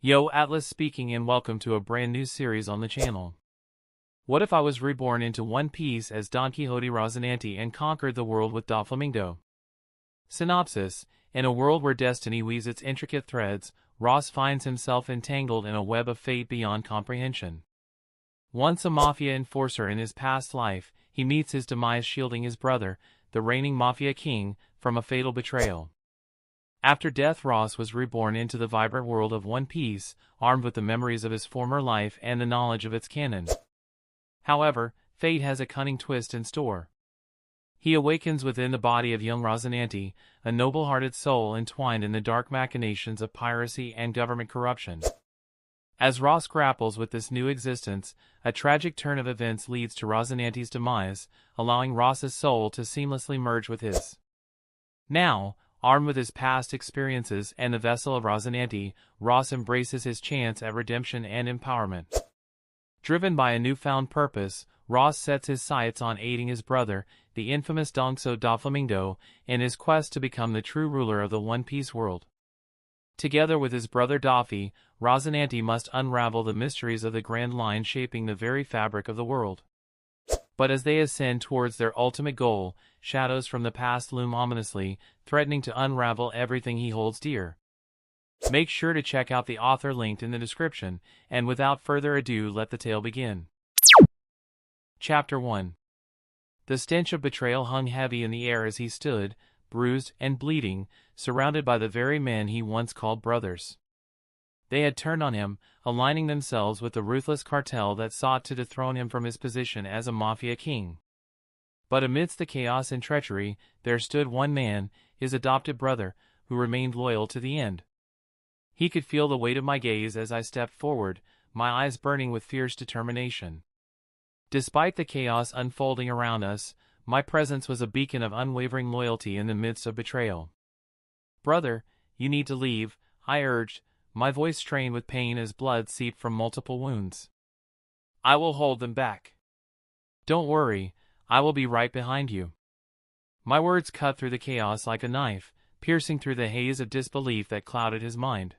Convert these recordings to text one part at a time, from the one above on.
Yo, Atlas speaking and welcome to a brand new series on the channel. What if I was reborn into one piece as Donquxote Rosinante and conquered the world with Doflamingo? Synopsis: in a world where destiny weaves its intricate threads, Ross finds himself entangled in a web of fate beyond comprehension. Once a mafia enforcer in his past life, he meets his demise shielding his brother, the reigning mafia king, from a fatal betrayal. After death, Ross was reborn into the vibrant world of One Piece, armed with the memories of his former life and the knowledge of its canon. However, fate has a cunning twist in store. He awakens within the body of young Rosinante, a noble-hearted soul entwined in the dark machinations of piracy and government corruption. As Ross grapples with this new existence, a tragic turn of events leads to Rosinante's demise, allowing Ross's soul to seamlessly merge with his. Now, armed with his past experiences and the vessel of Rosinante, Ross embraces his chance at redemption and empowerment. Driven by a newfound purpose, Ross sets his sights on aiding his brother, the infamous Donquxote Doflamingo, in his quest to become the true ruler of the One Piece world. Together with his brother Doffy, Rosinante must unravel the mysteries of the grand line shaping the very fabric of the world. But as they ascend towards their ultimate goal, shadows from the past loom ominously, threatening to unravel everything he holds dear. Make sure to check out the author linked in the description, and without further ado, let the tale begin. Chapter 1. The stench of betrayal hung heavy in the air as he stood, bruised and bleeding, surrounded by the very men he once called brothers. They had turned on him, aligning themselves with the ruthless cartel that sought to dethrone him from his position as a mafia king. But amidst the chaos and treachery, there stood one man, his adopted brother, who remained loyal to the end. He could feel the weight of my gaze as I stepped forward, my eyes burning with fierce determination. Despite the chaos unfolding around us, my presence was a beacon of unwavering loyalty in the midst of betrayal. "Brother, you need to leave," I urged, my voice strained with pain as blood seeped from multiple wounds. "I will hold them back. Don't worry, I will be right behind you." My words cut through the chaos like a knife, piercing through the haze of disbelief that clouded his mind.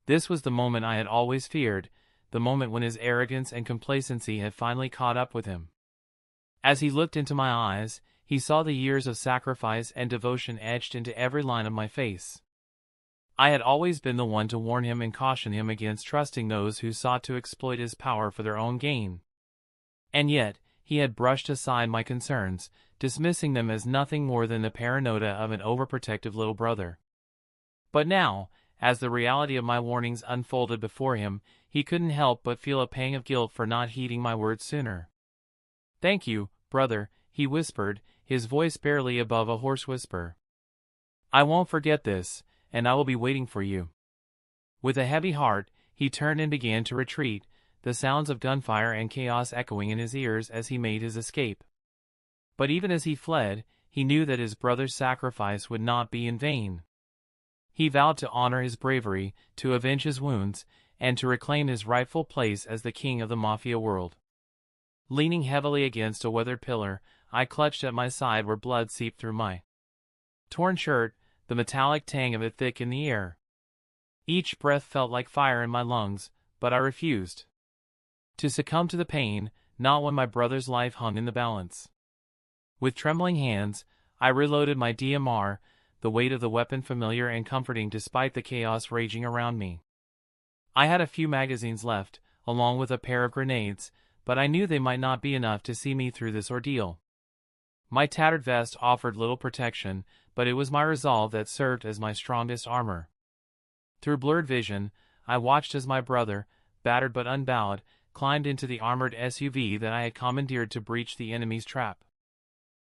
This was the moment I had always feared, the moment when his arrogance and complacency had finally caught up with him. As he looked into my eyes, he saw the years of sacrifice and devotion etched into every line of my face. I had always been the one to warn him and caution him against trusting those who sought to exploit his power for their own gain. And yet, he had brushed aside my concerns, dismissing them as nothing more than the paranoia of an overprotective little brother. But now, as the reality of my warnings unfolded before him, he couldn't help but feel a pang of guilt for not heeding my words sooner. "Thank you, brother," he whispered, his voice barely above a hoarse whisper. "I won't forget this, and I will be waiting for you." With a heavy heart, he turned and began to retreat, the sounds of gunfire and chaos echoing in his ears as he made his escape. But even as he fled, he knew that his brother's sacrifice would not be in vain. He vowed to honor his bravery, to avenge his wounds, and to reclaim his rightful place as the king of the mafia world. Leaning heavily against a weathered pillar, I clutched at my side where blood seeped through my torn shirt, the metallic tang of it thick in the air. Each breath felt like fire in my lungs, but I refused to succumb to the pain, not when my brother's life hung in the balance. With trembling hands, I reloaded my DMR, the weight of the weapon familiar and comforting despite the chaos raging around me. I had a few magazines left, along with a pair of grenades, but I knew they might not be enough to see me through this ordeal. My tattered vest offered little protection, but it was my resolve that served as my strongest armor. Through blurred vision, I watched as my brother, battered but unbowed, climbed into the armored SUV that I had commandeered to breach the enemy's trap.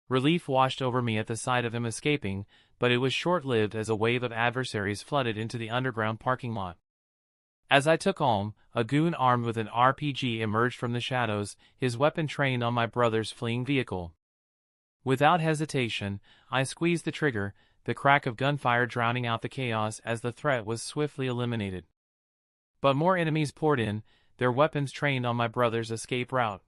Relief washed over me at the sight of him escaping, but it was short-lived as a wave of adversaries flooded into the underground parking lot. As I took aim, a goon armed with an RPG emerged from the shadows, his weapon trained on my brother's fleeing vehicle. Without hesitation, I squeezed the trigger, the crack of gunfire drowning out the chaos as the threat was swiftly eliminated. But more enemies poured in, their weapons trained on my brother's escape route.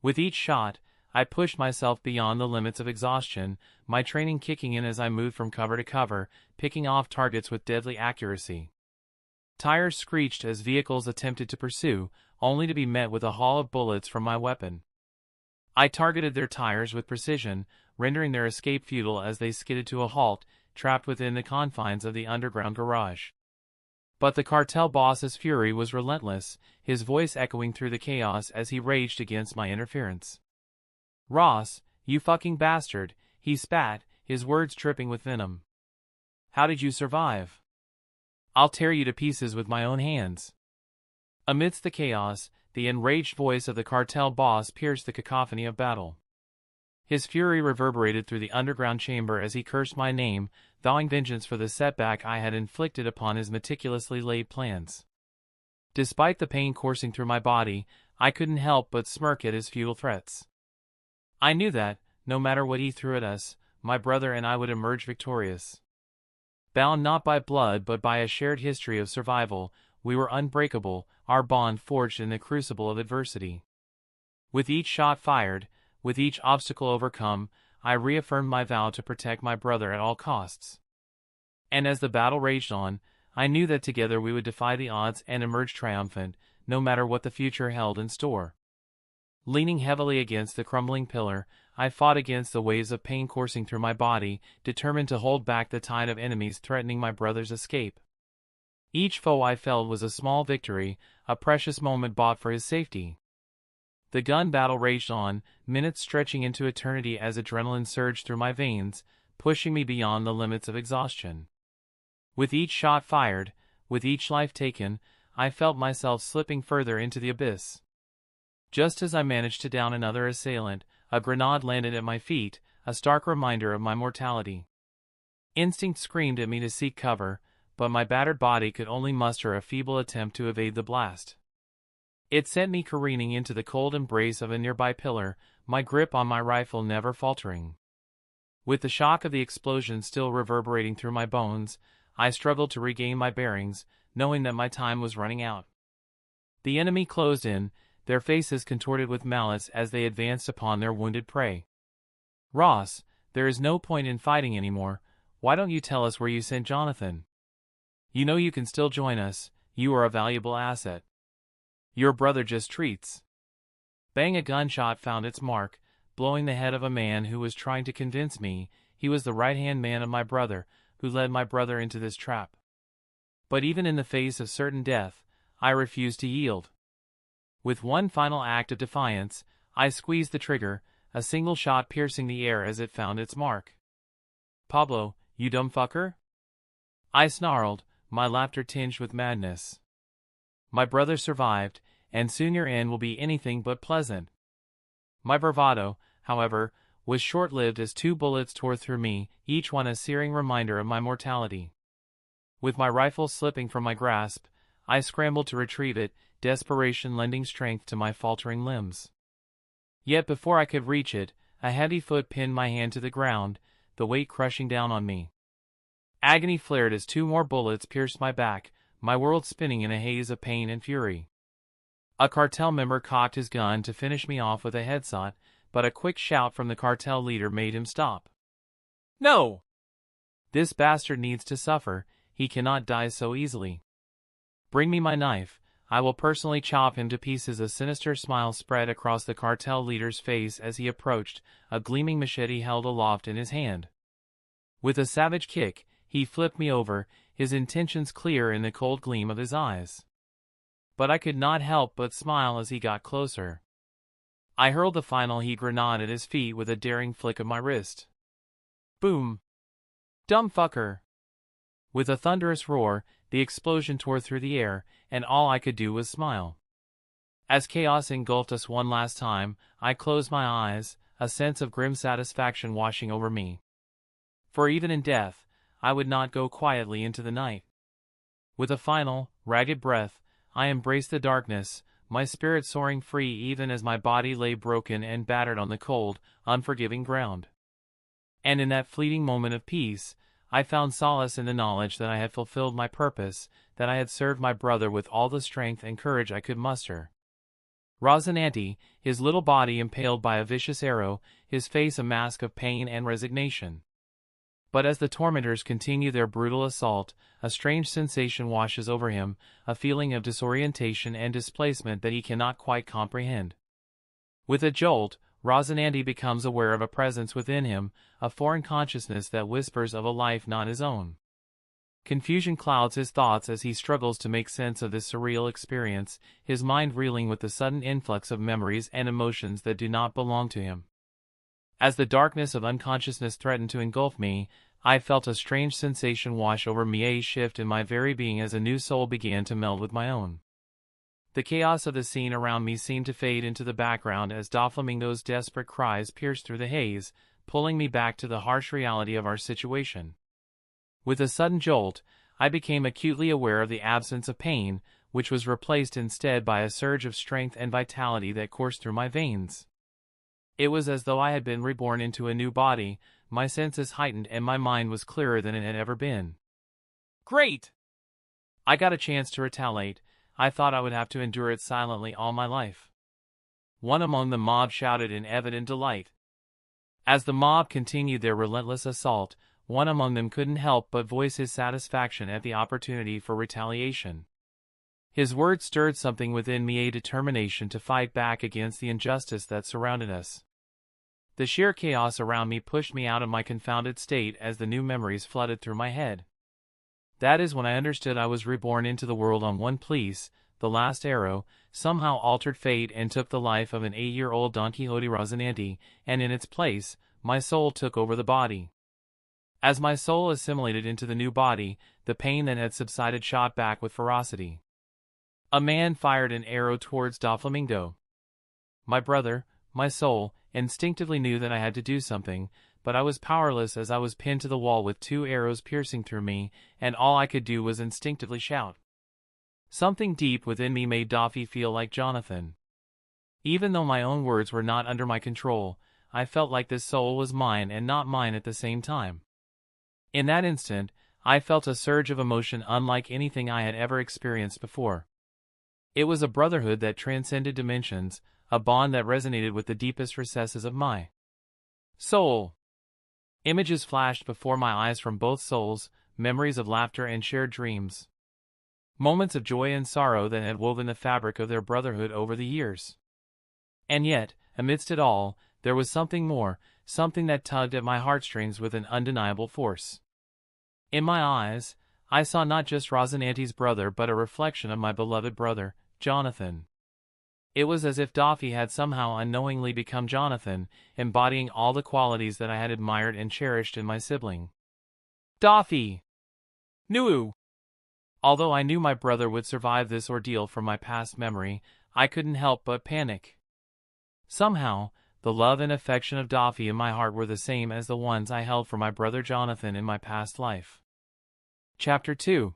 With each shot, I pushed myself beyond the limits of exhaustion, my training kicking in as I moved from cover to cover, picking off targets with deadly accuracy. Tires screeched as vehicles attempted to pursue, only to be met with a haul of bullets from my weapon. I targeted their tires with precision, rendering their escape futile as they skidded to a halt, trapped within the confines of the underground garage. But the cartel boss's fury was relentless, his voice echoing through the chaos as he raged against my interference. "Ross, you fucking bastard," he spat, his words dripping with venom. "How did you survive? I'll tear you to pieces with my own hands." Amidst the chaos, the enraged voice of the cartel boss pierced the cacophony of battle. His fury reverberated through the underground chamber as he cursed my name, vowing vengeance for the setback I had inflicted upon his meticulously laid plans. Despite the pain coursing through my body, I couldn't help but smirk at his futile threats. I knew that, no matter what he threw at us, my brother and I would emerge victorious. Bound not by blood but by a shared history of survival, we were unbreakable, our bond forged in the crucible of adversity. With each shot fired, with each obstacle overcome, I reaffirmed my vow to protect my brother at all costs. And as the battle raged on, I knew that together we would defy the odds and emerge triumphant, no matter what the future held in store. Leaning heavily against the crumbling pillar, I fought against the waves of pain coursing through my body, determined to hold back the tide of enemies threatening my brother's escape. Each foe I felled was a small victory, a precious moment bought for his safety. The gun battle raged on, minutes stretching into eternity as adrenaline surged through my veins, pushing me beyond the limits of exhaustion. With each shot fired, with each life taken, I felt myself slipping further into the abyss. Just as I managed to down another assailant, a grenade landed at my feet, a stark reminder of my mortality. Instinct screamed at me to seek cover, but my battered body could only muster a feeble attempt to evade the blast. It sent me careening into the cold embrace of a nearby pillar, my grip on my rifle never faltering. With the shock of the explosion still reverberating through my bones, I struggled to regain my bearings, knowing that my time was running out. The enemy closed in, their faces contorted with malice as they advanced upon their wounded prey. "Ross, there is no point in fighting anymore. Why don't you tell us where you sent Jonathan? You know you can still join us, you are a valuable asset. Your brother just treats." Bang! A gunshot found its mark, blowing the head of a man who was trying to convince me he was the right-hand man of my brother, who led my brother into this trap. But even in the face of certain death, I refused to yield. With one final act of defiance, I squeezed the trigger, a single shot piercing the air as it found its mark. "Pablo, you dumb fucker?" I snarled, my laughter tinged with madness. "My brother survived, and soon your end will be anything but pleasant." My bravado, however, was short-lived as two bullets tore through me, each one a searing reminder of my mortality. With my rifle slipping from my grasp, I scrambled to retrieve it, desperation lending strength to my faltering limbs. Yet before I could reach it, a heavy foot pinned my hand to the ground, the weight crushing down on me. Agony flared as two more bullets pierced my back, my world spinning in a haze of pain and fury. A cartel member cocked his gun to finish me off with a headshot, but a quick shout from the cartel leader made him stop. "No! This bastard needs to suffer, he cannot die so easily. Bring me my knife, I will personally chop him to pieces." A sinister smile spread across the cartel leader's face as he approached, a gleaming machete held aloft in his hand. With a savage kick, he flipped me over, his intentions clear in the cold gleam of his eyes. But I could not help but smile as he got closer. I hurled the final heat grenade at his feet with a daring flick of my wrist. Boom! "Dumb fucker!" With a thunderous roar, the explosion tore through the air, and all I could do was smile. As chaos engulfed us one last time, I closed my eyes, a sense of grim satisfaction washing over me. For even in death, I would not go quietly into the night. With a final, ragged breath, I embraced the darkness, my spirit soaring free even as my body lay broken and battered on the cold, unforgiving ground. And in that fleeting moment of peace, I found solace in the knowledge that I had fulfilled my purpose, that I had served my brother with all the strength and courage I could muster. Rosinante, his little body impaled by a vicious arrow, his face a mask of pain and resignation. But as the tormentors continue their brutal assault, a strange sensation washes over him, a feeling of disorientation and displacement that he cannot quite comprehend. With a jolt, Rosinante becomes aware of a presence within him, a foreign consciousness that whispers of a life not his own. Confusion clouds his thoughts as he struggles to make sense of this surreal experience, his mind reeling with the sudden influx of memories and emotions that do not belong to him. As the darkness of unconsciousness threatened to engulf me, I felt a strange sensation wash over me, a shift in my very being as a new soul began to meld with my own. The chaos of the scene around me seemed to fade into the background as Doflamingo's desperate cries pierced through the haze, pulling me back to the harsh reality of our situation. With a sudden jolt, I became acutely aware of the absence of pain, which was replaced instead by a surge of strength and vitality that coursed through my veins. It was as though I had been reborn into a new body, my senses heightened and my mind was clearer than it had ever been. Great! I got a chance to retaliate. I thought I would have to endure it silently all my life. One among the mob shouted in evident delight. As the mob continued their relentless assault, one among them couldn't help but voice his satisfaction at the opportunity for retaliation. His words stirred something within me, a determination to fight back against the injustice that surrounded us. The sheer chaos around me pushed me out of my confounded state as the new memories flooded through my head. That is when I understood I was reborn into the world on one piece. The last arrow somehow altered fate and took the life of an 8-year-old Donquxote Rosinante, and in its place, my soul took over the body. As my soul assimilated into the new body, the pain that had subsided shot back with ferocity. A man fired an arrow towards Doflamingo. My brother, my soul, instinctively knew that I had to do something, but I was powerless as I was pinned to the wall with 2 arrows piercing through me, and all I could do was instinctively shout. Something deep within me made Doffy feel like Jonathan. Even though my own words were not under my control, I felt like this soul was mine and not mine at the same time. In that instant, I felt a surge of emotion unlike anything I had ever experienced before. It was a brotherhood that transcended dimensions, a bond that resonated with the deepest recesses of my soul. Images flashed before my eyes from both souls, memories of laughter and shared dreams. Moments of joy and sorrow that had woven the fabric of their brotherhood over the years. And yet, amidst it all, there was something more, something that tugged at my heartstrings with an undeniable force. In my eyes, I saw not just Rosinante's brother but a reflection of my beloved brother, Jonathan. It was as if Doffy had somehow unknowingly become Jonathan, embodying all the qualities that I had admired and cherished in my sibling. Doffy! Nuu! Although I knew my brother would survive this ordeal from my past memory, I couldn't help but panic. Somehow, the love and affection of Doffy in my heart were the same as the ones I held for my brother Jonathan in my past life. Chapter 2.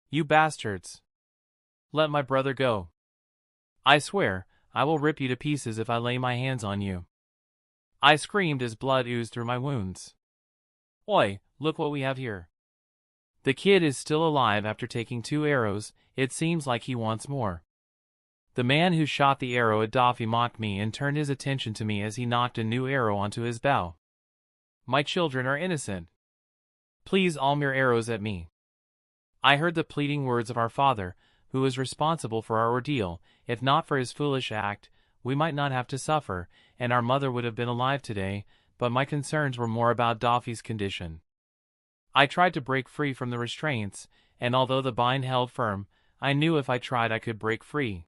You bastards! Let my brother go. I swear, I will rip you to pieces if I lay my hands on you. I screamed as blood oozed through my wounds. Oi, look what we have here. The kid is still alive after taking 2 arrows, it seems like he wants more. The man who shot the arrow at Doffy mocked me and turned his attention to me as he knocked a new arrow onto his bow. My children are innocent. Please arm your arrows at me. I heard the pleading words of our father, who was responsible for our ordeal. If not for his foolish act, we might not have to suffer, and our mother would have been alive today, but my concerns were more about Doffy's condition. I tried to break free from the restraints, and although the bind held firm, I knew if I tried I could break free.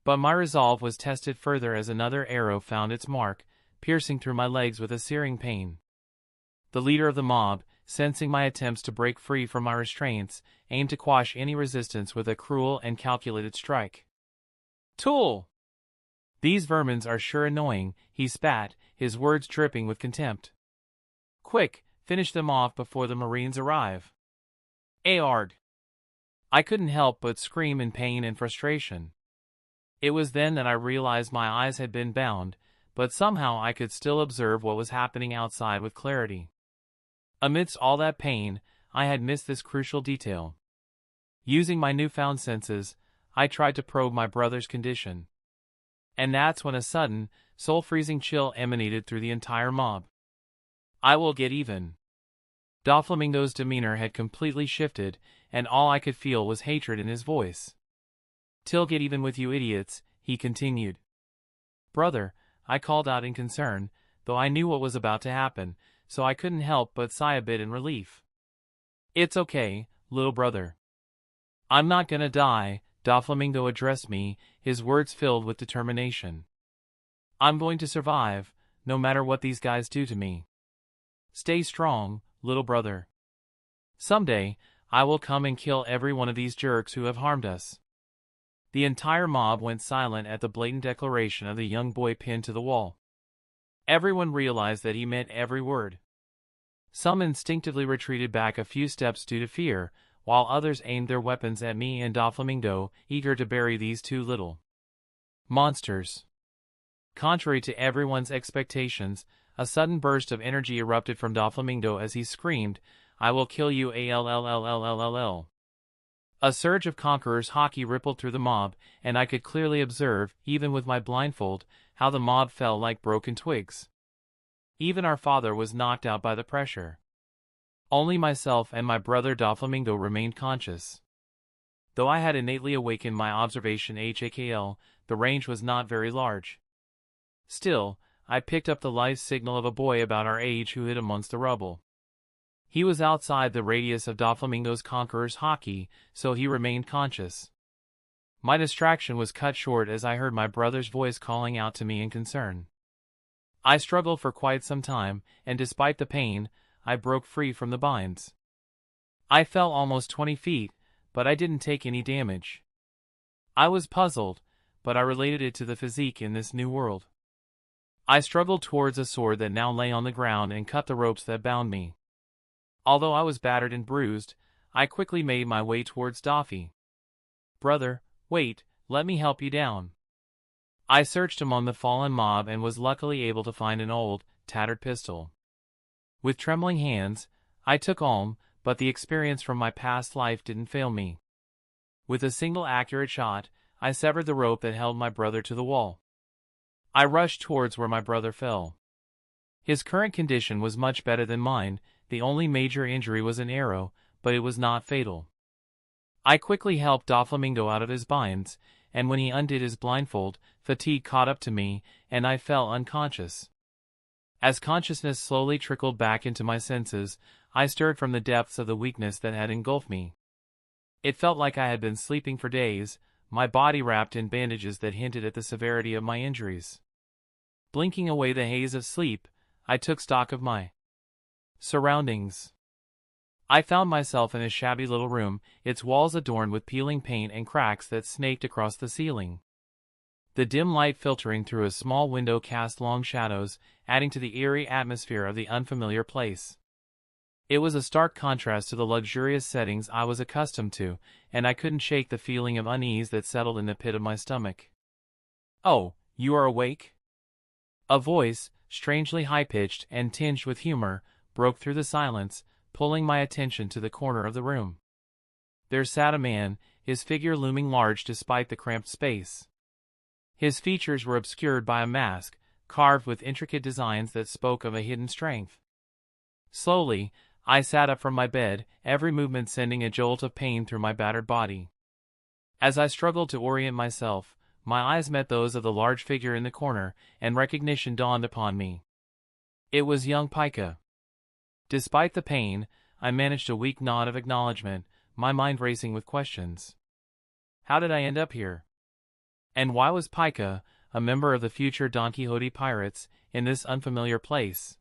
But my resolve was tested further as another arrow found its mark, piercing through my legs with a searing pain. The leader of the mob, sensing my attempts to break free from my restraints, aimed to quash any resistance with a cruel and calculated strike. Tool! These vermins are sure annoying, he spat, his words dripping with contempt. Quick, finish them off before the Marines arrive. Aard! I couldn't help but scream in pain and frustration. It was then that I realized my eyes had been bound, but somehow I could still observe what was happening outside with clarity. Amidst all that pain, I had missed this crucial detail. Using my newfound senses, I tried to probe my brother's condition. And that's when a sudden, soul-freezing chill emanated through the entire mob. I will get even. Doflamingo's demeanor had completely shifted, and all I could feel was hatred in his voice. "Till get even with you idiots," he continued. "Brother," I called out in concern, though I knew what was about to happen, so I couldn't help but sigh a bit in relief. "It's okay, little brother. I'm not gonna die," Doflamingo addressed me, his words filled with determination. "I'm going to survive, no matter what these guys do to me. Stay strong, little brother. Someday, I will come and kill every one of these jerks who have harmed us." The entire mob went silent at the blatant declaration of the young boy pinned to the wall. Everyone realized that he meant every word. Some instinctively retreated back a few steps due to fear, while others aimed their weapons at me and Doflamingo, eager to bury these two little monsters. Contrary to everyone's expectations, a sudden burst of energy erupted from Doflamingo as he screamed, "I will kill you ALLLLLLL." A surge of Conqueror's haki rippled through the mob, and I could clearly observe, even with my blindfold, how the mob fell like broken twigs. Even our father was knocked out by the pressure. Only myself and my brother Doflamingo remained conscious. Though I had innately awakened my observation HAKL, the range was not very large. Still, I picked up the life signal of a boy about our age who hid amongst the rubble. He was outside the radius of Doflamingo's Conqueror's haki, so he remained conscious. My distraction was cut short as I heard my brother's voice calling out to me in concern. I struggled for quite some time, and despite the pain, I broke free from the binds. I fell almost 20 feet, but I didn't take any damage. I was puzzled, but I related it to the physique in this new world. I struggled towards a sword that now lay on the ground and cut the ropes that bound me. Although I was battered and bruised, I quickly made my way towards Doffy. "Brother, wait, let me help you down." I searched among the fallen mob and was luckily able to find an old, tattered pistol. With trembling hands, I took aim, but the experience from my past life didn't fail me. With a single accurate shot, I severed the rope that held my brother to the wall. I rushed towards where my brother fell. His current condition was much better than mine. The only major injury was an arrow, but it was not fatal. I quickly helped Doflamingo out of his binds, and when he undid his blindfold, fatigue caught up to me, and I fell unconscious. As consciousness slowly trickled back into my senses, I stirred from the depths of the weakness that had engulfed me. It felt like I had been sleeping for days, my body wrapped in bandages that hinted at the severity of my injuries. Blinking away the haze of sleep, I took stock of my surroundings. I found myself in a shabby little room, its walls adorned with peeling paint and cracks that snaked across the ceiling. The dim light filtering through a small window cast long shadows, adding to the eerie atmosphere of the unfamiliar place. It was a stark contrast to the luxurious settings I was accustomed to, and I couldn't shake the feeling of unease that settled in the pit of my stomach. "Oh, you are awake?" A voice, strangely high-pitched and tinged with humor, broke through the silence, pulling my attention to the corner of the room. There sat a man, his figure looming large despite the cramped space. His features were obscured by a mask, carved with intricate designs that spoke of a hidden strength. Slowly, I sat up from my bed, every movement sending a jolt of pain through my battered body. As I struggled to orient myself, my eyes met those of the large figure in the corner, and recognition dawned upon me. It was young Pika. Despite the pain, I managed a weak nod of acknowledgement, my mind racing with questions. How did I end up here? And why was Pika, a member of the future Donquxote pirates, in this unfamiliar place?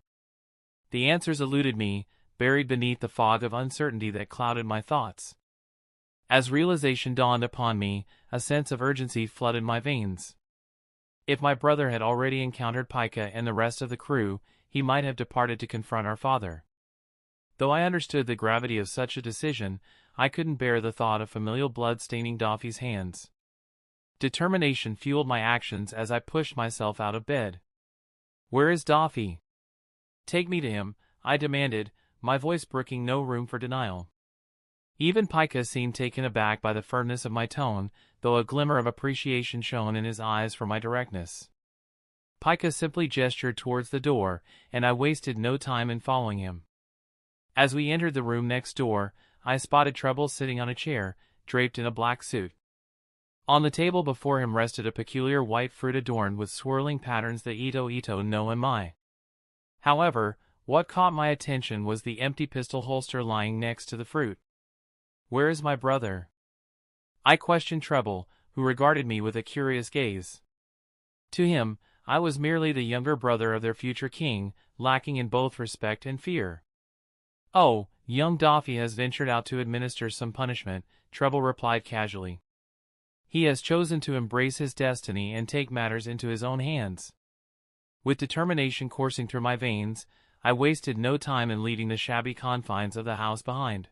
The answers eluded me, buried beneath the fog of uncertainty that clouded my thoughts. As realization dawned upon me, a sense of urgency flooded my veins. If my brother had already encountered Pika and the rest of the crew, he might have departed to confront our father. Though I understood the gravity of such a decision, I couldn't bear the thought of familial blood staining Doffy's hands. Determination fueled my actions as I pushed myself out of bed. "Where is Doffy?" "Take me to him," I demanded, my voice brooking no room for denial. Even Pika seemed taken aback by the firmness of my tone, though a glimmer of appreciation shone in his eyes for my directness. Pika simply gestured towards the door, and I wasted no time in following him. As we entered the room next door, I spotted Treble sitting on a chair, draped in a black suit. On the table before him rested a peculiar white fruit adorned with swirling patterns, the Ito no Mai. However, what caught my attention was the empty pistol holster lying next to the fruit. "Where is my brother?" I questioned Treble, who regarded me with a curious gaze. To him, I was merely the younger brother of their future king, lacking in both respect and fear. "Oh, young Doffy has ventured out to administer some punishment," Treble replied casually. "He has chosen to embrace his destiny and take matters into his own hands." With determination coursing through my veins, I wasted no time in leaving the shabby confines of the house behind.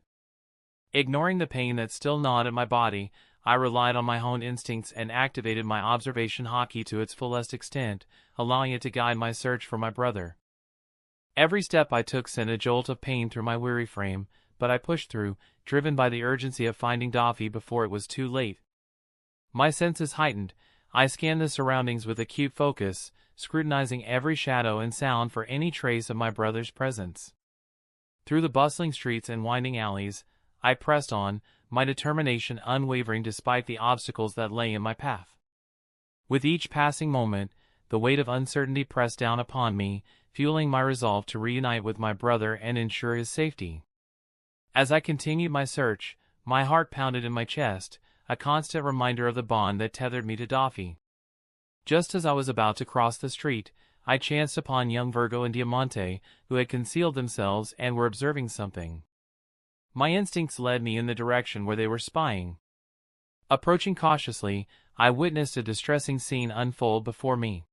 Ignoring the pain that still gnawed at my body, I relied on my own instincts and activated my observation haki to its fullest extent, allowing it to guide my search for my brother. Every step I took sent a jolt of pain through my weary frame, but I pushed through, driven by the urgency of finding Doffy before it was too late. My senses heightened, I scanned the surroundings with acute focus, scrutinizing every shadow and sound for any trace of my brother's presence. Through the bustling streets and winding alleys, I pressed on, my determination unwavering despite the obstacles that lay in my path. With each passing moment, the weight of uncertainty pressed down upon me, fueling my resolve to reunite with my brother and ensure his safety. As I continued my search, my heart pounded in my chest, a constant reminder of the bond that tethered me to Doffy. Just as I was about to cross the street, I chanced upon young Virgo and Diamante, who had concealed themselves and were observing something. My instincts led me in the direction where they were spying. Approaching cautiously, I witnessed a distressing scene unfold before me.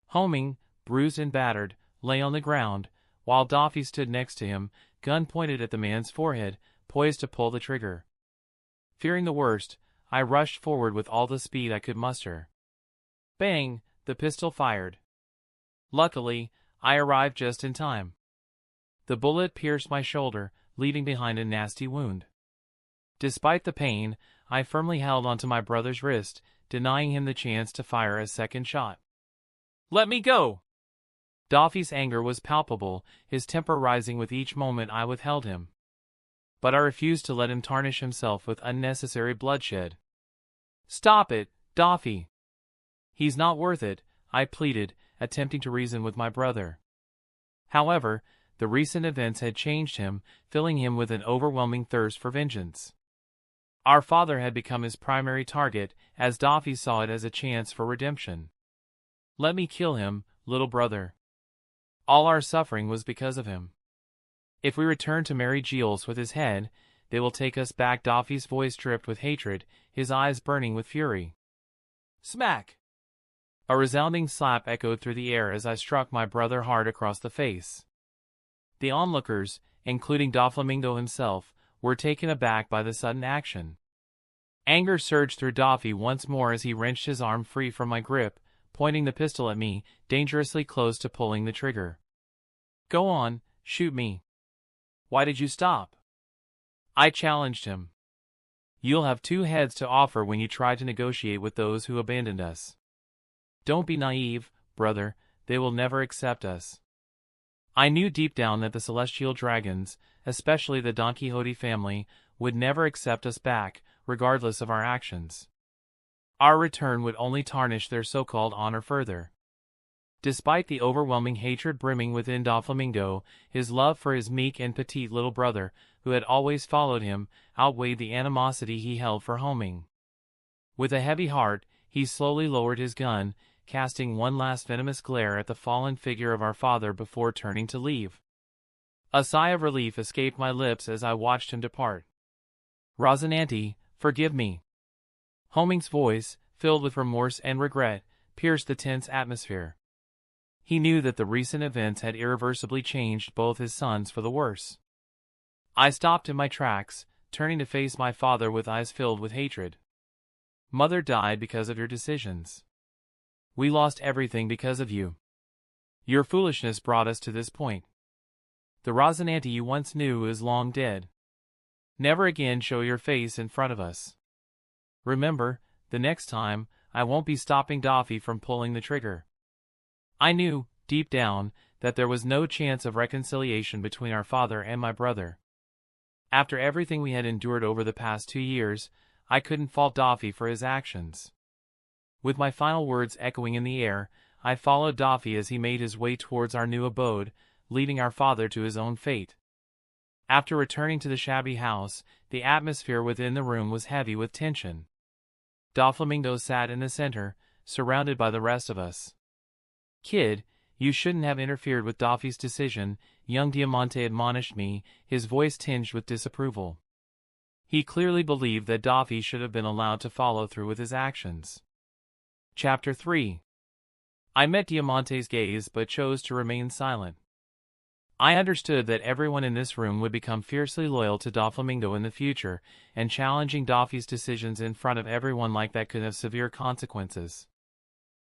Homing, bruised and battered, lay on the ground, while Doffy stood next to him, gun pointed at the man's forehead, poised to pull the trigger. Fearing the worst, I rushed forward with all the speed I could muster. Bang! The pistol fired. Luckily, I arrived just in time. The bullet pierced my shoulder, leaving behind a nasty wound. Despite the pain, I firmly held onto my brother's wrist, denying him the chance to fire a second shot. "Let me go!" Doffy's anger was palpable, his temper rising with each moment I withheld him. But I refused to let him tarnish himself with unnecessary bloodshed. "Stop it, Doffy! He's not worth it," I pleaded, attempting to reason with my brother. However, the recent events had changed him, filling him with an overwhelming thirst for vengeance. Our father had become his primary target, as Doffy saw it as a chance for redemption. "Let me kill him, little brother. All our suffering was because of him. If we return to Mary Geoise with his head, they will take us back." Doffy's voice dripped with hatred, his eyes burning with fury. Smack! A resounding slap echoed through the air as I struck my brother hard across the face. The onlookers, including Doflamingo himself, were taken aback by the sudden action. Anger surged through Doffy once more as he wrenched his arm free from my grip, pointing the pistol at me, dangerously close to pulling the trigger. "Go on, shoot me. Why did you stop?" I challenged him. "You'll have two heads to offer when you try to negotiate with those who abandoned us. Don't be naive, brother, they will never accept us." I knew deep down that the celestial dragons, especially the Donquxote family, would never accept us back, regardless of our actions. Our return would only tarnish their so-called honor further. Despite the overwhelming hatred brimming within Doflamingo, his love for his meek and petite little brother, who had always followed him, outweighed the animosity he held for Homing. With a heavy heart, he slowly lowered his gun, casting one last venomous glare at the fallen figure of our father before turning to leave. A sigh of relief escaped my lips as I watched him depart. "Rosinante, forgive me." Homing's voice, filled with remorse and regret, pierced the tense atmosphere. He knew that the recent events had irreversibly changed both his sons for the worse. I stopped in my tracks, turning to face my father with eyes filled with hatred. "Mother died because of your decisions. We lost everything because of you. Your foolishness brought us to this point. The Rosinante you once knew is long dead. Never again show your face in front of us. Remember, the next time, I won't be stopping Doffy from pulling the trigger." I knew, deep down, that there was no chance of reconciliation between our father and my brother. After everything we had endured over the past 2 years, I couldn't fault Doffy for his actions. With my final words echoing in the air, I followed Doffy as he made his way towards our new abode, leading our father to his own fate. After returning to the shabby house, the atmosphere within the room was heavy with tension. Doflamingo sat in the center, surrounded by the rest of us. "Kid, you shouldn't have interfered with Doffy's decision," young Diamante admonished me, his voice tinged with disapproval. He clearly believed that Doffy should have been allowed to follow through with his actions. Chapter 3. I met Diamante's gaze but chose to remain silent. I understood that everyone in this room would become fiercely loyal to Doflamingo in the future, and challenging Doffy's decisions in front of everyone like that could have severe consequences.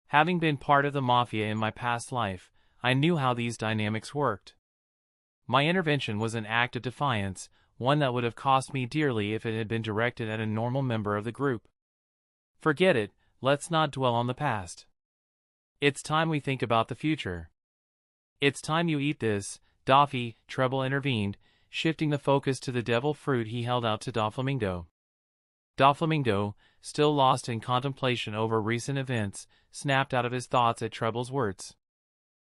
Having been part of the mafia in my past life, I knew how these dynamics worked. My intervention was an act of defiance, one that would have cost me dearly if it had been directed at a normal member of the group. Forget it, let's not dwell on the past. It's time we think about the future. It's time you eat this, Doffy, Treble intervened, shifting the focus to the devil fruit he held out to Doflamingo. Doflamingo, still lost in contemplation over recent events, snapped out of his thoughts at Treble's words.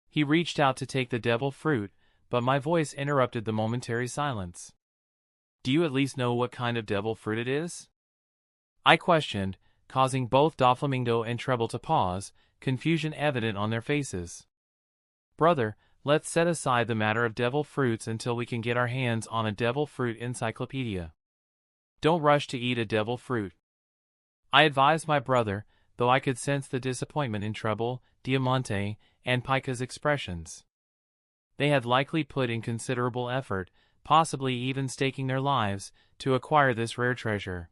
He reached out to take the devil fruit, but my voice interrupted the momentary silence. "Do you at least know what kind of devil fruit it is?" I questioned, causing both Doflamingo and Treble to pause, confusion evident on their faces. "Brother, let's set aside the matter of devil fruits until we can get our hands on a devil fruit encyclopedia. Don't rush to eat a devil fruit," I advised my brother, though I could sense the disappointment in Treble, Diamante, and Pika's expressions. They had likely put in considerable effort, possibly even staking their lives, to acquire this rare treasure.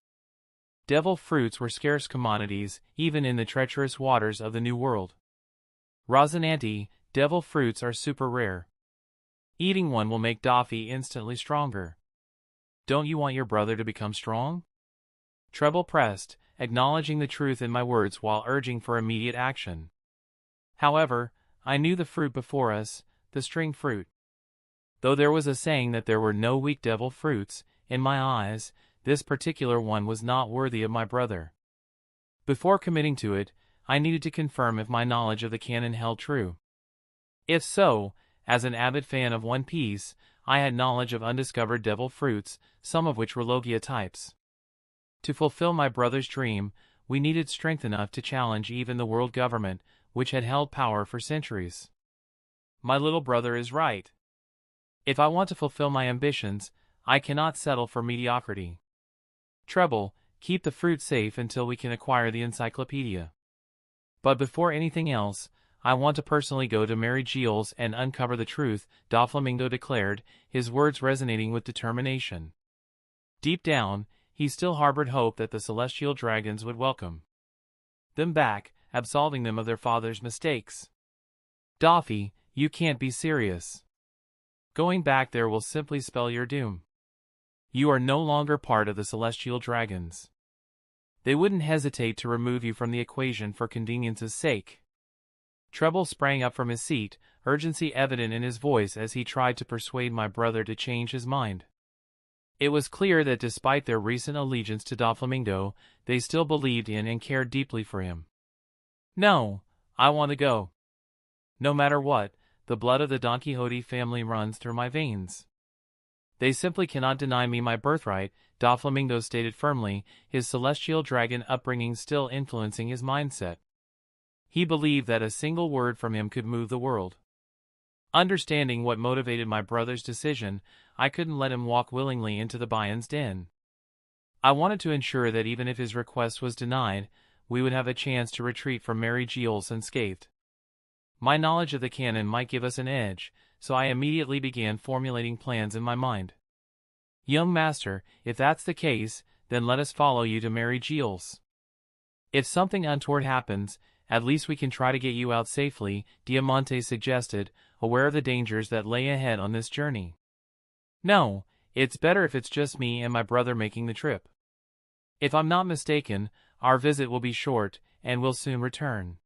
Devil fruits were scarce commodities, even in the treacherous waters of the New World. Rosinante, devil fruits are super rare. Eating one will make Doffy instantly stronger. Don't you want your brother to become strong? Treble pressed, acknowledging the truth in my words while urging for immediate action. However, I knew the fruit before us, the string fruit. Though there was a saying that there were no weak devil fruits, in my eyes, this particular one was not worthy of my brother. Before committing to it, I needed to confirm if my knowledge of the canon held true. If so, as an avid fan of One Piece, I had knowledge of undiscovered devil fruits, some of which were Logia types. To fulfill my brother's dream, we needed strength enough to challenge even the world government, which had held power for centuries. My little brother is right. If I want to fulfill my ambitions, I cannot settle for mediocrity. Treble, keep the fruit safe until we can acquire the encyclopedia. But before anything else, I want to personally go to Mary Geoise and uncover the truth, Doflamingo declared, his words resonating with determination. Deep down, he still harbored hope that the celestial dragons would welcome them back, absolving them of their father's mistakes. Doffy, you can't be serious. Going back there will simply spell your doom. You are no longer part of the celestial dragons. They wouldn't hesitate to remove you from the equation for convenience's sake. Treble sprang up from his seat, urgency evident in his voice as he tried to persuade my brother to change his mind. It was clear that despite their recent allegiance to Doflamingo, they still believed in and cared deeply for him. "No, I want to go. No matter what, the blood of the Donquxote family runs through my veins. They simply cannot deny me my birthright," Doflamingo stated firmly, his celestial dragon upbringing still influencing his mindset. He believed that a single word from him could move the world. Understanding what motivated my brother's decision, I couldn't let him walk willingly into the Bion's den. I wanted to ensure that even if his request was denied, we would have a chance to retreat from Mary Geoise unscathed. My knowledge of the canon might give us an edge, so I immediately began formulating plans in my mind. "Young master, if that's the case, then let us follow you to Mary Geoise. If something untoward happens, at least we can try to get you out safely," Diamante suggested, aware of the dangers that lay ahead on this journey. "No, it's better if it's just me and my brother making the trip. If I'm not mistaken, our visit will be short, and we'll soon return.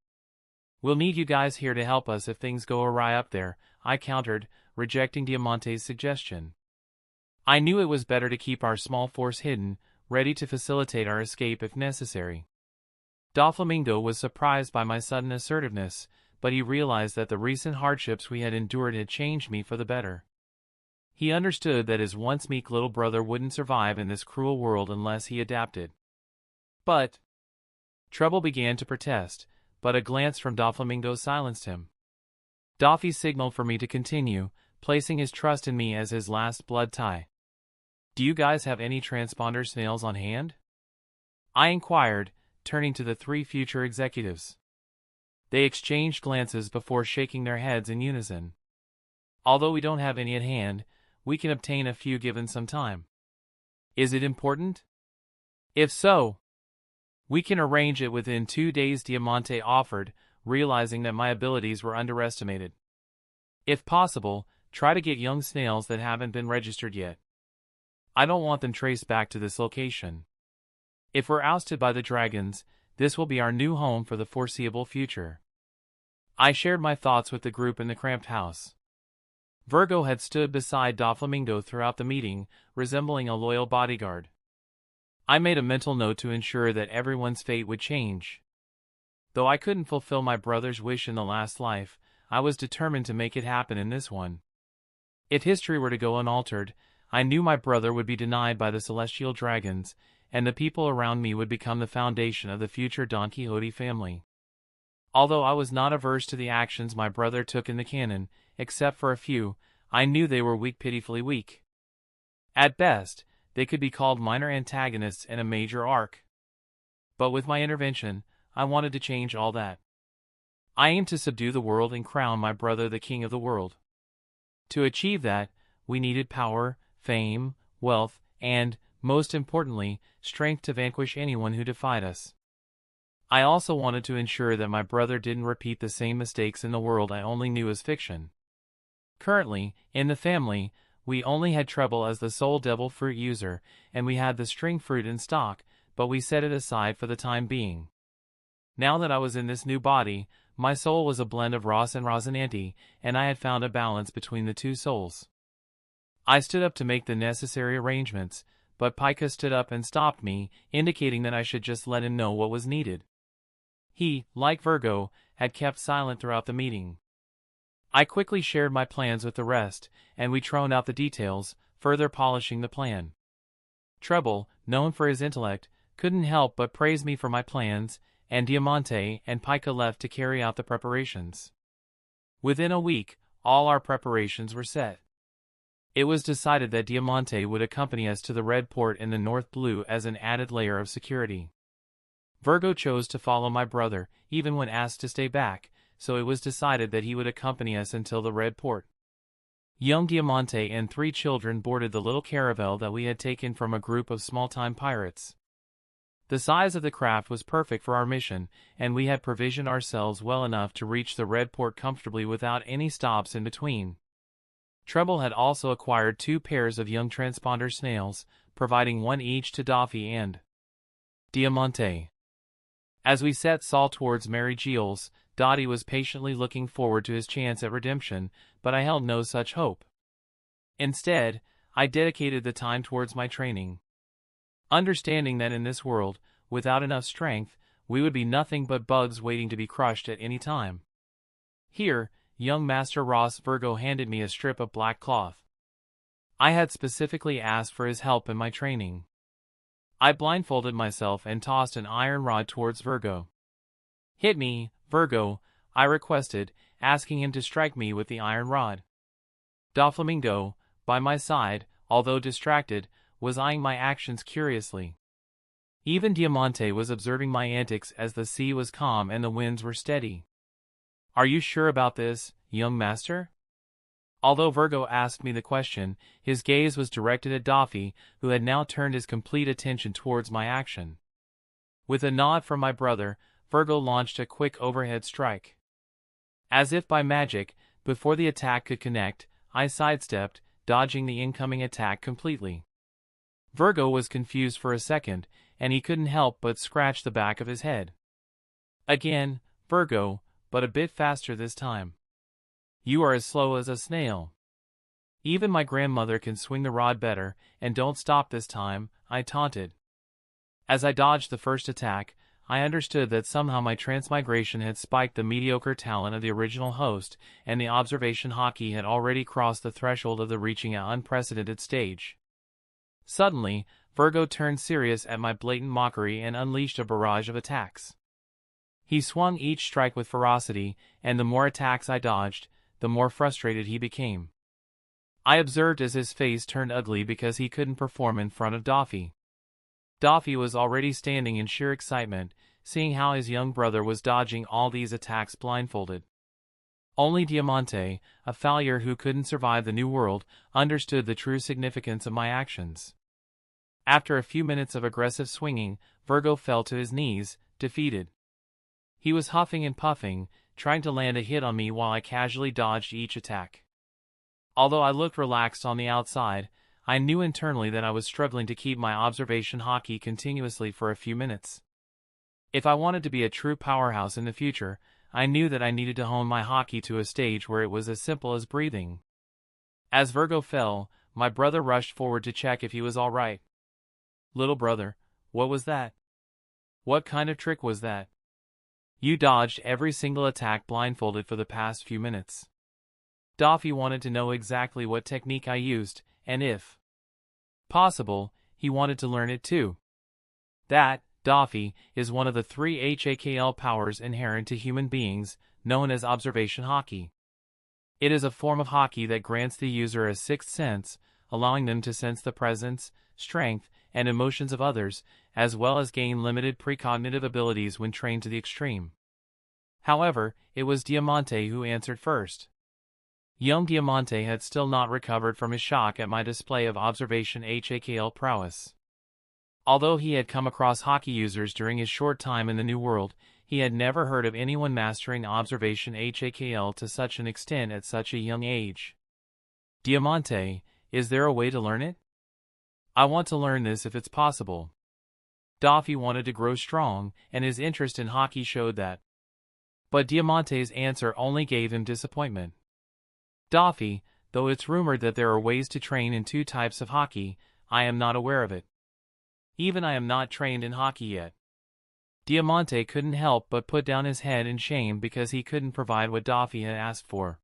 We'll need you guys here to help us if things go awry up there," I countered, rejecting Diamante's suggestion. I knew it was better to keep our small force hidden, ready to facilitate our escape if necessary. Doflamingo was surprised by my sudden assertiveness, but he realized that the recent hardships we had endured had changed me for the better. He understood that his once meek little brother wouldn't survive in this cruel world unless he adapted. But Trouble began to protest, but a glance from Doflamingo silenced him. Doffy signaled for me to continue, placing his trust in me as his last blood tie. "Do you guys have any transponder snails on hand?" I inquired, turning to the three future executives. They exchanged glances before shaking their heads in unison. "Although we don't have any at hand, we can obtain a few given some time." "Is it important?" "If so, we can arrange it within 2 days," Diamante offered, realizing that my abilities were underestimated. "If possible, try to get young snails that haven't been registered yet. I don't want them traced back to this location. If we're ousted by the dragons, this will be our new home for the foreseeable future." I shared my thoughts with the group in the cramped house. Virgo had stood beside Doflamingo throughout the meeting, resembling a loyal bodyguard. I made a mental note to ensure that everyone's fate would change. Though I couldn't fulfill my brother's wish in the last life, I was determined to make it happen in this one. If history were to go unaltered, I knew my brother would be denied by the celestial dragons, and the people around me would become the foundation of the future Donquxote family. Although I was not averse to the actions my brother took in the canon, except for a few, I knew they were weak, pitifully weak. At best, they could be called minor antagonists in a major arc. But with my intervention, I wanted to change all that. I aimed to subdue the world and crown my brother the king of the world. To achieve that, we needed power, fame, wealth, and, most importantly, strength to vanquish anyone who defied us. I also wanted to ensure that my brother didn't repeat the same mistakes in the world I only knew as fiction. Currently, in the family, we only had Trouble as the sole devil fruit user, and we had the string fruit in stock, but we set it aside for the time being. Now that I was in this new body, my soul was a blend of Ross and Rosinante, and I had found a balance between the two souls. I stood up to make the necessary arrangements, but Pika stood up and stopped me, indicating that I should just let him know what was needed. He, like Virgo, had kept silent throughout the meeting. I quickly shared my plans with the rest, and we troned out the details, further polishing the plan. Trouble, known for his intellect, couldn't help but praise me for my plans, and Diamante and Pika left to carry out the preparations. Within a week, all our preparations were set. It was decided that Diamante would accompany us to the Red Port in the North Blue as an added layer of security. Virgo chose to follow my brother, even when asked to stay back, so it was decided that he would accompany us until the Red Port. Young Diamante and 3 children boarded the little caravel that we had taken from a group of small-time pirates. The size of the craft was perfect for our mission, and we had provisioned ourselves well enough to reach the Red Port comfortably without any stops in between. Trouble had also acquired 2 pairs of young transponder snails, providing 1 each to Doffy and Diamante. As we set sail towards Mary Geoise, Dottie was patiently looking forward to his chance at redemption, but I held no such hope. Instead, I dedicated the time towards my training. Understanding that in this world, without enough strength, we would be nothing but bugs waiting to be crushed at any time. Here, young Master Ross Virgo handed me a strip of black cloth. I had specifically asked for his help in my training. I blindfolded myself and tossed an iron rod towards Virgo. "Hit me, Virgo," I requested, asking him to strike me with the iron rod. Doflamingo, by my side, although distracted, was eyeing my actions curiously. Even Diamante was observing my antics as the sea was calm and the winds were steady. "Are you sure about this, young master?" Although Virgo asked me the question, his gaze was directed at Doffy, who had now turned his complete attention towards my action. With a nod from my brother, Virgo launched a quick overhead strike. As if by magic, before the attack could connect, I sidestepped, dodging the incoming attack completely. Virgo was confused for a second, and he couldn't help but scratch the back of his head. Again, Virgo, but a bit faster this time. You are as slow as a snail. Even my grandmother can swing the rod better, and don't stop this time, I taunted. As I dodged the first attack, I understood that somehow my transmigration had spiked the mediocre talent of the original host, and the observation haki had already crossed the threshold of the reaching an unprecedented stage. Suddenly, Virgo turned serious at my blatant mockery and unleashed a barrage of attacks. He swung each strike with ferocity, and the more attacks I dodged, the more frustrated he became. I observed as his face turned ugly because he couldn't perform in front of Doffy. Doffy was already standing in sheer excitement, seeing how his young brother was dodging all these attacks blindfolded. Only Diamante, a failure who couldn't survive the new world, understood the true significance of my actions. After a few minutes of aggressive swinging, Virgo fell to his knees, defeated. He was huffing and puffing, trying to land a hit on me while I casually dodged each attack. Although I looked relaxed on the outside, I knew internally that I was struggling to keep my observation haki continuously for a few minutes. If I wanted to be a true powerhouse in the future, I knew that I needed to hone my haki to a stage where it was as simple as breathing. As Virgo fell, my brother rushed forward to check if he was all right. "Little brother, what was that? What kind of trick was that? You dodged every single attack blindfolded for the past few minutes." Doffy wanted to know exactly what technique I used, and if possible, he wanted to learn it too. That, Doffy, is one of the 3 HAKL powers inherent to human beings, known as observation haki. It is a form of haki that grants the user a sixth sense, allowing them to sense the presence, strength, and emotions of others, as well as gain limited precognitive abilities when trained to the extreme. However, it was Diamante who answered first. Young Diamante had still not recovered from his shock at my display of observation HAKL prowess. Although he had come across haki users during his short time in the New World, he had never heard of anyone mastering observation HAKL to such an extent at such a young age. "Diamante, is there a way to learn it? I want to learn this if it's possible." Doffy wanted to grow strong, and his interest in haki showed that. But Diamante's answer only gave him disappointment. "Doffy, though it's rumored that there are ways to train in 2 types of haki, I am not aware of it. Even I am not trained in haki yet." Diamante couldn't help but put down his head in shame because he couldn't provide what Doffy had asked for.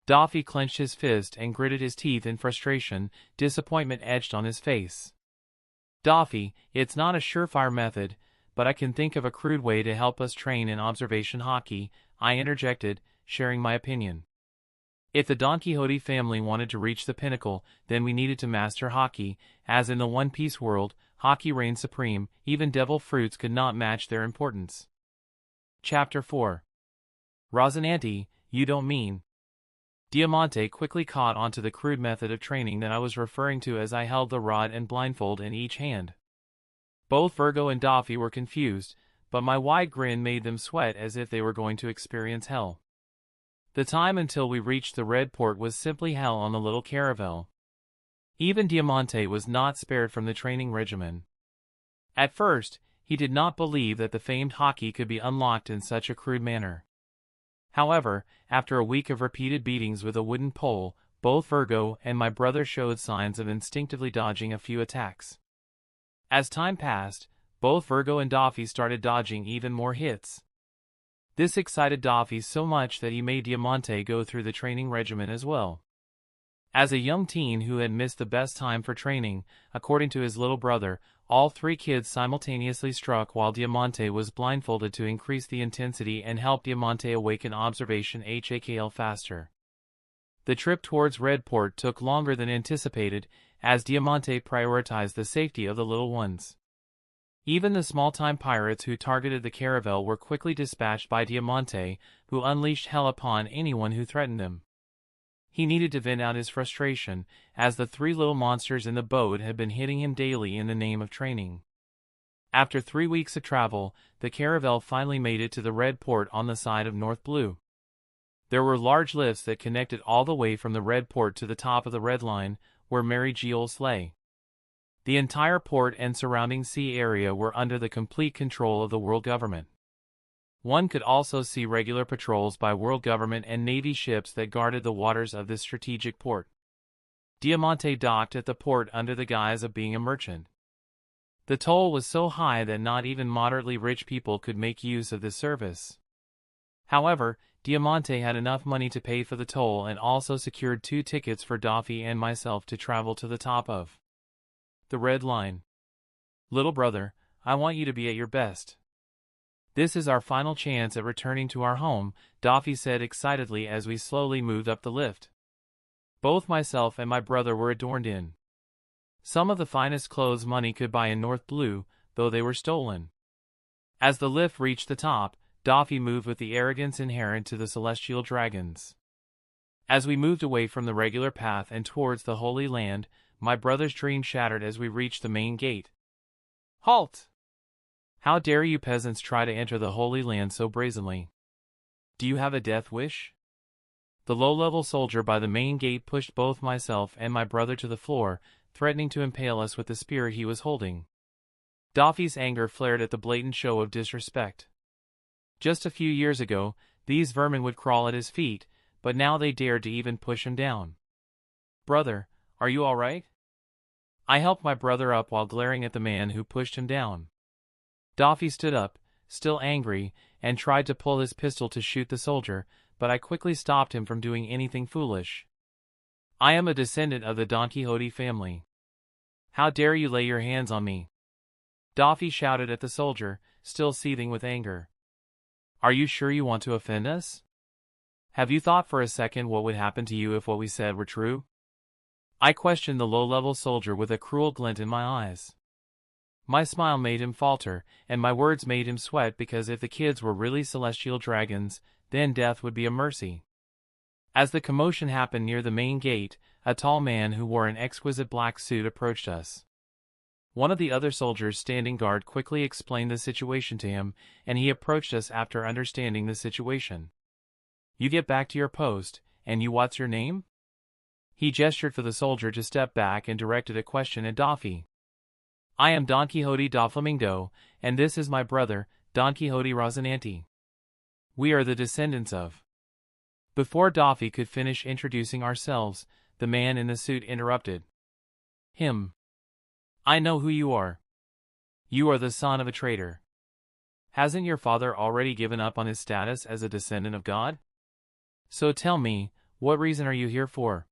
Doffy clenched his fist and gritted his teeth in frustration, disappointment etched on his face. "Doffy, it's not a surefire method, but I can think of a crude way to help us train in observation haki," I interjected, sharing my opinion. If the Donquxote family wanted to reach the pinnacle, then we needed to master haki, as in the One Piece world, haki reigned supreme, even devil fruits could not match their importance. Chapter 4. Rosinante, you don't mean. Diamante quickly caught onto the crude method of training that I was referring to as I held the rod and blindfold in each hand. Both Virgo and Doffy were confused, but my wide grin made them sweat as if they were going to experience hell. The time until we reached the Red Port was simply hell on the little caravel. Even Diamante was not spared from the training regimen. At first, he did not believe that the famed haki could be unlocked in such a crude manner. However, after a week of repeated beatings with a wooden pole, both Virgo and my brother showed signs of instinctively dodging a few attacks. As time passed, both Virgo and Doffy started dodging even more hits. This excited Doffy so much that he made Diamante go through the training regimen as well. As a young teen who had missed the best time for training, according to his little brother, all 3 kids simultaneously struck while Diamante was blindfolded to increase the intensity and help Diamante awaken observation HAKL faster. The trip towards Redport took longer than anticipated, as Diamante prioritized the safety of the little ones. Even the small-time pirates who targeted the caravel were quickly dispatched by Diamante, who unleashed hell upon anyone who threatened him. He needed to vent out his frustration, as the 3 little monsters in the boat had been hitting him daily in the name of training. After 3 weeks of travel, the caravel finally made it to the Red Port on the side of North Blue. There were large lifts that connected all the way from the Red Port to the top of the Red Line, where Mary Geoise lay. The entire port and surrounding sea area were under the complete control of the world government. One could also see regular patrols by world government and navy ships that guarded the waters of this strategic port. Diamante docked at the port under the guise of being a merchant. The toll was so high that not even moderately rich people could make use of this service. However, Diamante had enough money to pay for the toll and also secured 2 tickets for Doffy and myself to travel to the top of the Red Line. Little brother, I want you to be at your best. This is our final chance at returning to our home, Doffy said excitedly as we slowly moved up the lift. Both myself and my brother were adorned in some of the finest clothes money could buy in North Blue, though they were stolen. As the lift reached the top, Doffy moved with the arrogance inherent to the celestial dragons. As we moved away from the regular path and towards the Holy Land, my brother's dream shattered as we reached the main gate. Halt! How dare you peasants try to enter the Holy Land so brazenly? Do you have a death wish? The low-level soldier by the main gate pushed both myself and my brother to the floor, threatening to impale us with the spear he was holding. Doffy's anger flared at the blatant show of disrespect. Just a few years ago, these vermin would crawl at his feet, but now they dared to even push him down. Brother, are you all right? I helped my brother up while glaring at the man who pushed him down. Doffy stood up, still angry, and tried to pull his pistol to shoot the soldier, but I quickly stopped him from doing anything foolish. I am a descendant of the Donquxote family. How dare you lay your hands on me? Doffy shouted at the soldier, still seething with anger. Are you sure you want to offend us? Have you thought for a second what would happen to you if what we said were true? I questioned the low-level soldier with a cruel glint in my eyes. My smile made him falter, and my words made him sweat because if the kids were really celestial dragons, then death would be a mercy. As the commotion happened near the main gate, a tall man who wore an exquisite black suit approached us. One of the other soldiers standing guard quickly explained the situation to him, and he approached us after understanding the situation. You get back to your post, and you what's your name? He gestured for the soldier to step back and directed a question at Doffy. I am Donquxote Doflamingo, and this is my brother, Donquxote Rosinante. We are the descendants of... Before Doffy could finish introducing ourselves, the man in the suit interrupted. Him. I know who you are. You are the son of a traitor. Hasn't your father already given up on his status as a descendant of God? So tell me, what reason are you here for?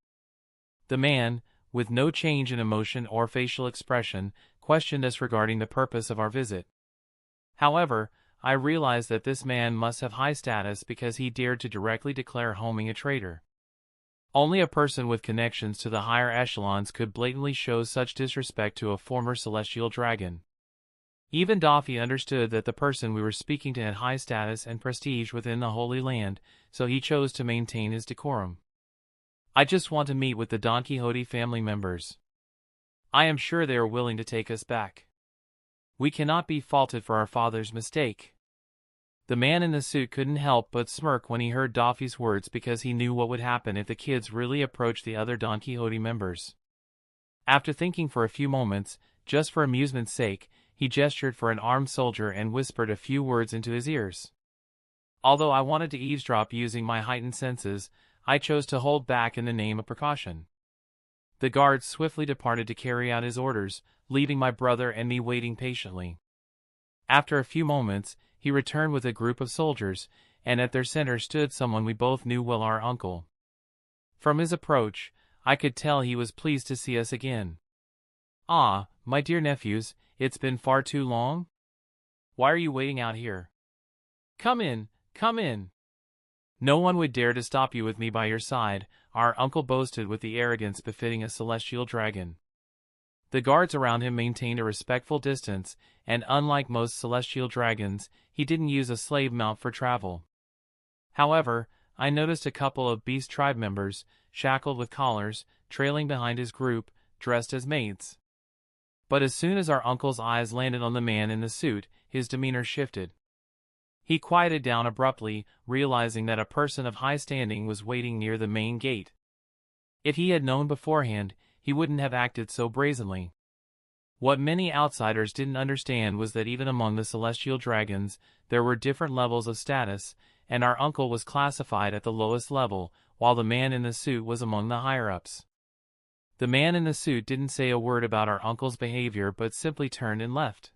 The man, with no change in emotion or facial expression, questioned us regarding the purpose of our visit. However, I realized that this man must have high status because he dared to directly declare homing a traitor. Only a person with connections to the higher echelons could blatantly show such disrespect to a former celestial dragon. Even Doffy understood that the person we were speaking to had high status and prestige within the Holy Land, so he chose to maintain his decorum. I just want to meet with the Donquxote family members. I am sure they are willing to take us back. We cannot be faulted for our father's mistake. The man in the suit couldn't help but smirk when he heard Doffy's words because he knew what would happen if the kids really approached the other Donquxote members. After thinking for a few moments, just for amusement's sake, he gestured for an armed soldier and whispered a few words into his ears. Although I wanted to eavesdrop using my heightened senses, I chose to hold back in the name of precaution. The guard swiftly departed to carry out his orders, leaving my brother and me waiting patiently. After a few moments, he returned with a group of soldiers, and at their center stood someone we both knew well, our uncle. From his approach, I could tell he was pleased to see us again. Ah, my dear nephews, it's been far too long? Why are you waiting out here? Come in, come in. No one would dare to stop you with me by your side, our uncle boasted with the arrogance befitting a celestial dragon. The guards around him maintained a respectful distance, and unlike most celestial dragons, he didn't use a slave mount for travel. However, I noticed a couple of beast tribe members, shackled with collars, trailing behind his group, dressed as maids. But as soon as our uncle's eyes landed on the man in the suit, his demeanor shifted. He quieted down abruptly, realizing that a person of high standing was waiting near the main gate. If he had known beforehand, he wouldn't have acted so brazenly. What many outsiders didn't understand was that even among the celestial dragons, there were different levels of status, and our uncle was classified at the lowest level, while the man in the suit was among the higher-ups. The man in the suit didn't say a word about our uncle's behavior but simply turned and left.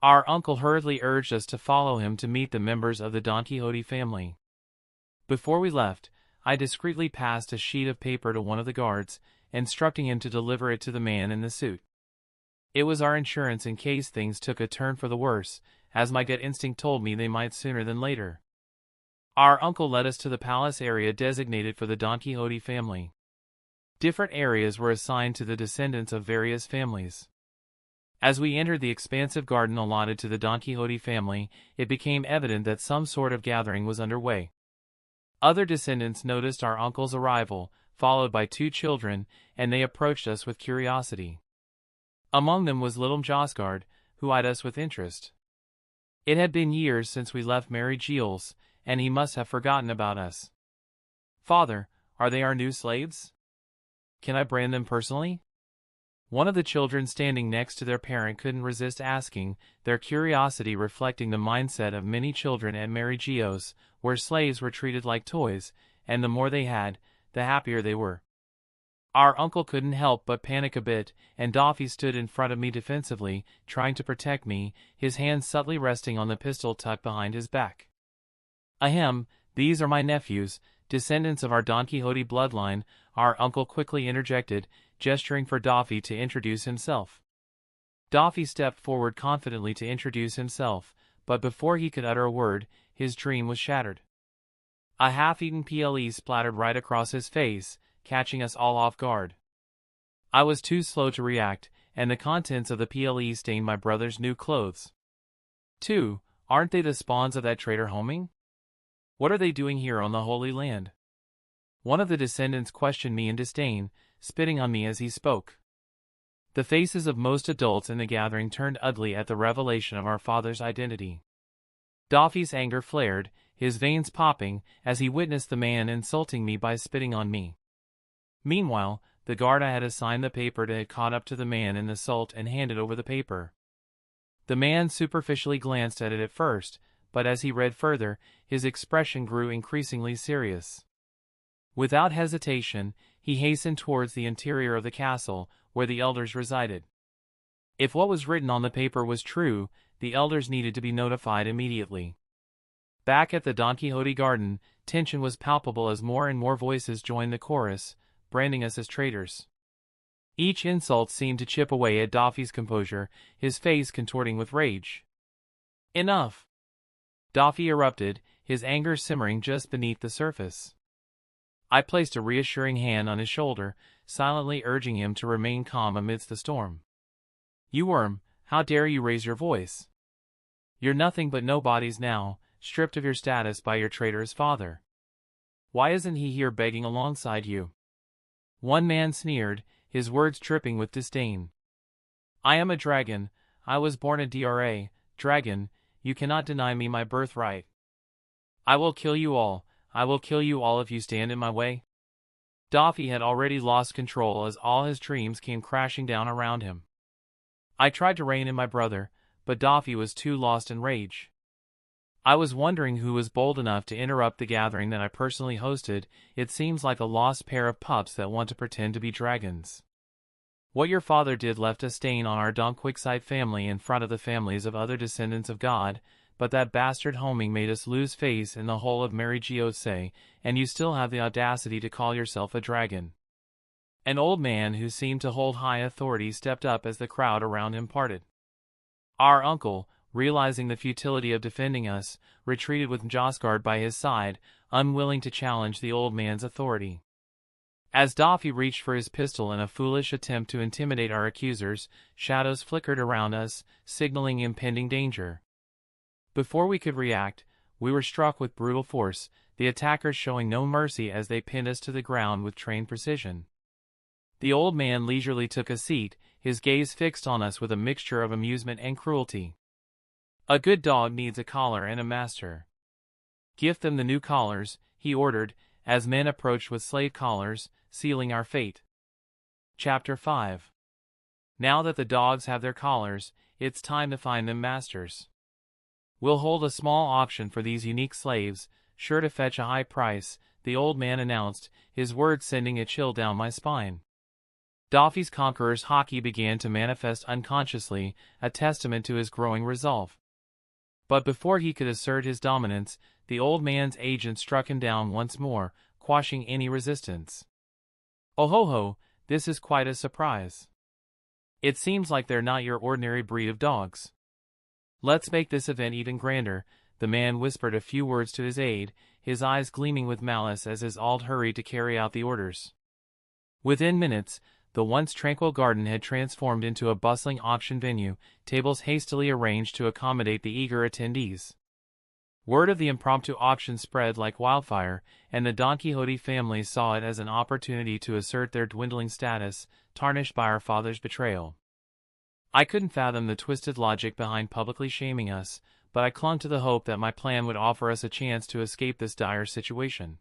Our uncle hurriedly urged us to follow him to meet the members of the Donquxote family. Before we left, I discreetly passed a sheet of paper to one of the guards, instructing him to deliver it to the man in the suit. It was our insurance in case things took a turn for the worse, as my gut instinct told me they might sooner than later. Our uncle led us to the palace area designated for the Donquxote family. Different areas were assigned to the descendants of various families. As we entered the expansive garden allotted to the Donquxote family, it became evident that some sort of gathering was underway. Other descendants noticed our uncle's arrival, followed by 2 children, and they approached us with curiosity. Among them was little Josgard, who eyed us with interest. It had been years since we left Mary Geoise, and he must have forgotten about us. "Father, are they our new slaves? Can I brand them personally?" One of the children standing next to their parent couldn't resist asking, their curiosity reflecting the mindset of many children at Mary Geoise, where slaves were treated like toys, and the more they had, the happier they were. Our uncle couldn't help but panic a bit, and Doffy stood in front of me defensively, trying to protect me, his hand subtly resting on the pistol tucked behind his back. "Ahem, these are my nephews, descendants of our Donquxote bloodline," our uncle quickly interjected, gesturing for Doffy to introduce himself. Doffy stepped forward confidently to introduce himself, but before he could utter a word, his dream was shattered. A half-eaten PLE splattered right across his face, catching us all off guard. I was too slow to react, and the contents of the PLE stained my brother's new clothes. "2, aren't they the spawns of that traitor homing? What are they doing here on the Holy Land?" One of the descendants questioned me in disdain, spitting on me as he spoke. The faces of most adults in the gathering turned ugly at the revelation of our father's identity. Doffy's anger flared, his veins popping, as he witnessed the man insulting me by spitting on me. Meanwhile, the guard I had assigned the paper to had caught up to the man in the salt and handed over the paper. The man superficially glanced at it at first, but as he read further, his expression grew increasingly serious. Without hesitation, he hastened towards the interior of the castle, where the elders resided. If what was written on the paper was true, the elders needed to be notified immediately. Back at the Donquxote garden, tension was palpable as more and more voices joined the chorus, branding us as traitors. Each insult seemed to chip away at Doffy's composure, his face contorting with rage. "Enough!" Doffy erupted, his anger simmering just beneath the surface. I placed a reassuring hand on his shoulder, silently urging him to remain calm amidst the storm. "You worm, how dare you raise your voice? You're nothing but nobodies now, stripped of your status by your traitorous father. Why isn't he here begging alongside you?" One man sneered, his words dripping with disdain. "I am a dragon, I was born a dragon, you cannot deny me my birthright. I will kill you all, I will kill you all if you stand in my way." Doffy had already lost control as all his dreams came crashing down around him. I tried to rein in my brother, but Doffy was too lost in rage. I was wondering who was bold enough to interrupt the gathering that I personally hosted. It seems like a lost pair of pups that want to pretend to be dragons. What your father did left a stain on our Donquxote family in front of the families of other descendants of God, but that bastard homing made us lose face in the whole of Mary Geoise, and you still have the audacity to call yourself a dragon. An old man who seemed to hold high authority stepped up as the crowd around him parted. Our uncle, realizing the futility of defending us, retreated with Josgard by his side, unwilling to challenge the old man's authority. As Doffy reached for his pistol in a foolish attempt to intimidate our accusers, shadows flickered around us, signaling impending danger. Before we could react, we were struck with brutal force, the attackers showing no mercy as they pinned us to the ground with trained precision. The old man leisurely took a seat, his gaze fixed on us with a mixture of amusement and cruelty. "A good dog needs a collar and a master. Gift them the new collars," he ordered, as men approached with slave collars, sealing our fate. Chapter 5. Now that the dogs have their collars, it's time to find them masters. We'll hold a small auction for these unique slaves, sure to fetch a high price, the old man announced, his words sending a chill down my spine. Doffy's Conqueror's haki began to manifest unconsciously, a testament to his growing resolve. But before he could assert his dominance, the old man's agent struck him down once more, quashing any resistance. "Oh ho ho, this is quite a surprise. It seems like they're not your ordinary breed of dogs. Let's make this event even grander." The man whispered a few words to his aide, his eyes gleaming with malice as his alt hurried to carry out the orders. Within minutes, the once tranquil garden had transformed into a bustling auction venue, tables hastily arranged to accommodate the eager attendees. Word of the impromptu auction spread like wildfire, and the Donquxote family saw it as an opportunity to assert their dwindling status, tarnished by our father's betrayal. I couldn't fathom the twisted logic behind publicly shaming us, but I clung to the hope that my plan would offer us a chance to escape this dire situation.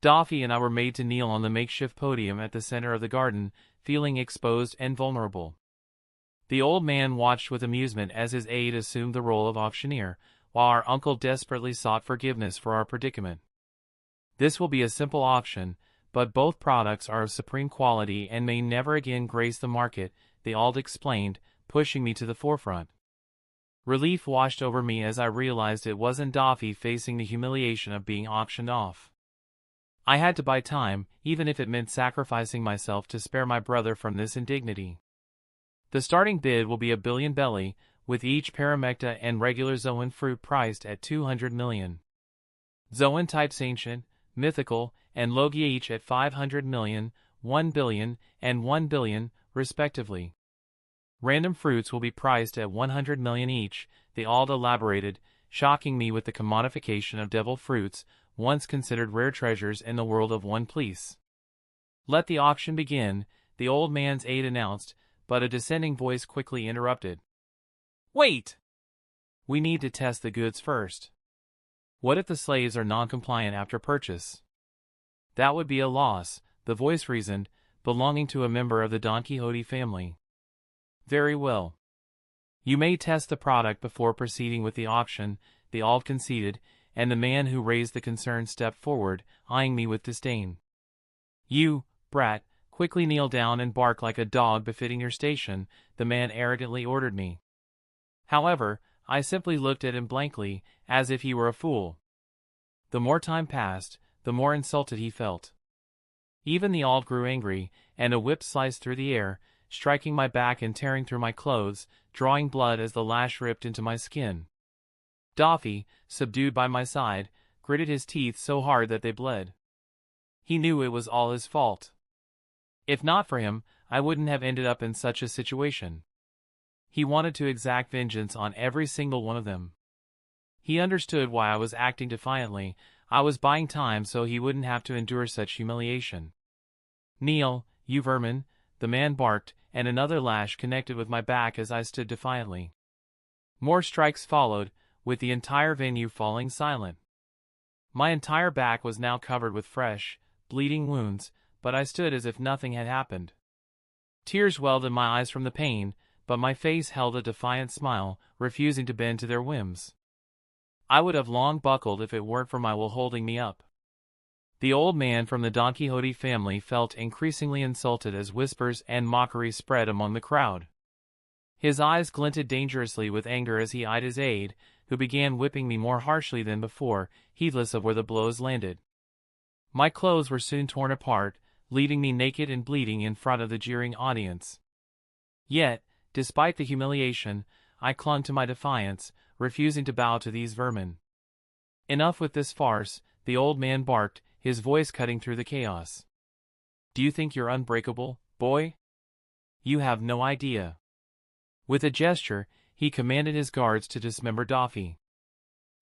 Doffy and I were made to kneel on the makeshift podium at the center of the garden, feeling exposed and vulnerable. The old man watched with amusement as his aide assumed the role of auctioneer, while our uncle desperately sought forgiveness for our predicament. "This will be a simple auction, but both products are of supreme quality and may never again grace the market," the alt explained, pushing me to the forefront. Relief washed over me as I realized it wasn't Doffy facing the humiliation of being auctioned off. I had to buy time, even if it meant sacrificing myself to spare my brother from this indignity. The starting bid will be 1 billion belly, with each paramecta and regular Zoan fruit priced at 200 million. Zoan types ancient, mythical, and Logia each at 500 million, 1 billion, and 1 billion, respectively. Random fruits will be priced at 100 million each, the alt elaborated, shocking me with the commodification of devil fruits, once considered rare treasures in the world of One Piece. "Let the auction begin," the old man's aide announced, but a descending voice quickly interrupted. "Wait! We need to test the goods first. What if the slaves are non-compliant after purchase?" "That would be a loss," the voice reasoned, belonging to a member of the Donquxote family. "Very well. You may test the product before proceeding with the auction," the alt conceded, and the man who raised the concern stepped forward, eyeing me with disdain. "You, brat, quickly kneel down and bark like a dog befitting your station," the man arrogantly ordered me. However, I simply looked at him blankly, as if he were a fool. The more time passed, the more insulted he felt. Even the alt grew angry, and a whip sliced through the air, striking my back and tearing through my clothes, drawing blood as the lash ripped into my skin. Doffy, subdued by my side, gritted his teeth so hard that they bled. He knew it was all his fault. If not for him, I wouldn't have ended up in such a situation. He wanted to exact vengeance on every single one of them. He understood why I was acting defiantly. I was buying time so he wouldn't have to endure such humiliation. "Kneel, you vermin," the man barked, and another lash connected with my back as I stood defiantly. More strikes followed, with the entire venue falling silent. My entire back was now covered with fresh, bleeding wounds, but I stood as if nothing had happened. Tears welled in my eyes from the pain, but my face held a defiant smile, refusing to bend to their whims. I would have long buckled if it weren't for my will holding me up. The old man from the Donquxote family felt increasingly insulted as whispers and mockery spread among the crowd. His eyes glinted dangerously with anger as he eyed his aide, who began whipping me more harshly than before, heedless of where the blows landed. My clothes were soon torn apart, leaving me naked and bleeding in front of the jeering audience. Yet, despite the humiliation, I clung to my defiance, refusing to bow to these vermin. "Enough with this farce," the old man barked, his voice cutting through the chaos. "Do you think you're unbreakable, boy? You have no idea." With a gesture, he commanded his guards to dismember Doffy.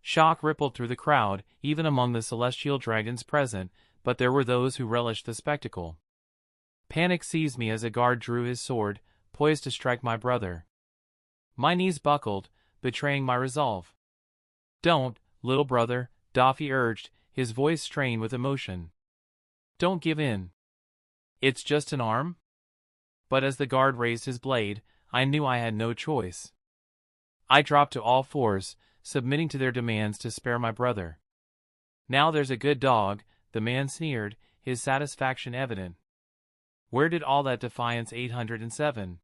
Shock rippled through the crowd, even among the celestial dragons present, but there were those who relished the spectacle. Panic seized me as a guard drew his sword, poised to strike my brother. My knees buckled, betraying my resolve. "Don't, little brother," Doffy urged, his voice strained with emotion. "Don't give in. It's just an arm. But as the guard raised his blade, I knew I had no choice. I dropped to all fours, submitting to their demands to spare my brother. "Now there's a good dog," the man sneered, his satisfaction evident. Where did all that defiance 807?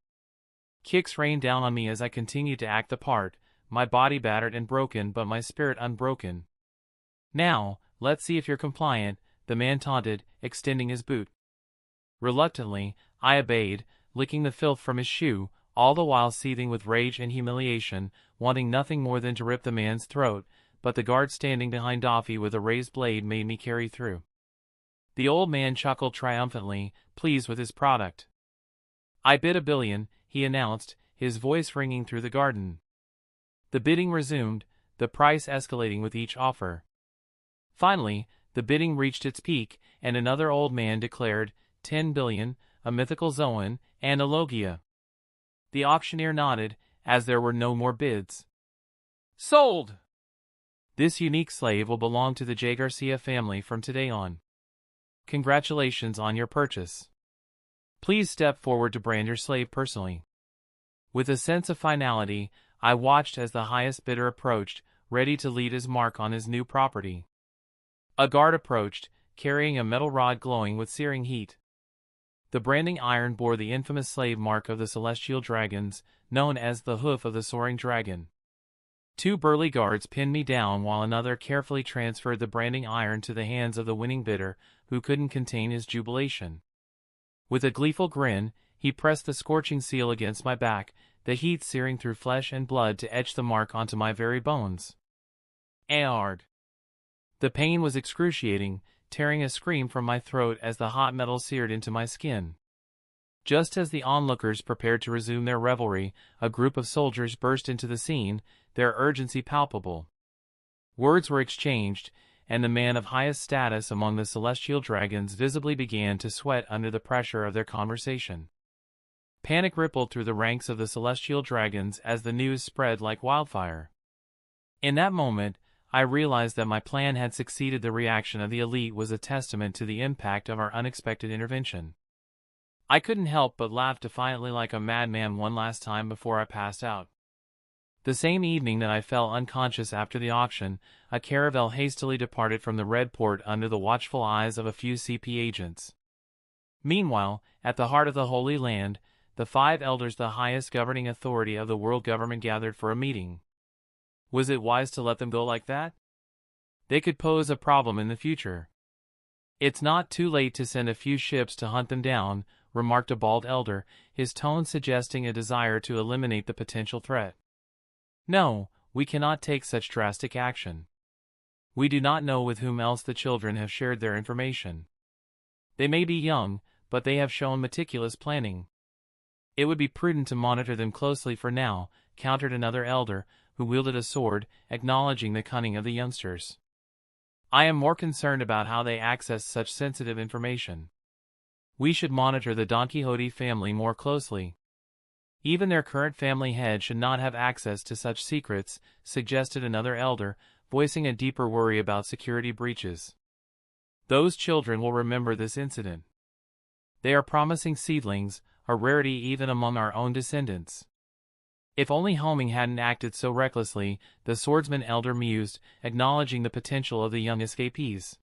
Kicks rained down on me as I continued to act the part, my body battered and broken but my spirit unbroken. "Now, let's see if you're compliant," the man taunted, extending his boot. Reluctantly, I obeyed, licking the filth from his shoe, all the while seething with rage and humiliation, wanting nothing more than to rip the man's throat, but the guard standing behind Doffy with a raised blade made me carry through. The old man chuckled triumphantly, pleased with his product. "I bid $1 billion," he announced, his voice ringing through the garden. The bidding resumed, the price escalating with each offer. Finally, the bidding reached its peak, and another old man declared, $10 billion, a mythical Zoan, and a Logia. The auctioneer nodded, as there were no more bids. "Sold! This unique slave will belong to the J. Garcia family from today on. Congratulations on your purchase. Please step forward to brand your slave personally." With a sense of finality, I watched as the highest bidder approached, ready to leave his mark on his new property. A guard approached, carrying a metal rod glowing with searing heat. The branding iron bore the infamous slave mark of the celestial dragons, known as the hoof of the soaring dragon. 2 burly guards pinned me down while another carefully transferred the branding iron to the hands of the winning bidder, who couldn't contain his jubilation. With a gleeful grin, he pressed the scorching seal against my back, the heat searing through flesh and blood to etch the mark onto my very bones. Ard. The pain was excruciating, tearing a scream from my throat as the hot metal seared into my skin. Just as the onlookers prepared to resume their revelry, a group of soldiers burst into the scene, their urgency palpable. Words were exchanged, and the man of highest status among the celestial dragons visibly began to sweat under the pressure of their conversation. Panic rippled through the ranks of the celestial dragons as the news spread like wildfire. In that moment, I realized that my plan had succeeded. The reaction of the elite was a testament to the impact of our unexpected intervention. I couldn't help but laugh defiantly like a madman one last time before I passed out. The same evening that I fell unconscious after the auction, a caravel hastily departed from the Red Port under the watchful eyes of a few CP agents. Meanwhile, at the heart of the Holy Land, the 5 elders, the highest governing authority of the world government, gathered for a meeting. Was it wise to let them go like that? They could pose a problem in the future. "It's not too late to send a few ships to hunt them down," remarked a bald elder, his tone suggesting a desire to eliminate the potential threat. "No, we cannot take such drastic action. We do not know with whom else the children have shared their information. They may be young, but they have shown meticulous planning. It would be prudent to monitor them closely for now," countered another elder, who wielded a sword, acknowledging the cunning of the youngsters. "I am more concerned about how they access such sensitive information. We should monitor the Donquxote family more closely. Even their current family head should not have access to such secrets," suggested another elder, voicing a deeper worry about security breaches. "Those children will remember this incident. They are promising seedlings, a rarity even among our own descendants." "If only Homing hadn't acted so recklessly," the swordsman elder mused, acknowledging the potential of the young escapees.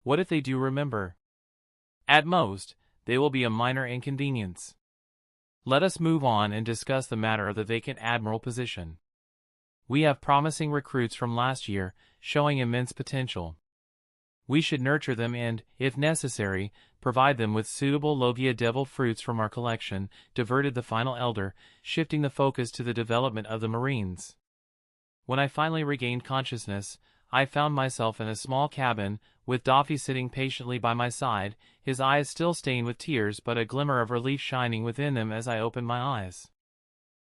"What if they do remember? At most, they will be a minor inconvenience. Let us move on and discuss the matter of the vacant admiral position. We have promising recruits from last year, showing immense potential. We should nurture them and, if necessary, provide them with suitable Logia devil fruits from our collection," diverted the final elder, shifting the focus to the development of the Marines. When I finally regained consciousness, I found myself in a small cabin, with Doffy sitting patiently by my side, his eyes still stained with tears but a glimmer of relief shining within them as I opened my eyes.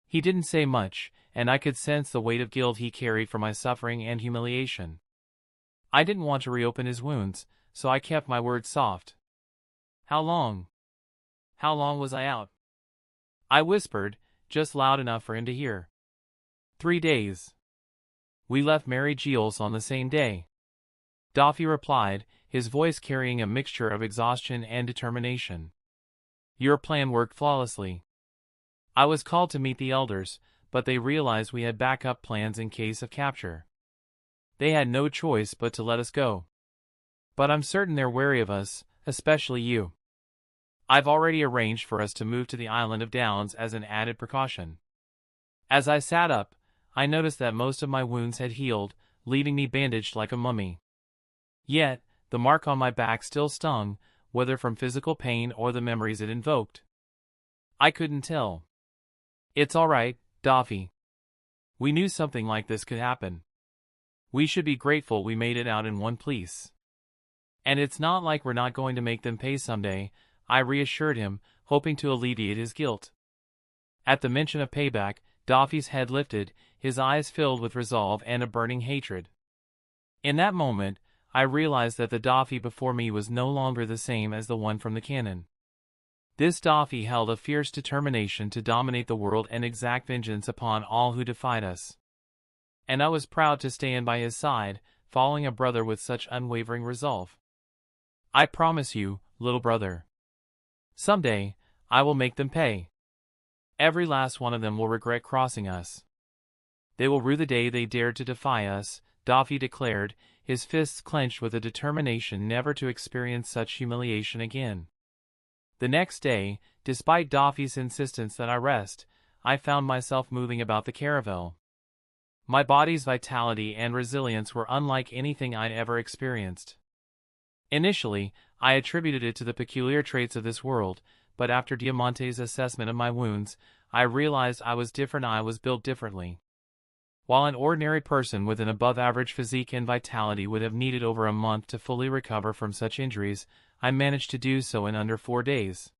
He didn't say much, and I could sense the weight of guilt he carried for my suffering and humiliation. I didn't want to reopen his wounds, so I kept my words soft. How long was I out?" I whispered, just loud enough for him to hear. 3 days. We left Mary Geoise on the same day." Doffy replied, his voice carrying a mixture of exhaustion and determination. Your plan worked flawlessly. I was called to meet the elders, but they realized we had backup plans in case of capture. They had no choice but to let us go. But I'm certain they're wary of us, especially you. I've already arranged for us to move to the island of Downs as an added precaution. As I sat up, I noticed that most of my wounds had healed, leaving me bandaged like a mummy. Yet, the mark on my back still stung, whether from physical pain or the memories it invoked. I couldn't tell. It's all right, Doffy. We knew something like this could happen. We should be grateful we made it out in one piece. And it's not like we're not going to make them pay someday, I reassured him, hoping to alleviate his guilt. At the mention of payback, Doffy's head lifted, his eyes filled with resolve and a burning hatred. In that moment, I realized that the Doffy before me was no longer the same as the one from the canon. This Doffy held a fierce determination to dominate the world and exact vengeance upon all who defied us. And I was proud to stand by his side, following a brother with such unwavering resolve. I promise you, little brother. Someday, I will make them pay. Every last one of them will regret crossing us. They will rue the day they dared to defy us, Doffy declared, his fists clenched with a determination never to experience such humiliation again. The next day, despite Doffy's insistence that I rest, I found myself moving about the caravel. My body's vitality and resilience were unlike anything I'd ever experienced. Initially, I attributed it to the peculiar traits of this world, but after Diamante's assessment of my wounds, I realized I was different. I was built differently. While an ordinary person with an above-average physique and vitality would have needed over a month to fully recover from such injuries, I managed to do so in under 4 days.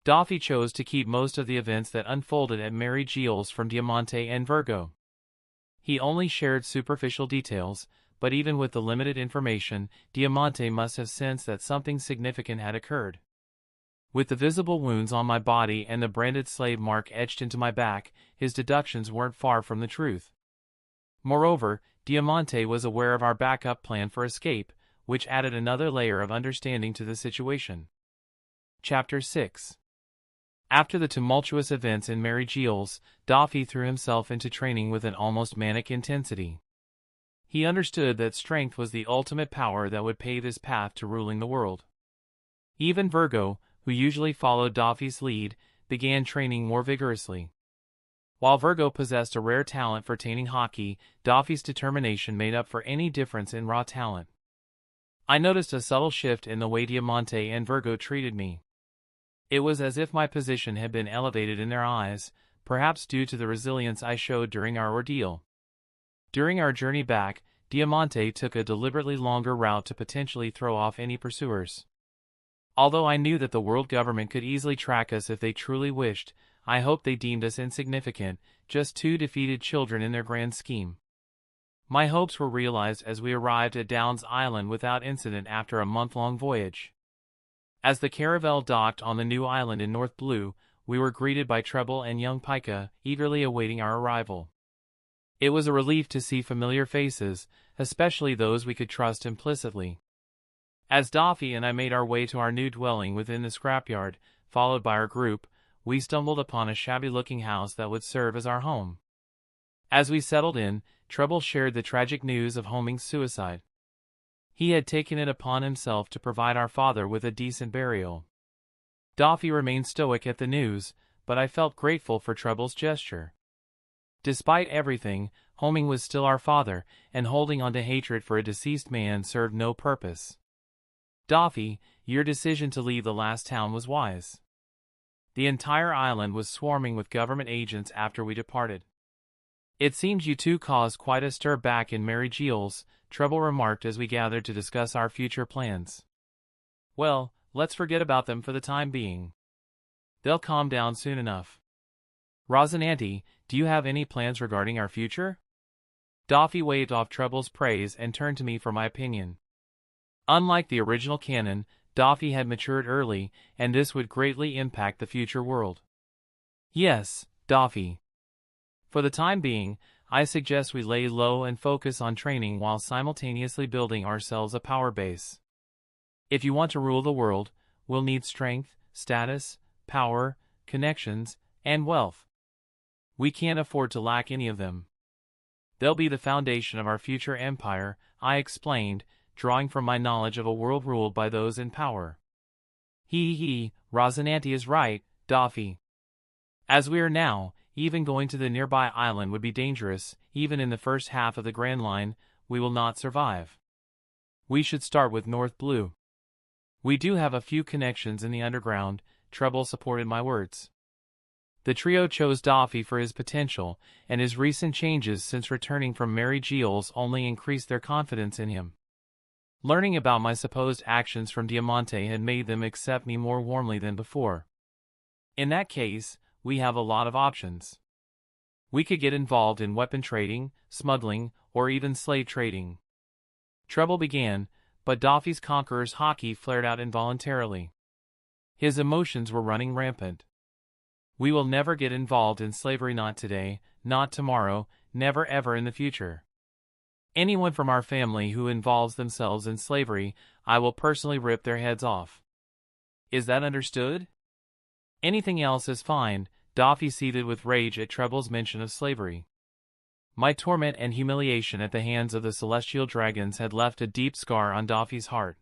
Doffy chose to keep most of the events that unfolded at Mary Geoise from Diamante and Virgo. He only shared superficial details, but even with the limited information, Diamante must have sensed that something significant had occurred. With the visible wounds on my body and the branded slave mark etched into my back, his deductions weren't far from the truth. Moreover, Diamante was aware of our backup plan for escape, which added another layer of understanding to the situation. Chapter 6. After the tumultuous events in Mary Geoise, Doffy threw himself into training with an almost manic intensity. He understood that strength was the ultimate power that would pave his path to ruling the world. Even Virgo, who usually followed Doffy's lead, began training more vigorously. While Virgo possessed a rare talent for taming haki, Doffy's determination made up for any difference in raw talent. I noticed a subtle shift in the way Diamante and Virgo treated me. It was as if my position had been elevated in their eyes, perhaps due to the resilience I showed during our ordeal. During our journey back, Diamante took a deliberately longer route to potentially throw off any pursuers. Although I knew that the world government could easily track us if they truly wished, I hoped they deemed us insignificant, just 2 defeated children in their grand scheme. My hopes were realized as we arrived at Downs Island without incident after a month-long voyage. As the caravel docked on the new island in North Blue, we were greeted by Treble and young Pika, eagerly awaiting our arrival. It was a relief to see familiar faces, especially those we could trust implicitly. As Doffy and I made our way to our new dwelling within the scrapyard, followed by our group, we stumbled upon a shabby-looking house that would serve as our home. As we settled in, Treble shared the tragic news of Homing's suicide. He had taken it upon himself to provide our father with a decent burial. Doffy remained stoic at the news, but I felt grateful for Treble's gesture. Despite everything, Homing was still our father, and holding on to hatred for a deceased man served no purpose. Doffy, your decision to leave the last town was wise. The entire island was swarming with government agents after we departed. It seems you two caused quite a stir back in Mary Geoise, Treble remarked as we gathered to discuss our future plans. Well, let's forget about them for the time being. They'll calm down soon enough. Rosinante, do you have any plans regarding our future? Doffy waved off Treble's praise and turned to me for my opinion. Unlike the original canon, Doffy had matured early, and this would greatly impact the future world. Yes, Doffy. For the time being, I suggest we lay low and focus on training while simultaneously building ourselves a power base. If you want to rule the world, we'll need strength, status, power, connections, and wealth. We can't afford to lack any of them. They'll be the foundation of our future empire, I explained, drawing from my knowledge of a world ruled by those in power. Rosinante is right, Doffy. As we are now, even going to the nearby island would be dangerous. Even in the first half of the Grand Line, we will not survive. We should start with North Blue. We do have a few connections in the underground. Treble supported my words. The trio chose Doffy for his potential, and his recent changes since returning from Mary Geoise only increased their confidence in him. Learning about my supposed actions from Diamante had made them accept me more warmly than before. In that case, we have a lot of options. We could get involved in weapon trading, smuggling, or even slave trading. Trouble began, but Doffy's Conqueror's haki flared out involuntarily. His emotions were running rampant. We will never get involved in slavery, not today, not tomorrow, never ever in the future. Anyone from our family who involves themselves in slavery, I will personally rip their heads off. Is that understood? Anything else is fine. Doffy seethed with rage at Treble's mention of slavery. My torment and humiliation at the hands of the celestial dragons had left a deep scar on Doffy's heart.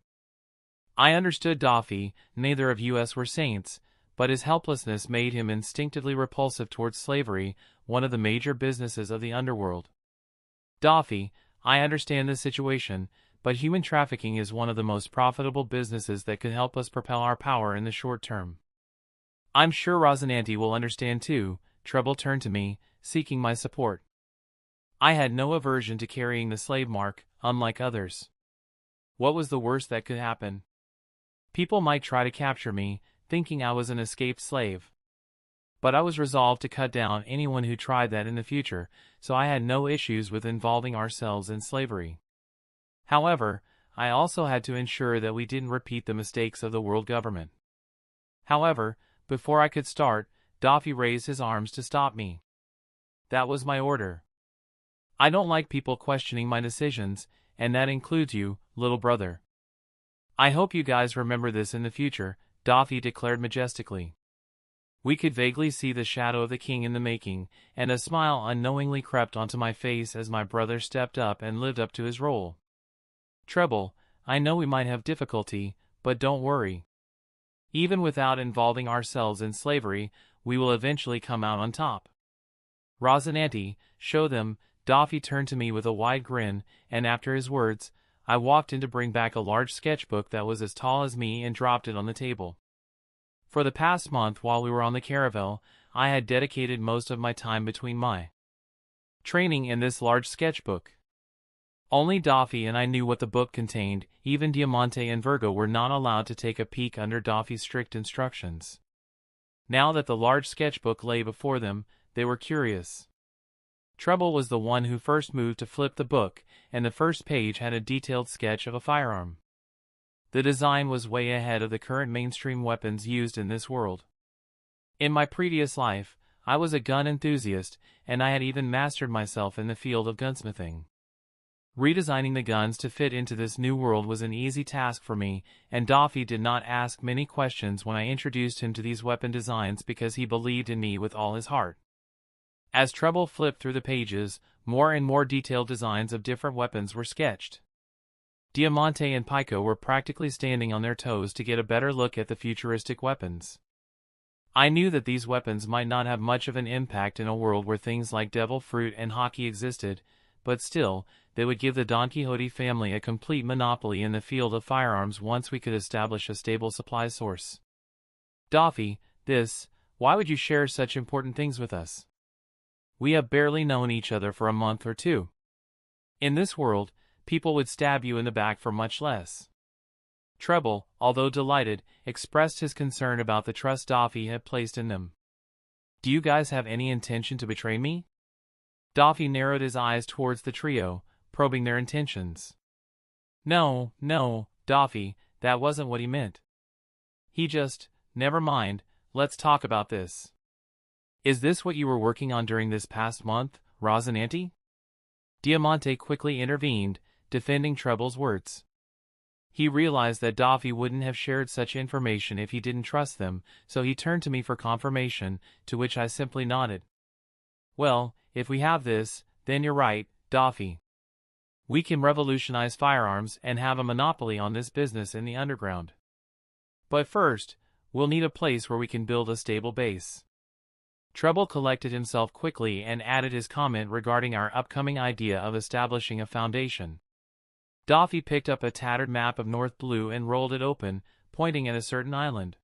I understood Doffy, neither of us were saints, but his helplessness made him instinctively repulsive towards slavery, one of the major businesses of the underworld. Doffy, I understand the situation, but human trafficking is one of the most profitable businesses that can help us propel our power in the short term. I'm sure Rosinante will understand too. Treble turned to me, seeking my support. I had no aversion to carrying the slave mark, unlike others. What was the worst that could happen? People might try to capture me, thinking I was an escaped slave. But I was resolved to cut down anyone who tried that in the future, so I had no issues with involving ourselves in slavery. However, I also had to ensure that we didn't repeat the mistakes of the world government. However, before I could start, Doffy raised his arms to stop me. That was my order. I don't like people questioning my decisions, and that includes you, little brother. I hope you guys remember this in the future, Doffy declared majestically. We could vaguely see the shadow of the king in the making, and a smile unknowingly crept onto my face as my brother stepped up and lived up to his role. Treble, I know we might have difficulty, but don't worry. Even without involving ourselves in slavery, we will eventually come out on top. Rosinante, show them. Doffy turned to me with a wide grin, and after his words, I walked in to bring back a large sketchbook that was as tall as me and dropped it on the table. For the past month while we were on the caravel, I had dedicated most of my time between my training and this large sketchbook. Only Doffy and I knew what the book contained. Even Diamante and Virgo were not allowed to take a peek under Doffy's strict instructions. Now that the large sketchbook lay before them, they were curious. Treble was the one who first moved to flip the book, and the first page had a detailed sketch of a firearm. The design was way ahead of the current mainstream weapons used in this world. In my previous life, I was a gun enthusiast, and I had even mastered myself in the field of gunsmithing. Redesigning the guns to fit into this new world was an easy task for me, and Doffy did not ask many questions when I introduced him to these weapon designs because he believed in me with all his heart. As Treble flipped through the pages, more and more detailed designs of different weapons were sketched. Diamante and Pico were practically standing on their toes to get a better look at the futuristic weapons. I knew that these weapons might not have much of an impact in a world where things like devil fruit and haki existed, but still, they would give the Donquxote family a complete monopoly in the field of firearms once we could establish a stable supply source. Doffy, why would you share such important things with us? We have barely known each other for a month or two. In this world, people would stab you in the back for much less. Treble, although delighted, expressed his concern about the trust Doffy had placed in them. Do you guys have any intention to betray me? Doffy narrowed his eyes towards the trio, probing their intentions. No, Doffy, that wasn't what he meant. He just, never mind, let's talk about this. Is this what you were working on during this past month, Rosinante? Diamante quickly intervened, defending Treble's words. He realized that Doffy wouldn't have shared such information if he didn't trust them, so he turned to me for confirmation, to which I simply nodded. Well, if we have this, then you're right, Doffy. We can revolutionize firearms and have a monopoly on this business in the underground. But first, we'll need a place where we can build a stable base. Treble collected himself quickly and added his comment regarding our upcoming idea of establishing a foundation. Doffy picked up a tattered map of North Blue and rolled it open, pointing at a certain island.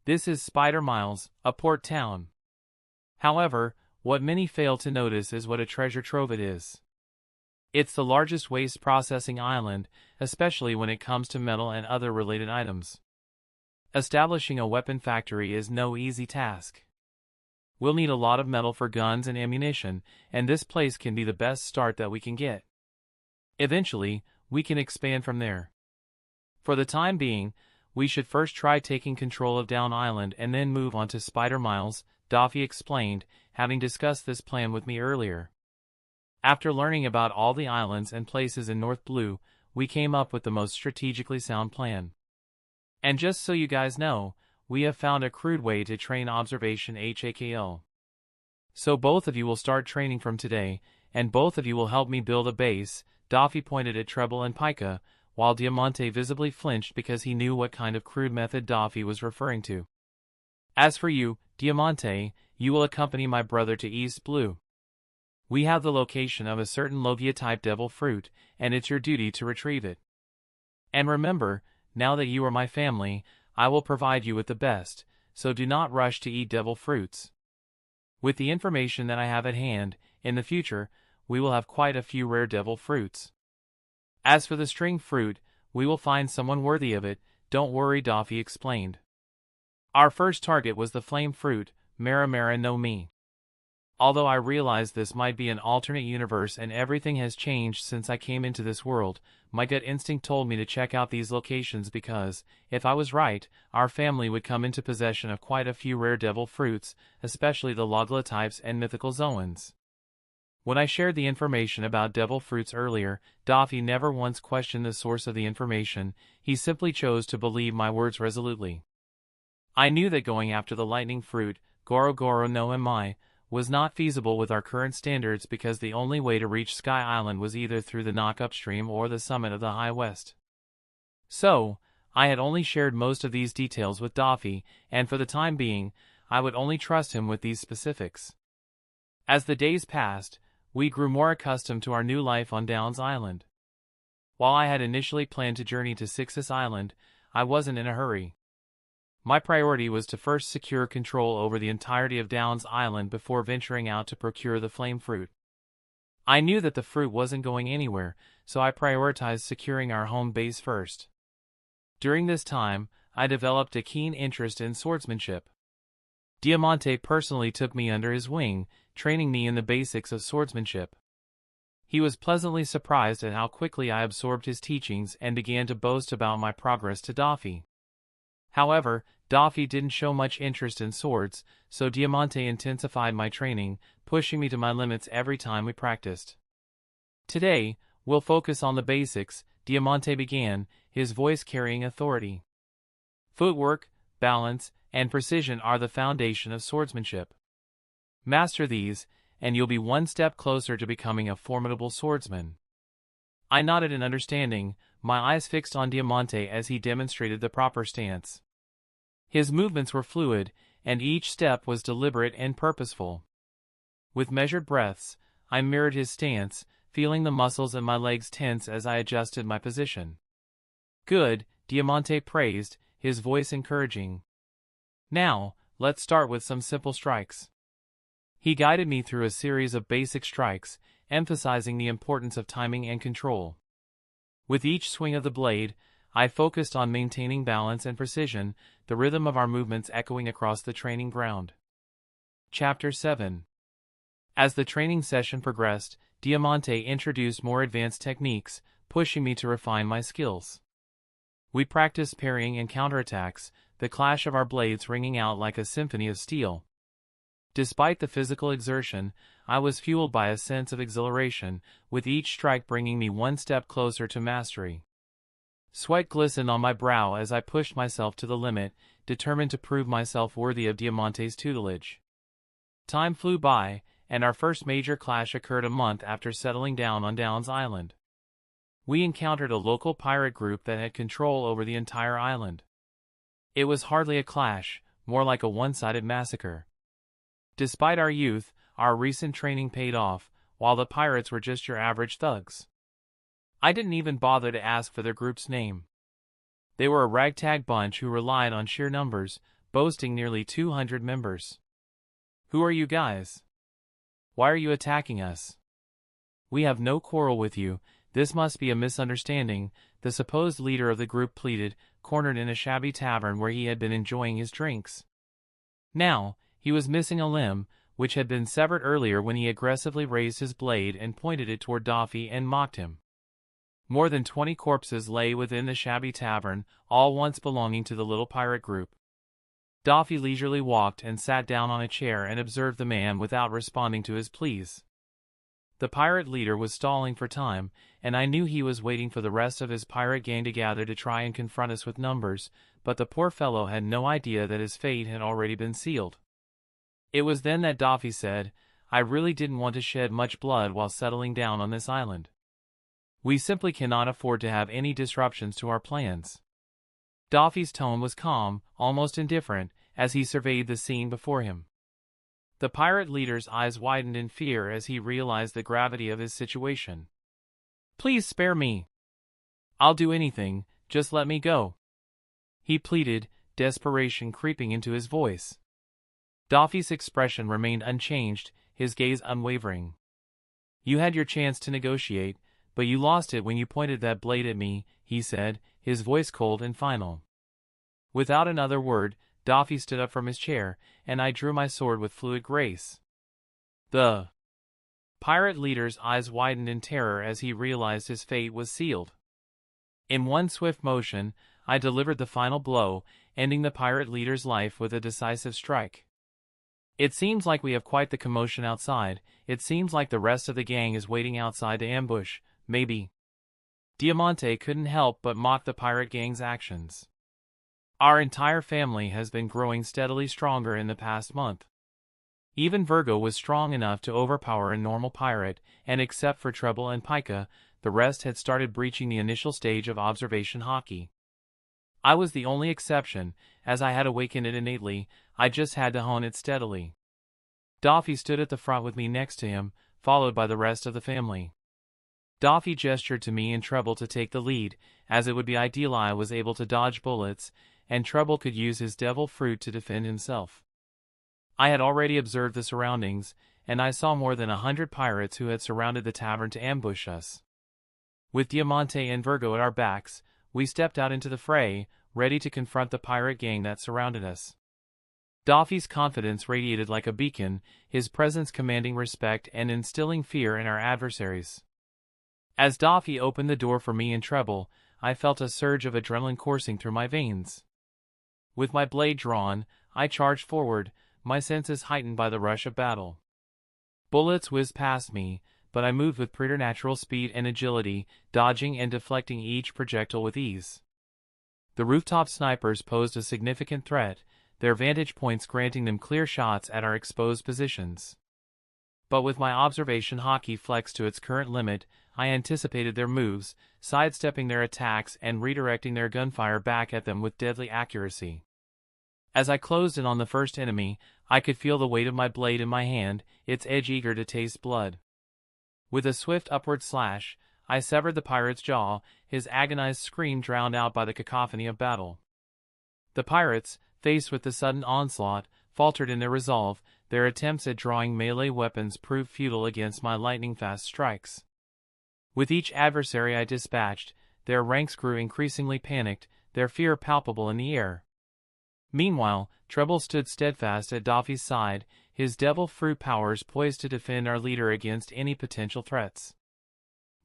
This is Spider Miles, a port town. However, what many fail to notice is what a treasure trove it is. It's the largest waste processing island, especially when it comes to metal and other related items. Establishing a weapon factory is no easy task. We'll need a lot of metal for guns and ammunition, and this place can be the best start that we can get. Eventually, we can expand from there. For the time being, we should first try taking control of Down Island and then move on to Spider Miles, Doffy explained, having discussed this plan with me earlier. After learning about all the islands and places in North Blue, we came up with the most strategically sound plan. And just so you guys know, we have found a crude way to train observation HAKL. So both of you will start training from today, and both of you will help me build a base. Doffy pointed at Treble and Pica, while Diamante visibly flinched because he knew what kind of crude method Doffy was referring to. As for you, Diamante, you will accompany my brother to East Blue. We have the location of a certain Logia-type devil fruit, and it's your duty to retrieve it. And remember, now that you are my family, I will provide you with the best, so do not rush to eat devil fruits. With the information that I have at hand, in the future, we will have quite a few rare devil fruits. As for the string fruit, we will find someone worthy of it, don't worry, Doffy explained. Our first target was the flame fruit, Mara no Mi. Although I realized this might be an alternate universe and everything has changed since I came into this world, my gut instinct told me to check out these locations because, if I was right, our family would come into possession of quite a few rare devil fruits, especially the Logla types and mythical Zoans. When I shared the information about devil fruits earlier, Doffy never once questioned the source of the information, he simply chose to believe my words resolutely. I knew that going after the lightning fruit, Goro no Mi, was not feasible with our current standards because the only way to reach Sky Island was either through the knock upstream or the summit of the High West. So, I had only shared most of these details with Doffy, and for the time being, I would only trust him with these specifics. As the days passed, we grew more accustomed to our new life on Downs Island. While I had initially planned to journey to Sixus Island, I wasn't in a hurry. My priority was to first secure control over the entirety of Downs Island before venturing out to procure the flame fruit. I knew that the fruit wasn't going anywhere, so I prioritized securing our home base first. During this time, I developed a keen interest in swordsmanship. Diamante personally took me under his wing, training me in the basics of swordsmanship. He was pleasantly surprised at how quickly I absorbed his teachings and began to boast about my progress to Doffy. However, Doffy didn't show much interest in swords, so Diamante intensified my training, pushing me to my limits every time we practiced. Today, we'll focus on the basics, Diamante began, his voice carrying authority. Footwork, balance, and precision are the foundation of swordsmanship. Master these, and you'll be one step closer to becoming a formidable swordsman. I nodded in understanding, my eyes fixed on Diamante as he demonstrated the proper stance. His movements were fluid, and each step was deliberate and purposeful. With measured breaths, I mirrored his stance, feeling the muscles in my legs tense as I adjusted my position. Good, Diamante praised, his voice encouraging. Now, let's start with some simple strikes. He guided me through a series of basic strikes, emphasizing the importance of timing and control. With each swing of the blade, I focused on maintaining balance and precision, the rhythm of our movements echoing across the training ground. Chapter 7. As the training session progressed, Diamante introduced more advanced techniques, pushing me to refine my skills. We practiced parrying and counterattacks, the clash of our blades ringing out like a symphony of steel. Despite the physical exertion, I was fueled by a sense of exhilaration, with each strike bringing me one step closer to mastery. Sweat glistened on my brow as I pushed myself to the limit, determined to prove myself worthy of Diamante's tutelage. Time flew by, and our first major clash occurred a month after settling down on Downs Island. We encountered a local pirate group that had control over the entire island. It was hardly a clash, more like a one-sided massacre. Despite our youth, our recent training paid off, while the pirates were just your average thugs. I didn't even bother to ask for their group's name. They were a ragtag bunch who relied on sheer numbers, boasting nearly 200 members. Who are you guys? Why are you attacking us? We have no quarrel with you, this must be a misunderstanding, the supposed leader of the group pleaded, cornered in a shabby tavern where he had been enjoying his drinks. Now, he was missing a limb, which had been severed earlier when he aggressively raised his blade and pointed it toward Doffy and mocked him. More than 20 corpses lay within the shabby tavern, all once belonging to the little pirate group. Doffy leisurely walked and sat down on a chair and observed the man without responding to his pleas. The pirate leader was stalling for time, and I knew he was waiting for the rest of his pirate gang to gather to try and confront us with numbers, but the poor fellow had no idea that his fate had already been sealed. It was then that Doffy said, "I really didn't want to shed much blood while settling down on this island. We simply cannot afford to have any disruptions to our plans." Doffy's tone was calm, almost indifferent, as he surveyed the scene before him. The pirate leader's eyes widened in fear as he realized the gravity of his situation. "Please spare me. I'll do anything, just let me go," he pleaded, desperation creeping into his voice. Doffy's expression remained unchanged, his gaze unwavering. "You had your chance to negotiate, but you lost it when you pointed that blade at me," he said, his voice cold and final. Without another word, Doffy stood up from his chair, and I drew my sword with fluid grace. The pirate leader's eyes widened in terror as he realized his fate was sealed. In one swift motion, I delivered the final blow, ending the pirate leader's life with a decisive strike. "It seems like we have quite the commotion outside. It seems like the rest of the gang is waiting outside to ambush, maybe." Diamante couldn't help but mock the pirate gang's actions. "Our entire family has been growing steadily stronger in the past month. Even Virgo was strong enough to overpower a normal pirate, and except for Treble and Pica, the rest had started breaching the initial stage of observation haki. I was the only exception, as I had awakened it innately, I just had to hone it steadily." Doffy stood at the front with me next to him, followed by the rest of the family. Doffy gestured to me and Treble to take the lead, as it would be ideal I was able to dodge bullets, and Treble could use his devil fruit to defend himself. I had already observed the surroundings, and I saw more than 100 pirates who had surrounded the tavern to ambush us. With Diamante and Virgo at our backs, we stepped out into the fray, ready to confront the pirate gang that surrounded us. Doffy's confidence radiated like a beacon, his presence commanding respect and instilling fear in our adversaries. As Doffy opened the door for me and Treble, I felt a surge of adrenaline coursing through my veins. With my blade drawn, I charged forward, my senses heightened by the rush of battle. Bullets whizzed past me, but I moved with preternatural speed and agility, dodging and deflecting each projectile with ease. The rooftop snipers posed a significant threat, their vantage points granting them clear shots at our exposed positions. But with my observation haki flexed to its current limit, I anticipated their moves, sidestepping their attacks and redirecting their gunfire back at them with deadly accuracy. As I closed in on the first enemy, I could feel the weight of my blade in my hand, its edge eager to taste blood. With a swift upward slash, I severed the pirate's jaw, his agonized scream drowned out by the cacophony of battle. The pirates, faced with the sudden onslaught, faltered in their resolve, their attempts at drawing melee weapons proved futile against my lightning-fast strikes. With each adversary I dispatched, their ranks grew increasingly panicked, their fear palpable in the air. Meanwhile, Treble stood steadfast at Doffy's side, his devil fruit powers poised to defend our leader against any potential threats.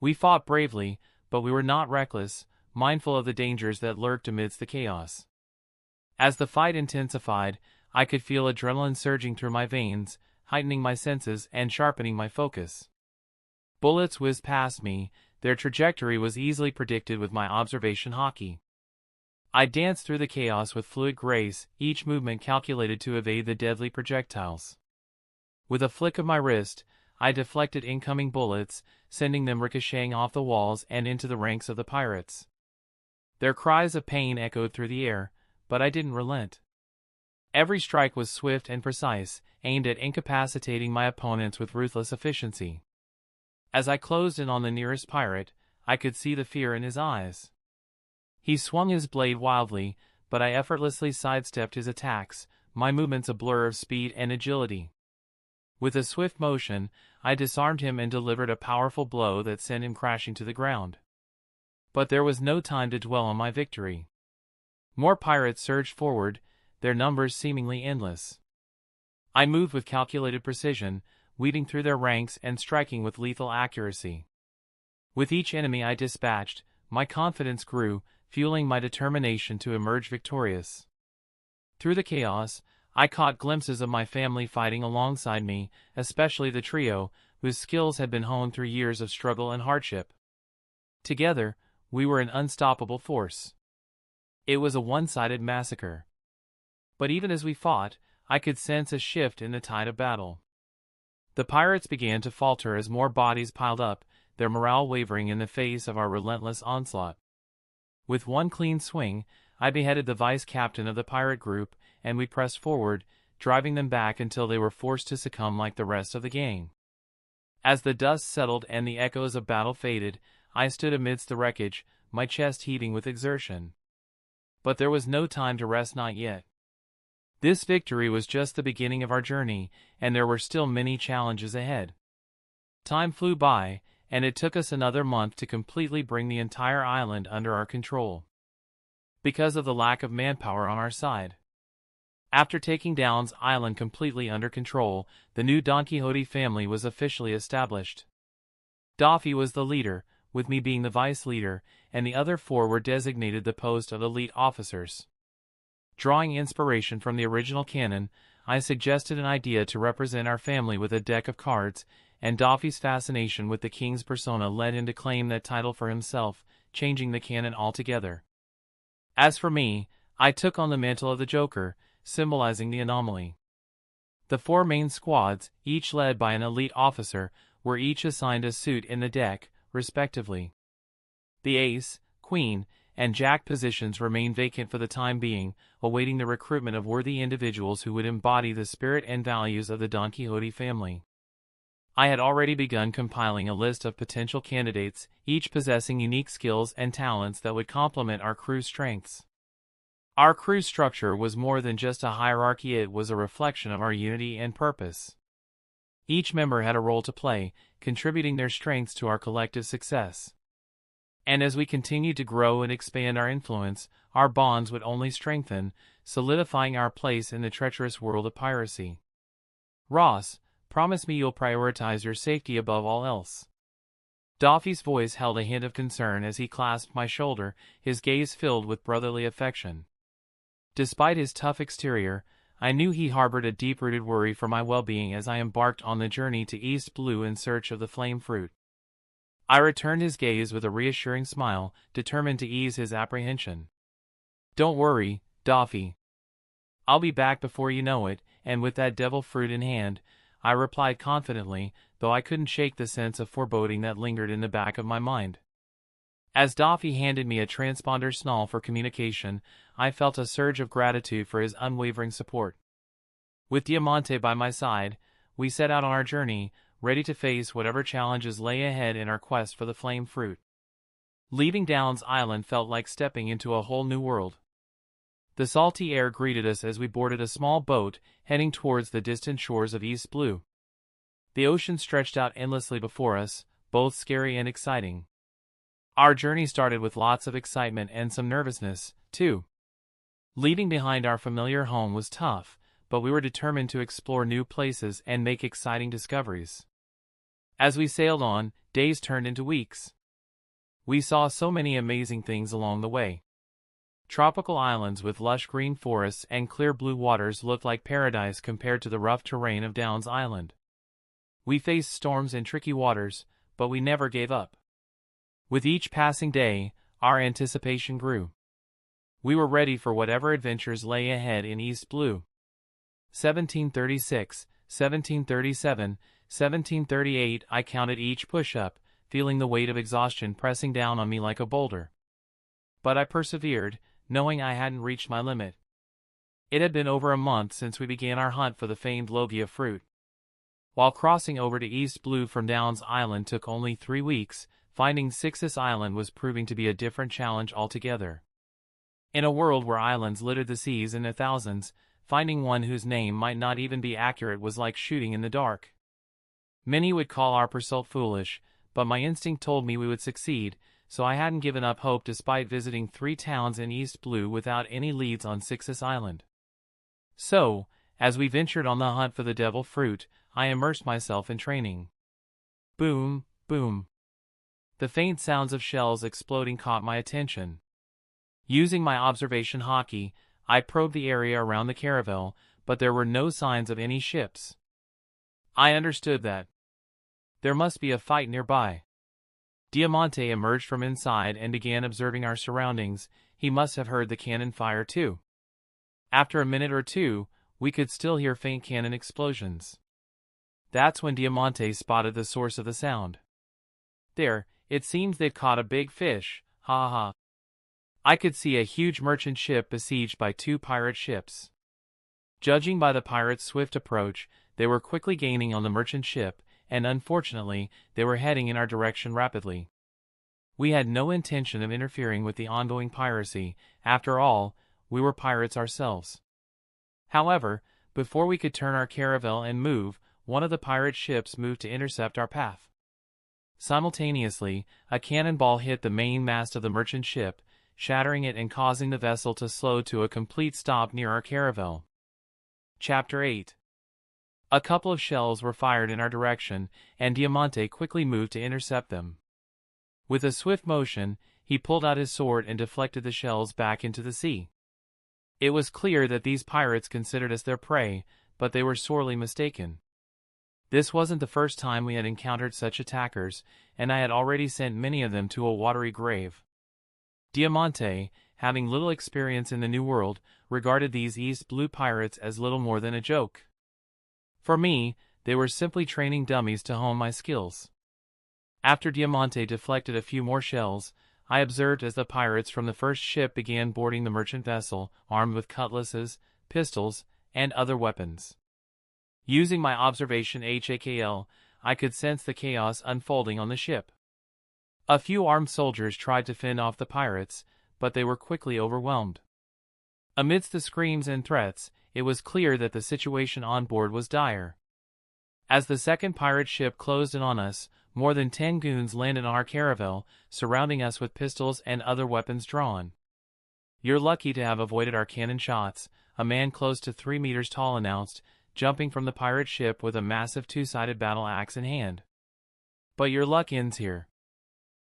We fought bravely, but we were not reckless, mindful of the dangers that lurked amidst the chaos. As the fight intensified, I could feel adrenaline surging through my veins, heightening my senses and sharpening my focus. Bullets whizzed past me, their trajectory was easily predicted with my observation haki. I danced through the chaos with fluid grace, each movement calculated to evade the deadly projectiles. With a flick of my wrist, I deflected incoming bullets, sending them ricocheting off the walls and into the ranks of the pirates. Their cries of pain echoed through the air, but I didn't relent. Every strike was swift and precise, aimed at incapacitating my opponents with ruthless efficiency. As I closed in on the nearest pirate, I could see the fear in his eyes. He swung his blade wildly, but I effortlessly sidestepped his attacks, my movements a blur of speed and agility. With a swift motion, I disarmed him and delivered a powerful blow that sent him crashing to the ground. But there was no time to dwell on my victory. More pirates surged forward, their numbers seemingly endless. I moved with calculated precision, weeding through their ranks and striking with lethal accuracy. With each enemy I dispatched, my confidence grew, fueling my determination to emerge victorious. Through the chaos, I caught glimpses of my family fighting alongside me, especially the trio, whose skills had been honed through years of struggle and hardship. Together, we were an unstoppable force. It was a one-sided massacre. But even as we fought, I could sense a shift in the tide of battle. The pirates began to falter as more bodies piled up, their morale wavering in the face of our relentless onslaught. With one clean swing, I beheaded the vice-captain of the pirate group, and we pressed forward, driving them back until they were forced to succumb like the rest of the gang. As the dust settled and the echoes of battle faded, I stood amidst the wreckage, my chest heaving with exertion. But there was no time to rest, not yet. This victory was just the beginning of our journey, and there were still many challenges ahead. Time flew by, and it took us another month to completely bring the entire island under our control. Because of the lack of manpower on our side. After taking Down's island completely under control, the new Donquxote family was officially established. Doffy was the leader, with me being the vice leader, and the other four were designated the post of elite officers. Drawing inspiration from the original canon, I suggested an idea to represent our family with a deck of cards, and Doffy's fascination with the king's persona led him to claim that title for himself, changing the canon altogether. As for me, I took on the mantle of the Joker, symbolizing the anomaly. The four main squads, each led by an elite officer, were each assigned a suit in the deck, respectively. The ace, queen, and jack positions remained vacant for the time being, awaiting the recruitment of worthy individuals who would embody the spirit and values of the Donquxote family. I had already begun compiling a list of potential candidates, each possessing unique skills and talents that would complement our crew's strengths. Our crew's structure was more than just a hierarchy, it was a reflection of our unity and purpose. Each member had a role to play, contributing their strengths to our collective success. And as we continued to grow and expand our influence, our bonds would only strengthen, solidifying our place in the treacherous world of piracy. Ross, promise me you'll prioritize your safety above all else. Doffy's voice held a hint of concern as he clasped my shoulder, his gaze filled with brotherly affection. Despite his tough exterior, I knew he harbored a deep-rooted worry for my well-being as I embarked on the journey to East Blue in search of the flame fruit. I returned his gaze with a reassuring smile, determined to ease his apprehension. Don't worry, Doffy. I'll be back before you know it, and with that devil fruit in hand, I replied confidently, though I couldn't shake the sense of foreboding that lingered in the back of my mind. As Doffy handed me a transponder snall for communication, I felt a surge of gratitude for his unwavering support. With Diamante by my side, we set out on our journey, ready to face whatever challenges lay ahead in our quest for the flame fruit. Leaving Down's Island felt like stepping into a whole new world. The salty air greeted us as we boarded a small boat, heading towards the distant shores of East Blue. The ocean stretched out endlessly before us, both scary and exciting. Our journey started with lots of excitement and some nervousness, too. Leaving behind our familiar home was tough, but we were determined to explore new places and make exciting discoveries. As we sailed on, days turned into weeks. We saw so many amazing things along the way. Tropical islands with lush green forests and clear blue waters looked like paradise compared to the rough terrain of Down's Island. We faced storms and tricky waters, but we never gave up. With each passing day, our anticipation grew. We were ready for whatever adventures lay ahead in East Blue. 1736, 1737, 1738. I counted each push-up, feeling the weight of exhaustion pressing down on me like a boulder. But I persevered, knowing I hadn't reached my limit. It had been over a month since we began our hunt for the famed logia fruit. While crossing over to East Blue from Downs Island took only 3 weeks, finding Sixus Island was proving to be a different challenge altogether. In a world where islands littered the seas in their thousands, finding one whose name might not even be accurate was like shooting in the dark. Many would call our pursuit foolish, but my instinct told me we would succeed, so I hadn't given up hope despite visiting 3 towns in East Blue without any leads on Sixus Island. So, as we ventured on the hunt for the devil fruit, I immersed myself in training. Boom, boom. The faint sounds of shells exploding caught my attention. Using my observation haki, I probed the area around the caravel, but there were no signs of any ships. I understood that there must be a fight nearby. Diamante emerged from inside and began observing our surroundings. He must have heard the cannon fire too. After a minute or two, we could still hear faint cannon explosions. That's when Diamante spotted the source of the sound. There, it seems they'd caught a big fish, ha ha. I could see a huge merchant ship besieged by 2 pirate ships. Judging by the pirates' swift approach, they were quickly gaining on the merchant ship, and unfortunately, they were heading in our direction rapidly. We had no intention of interfering with the ongoing piracy. After all, we were pirates ourselves. However, before we could turn our caravel and move, one of the pirate ships moved to intercept our path. Simultaneously, a cannonball hit the main mast of the merchant ship, shattering it and causing the vessel to slow to a complete stop near our caravel. Chapter 8. A couple of shells were fired in our direction, and Diamante quickly moved to intercept them. With a swift motion, he pulled out his sword and deflected the shells back into the sea. It was clear that these pirates considered us their prey, but they were sorely mistaken. This wasn't the first time we had encountered such attackers, and I had already sent many of them to a watery grave. Diamante, having little experience in the New World, regarded these East Blue pirates as little more than a joke. For me, they were simply training dummies to hone my skills. After Diamante deflected a few more shells, I observed as the pirates from the first ship began boarding the merchant vessel, armed with cutlasses, pistols, and other weapons. Using my observation HAKL, I could sense the chaos unfolding on the ship. A few armed soldiers tried to fend off the pirates, but they were quickly overwhelmed. Amidst the screams and threats, it was clear that the situation on board was dire. As the second pirate ship closed in on us, more than 10 goons landed on our caravel, surrounding us with pistols and other weapons drawn. "You're lucky to have avoided our cannon shots," a man close to 3 meters tall announced, jumping from the pirate ship with a massive 2-sided battle axe in hand. "But your luck ends here.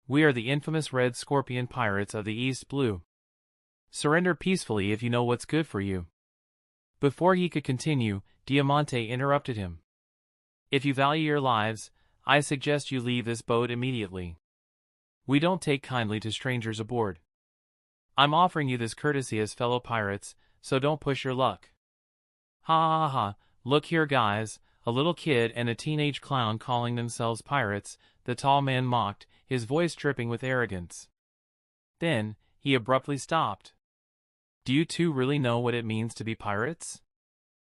We are the infamous Red Scorpion pirates of the East Blue. Surrender peacefully if you know what's good for you." Before he could continue, Diamante interrupted him. "If you value your lives, I suggest you leave this boat immediately. We don't take kindly to strangers aboard. I'm offering you this courtesy as fellow pirates, so don't push your luck." "Ha ha ha, look here guys, a little kid and a teenage clown calling themselves pirates," the tall man mocked, his voice dripping with arrogance. Then, he abruptly stopped. "Do you two really know what it means to be pirates?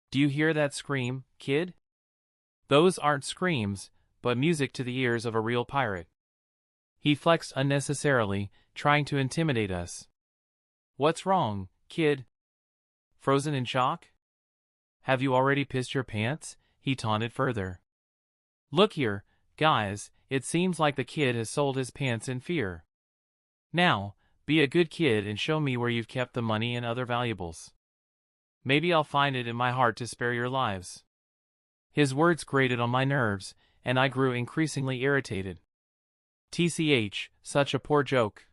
Do you hear that scream, kid? Those aren't screams, but music to the ears of a real pirate." He flexed unnecessarily, trying to intimidate us. "What's wrong, kid? Frozen in shock? Have you already pissed your pants?" he taunted further. "Look here, guys, it seems like the kid has sold his pants in fear. Now, be a good kid and show me where you've kept the money and other valuables. Maybe I'll find it in my heart to spare your lives." His words grated on my nerves, and I grew increasingly irritated. "TCH, such a poor joke.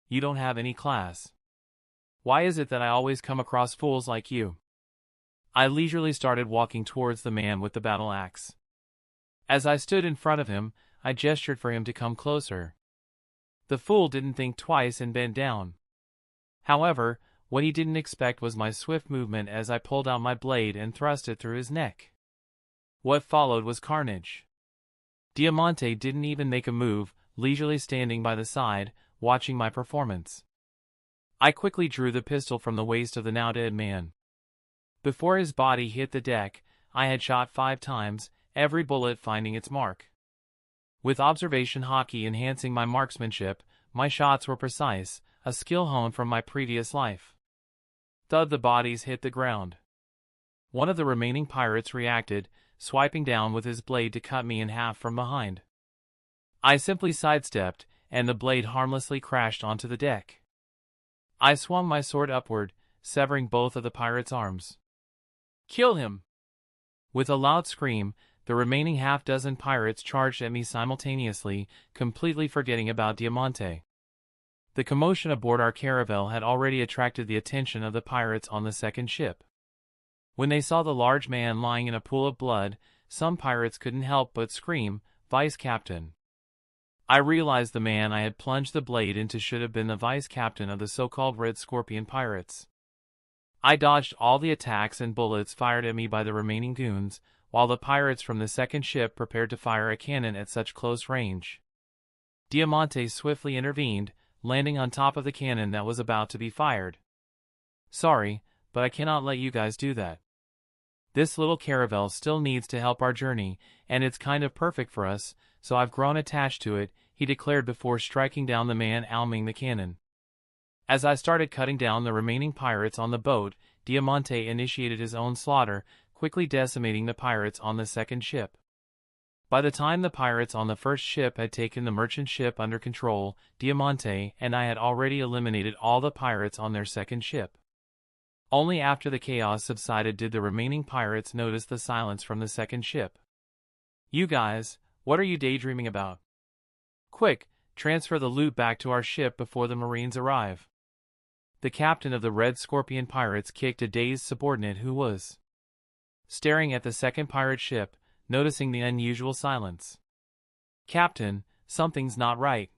You don't have any class. Why is it that I always come across fools like you?" I leisurely started walking towards the man with the battle axe. As I stood in front of him, I gestured for him to come closer. The fool didn't think twice and bent down. However, what he didn't expect was my swift movement as I pulled out my blade and thrust it through his neck. What followed was carnage. Diamante didn't even make a move, leisurely standing by the side, watching my performance. I quickly drew the pistol from the waist of the now-dead man. Before his body hit the deck, I had shot 5 times, every bullet finding its mark. With observation haki enhancing my marksmanship, my shots were precise, a skill honed from my previous life. Thud, the bodies hit the ground. One of the remaining pirates reacted, swiping down with his blade to cut me in half from behind. I simply sidestepped, and the blade harmlessly crashed onto the deck. I swung my sword upward, severing both of the pirate's arms. "Kill him!" With a loud scream, the remaining half-dozen pirates charged at me simultaneously, completely forgetting about Diamante. The commotion aboard our caravel had already attracted the attention of the pirates on the second ship. When they saw the large man lying in a pool of blood, some pirates couldn't help but scream, "Vice Captain!" I realized the man I had plunged the blade into should have been the vice captain of the so-called Red Scorpion pirates. I dodged all the attacks and bullets fired at me by the remaining goons, while the pirates from the second ship prepared to fire a cannon at such close range. Diamante swiftly intervened, landing on top of the cannon that was about to be fired. "Sorry, but I cannot let you guys do that. This little caravel still needs to help our journey, and it's kind of perfect for us, so I've grown attached to it," he declared before striking down the man aiming the cannon. As I started cutting down the remaining pirates on the boat, Diamante initiated his own slaughter, quickly decimating the pirates on the second ship. By the time the pirates on the first ship had taken the merchant ship under control, Diamante and I had already eliminated all the pirates on their second ship. Only after the chaos subsided did the remaining pirates notice the silence from the second ship. "You guys, what are you daydreaming about? Quick, transfer the loot back to our ship before the Marines arrive." The captain of the Red Scorpion pirates kicked a dazed subordinate who was staring at the second pirate ship, noticing the unusual silence. "Captain, something's not right.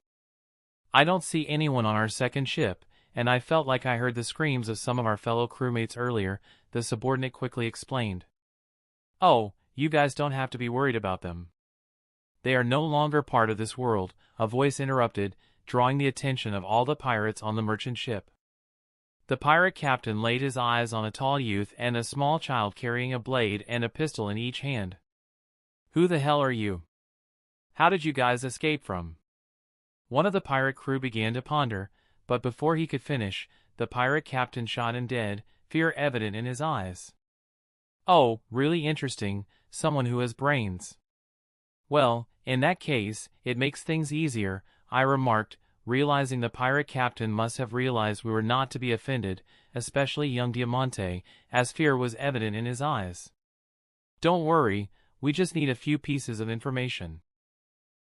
I don't see anyone on our second ship, and I felt like I heard the screams of some of our fellow crewmates earlier," the subordinate quickly explained. "Oh, you guys don't have to be worried about them. They are no longer part of this world," a voice interrupted, drawing the attention of all the pirates on the merchant ship. The pirate captain laid his eyes on a tall youth and a small child carrying a blade and a pistol in each hand. "Who the hell are you? How did you guys escape from?" One of the pirate crew began to ponder, but before he could finish, the pirate captain shot him dead, fear evident in his eyes. "Oh, really interesting, someone who has brains. Well, in that case, it makes things easier," I remarked, realizing the pirate captain must have realized we were not to be offended, especially young Diamante, as fear was evident in his eyes. "Don't worry, we just need a few pieces of information.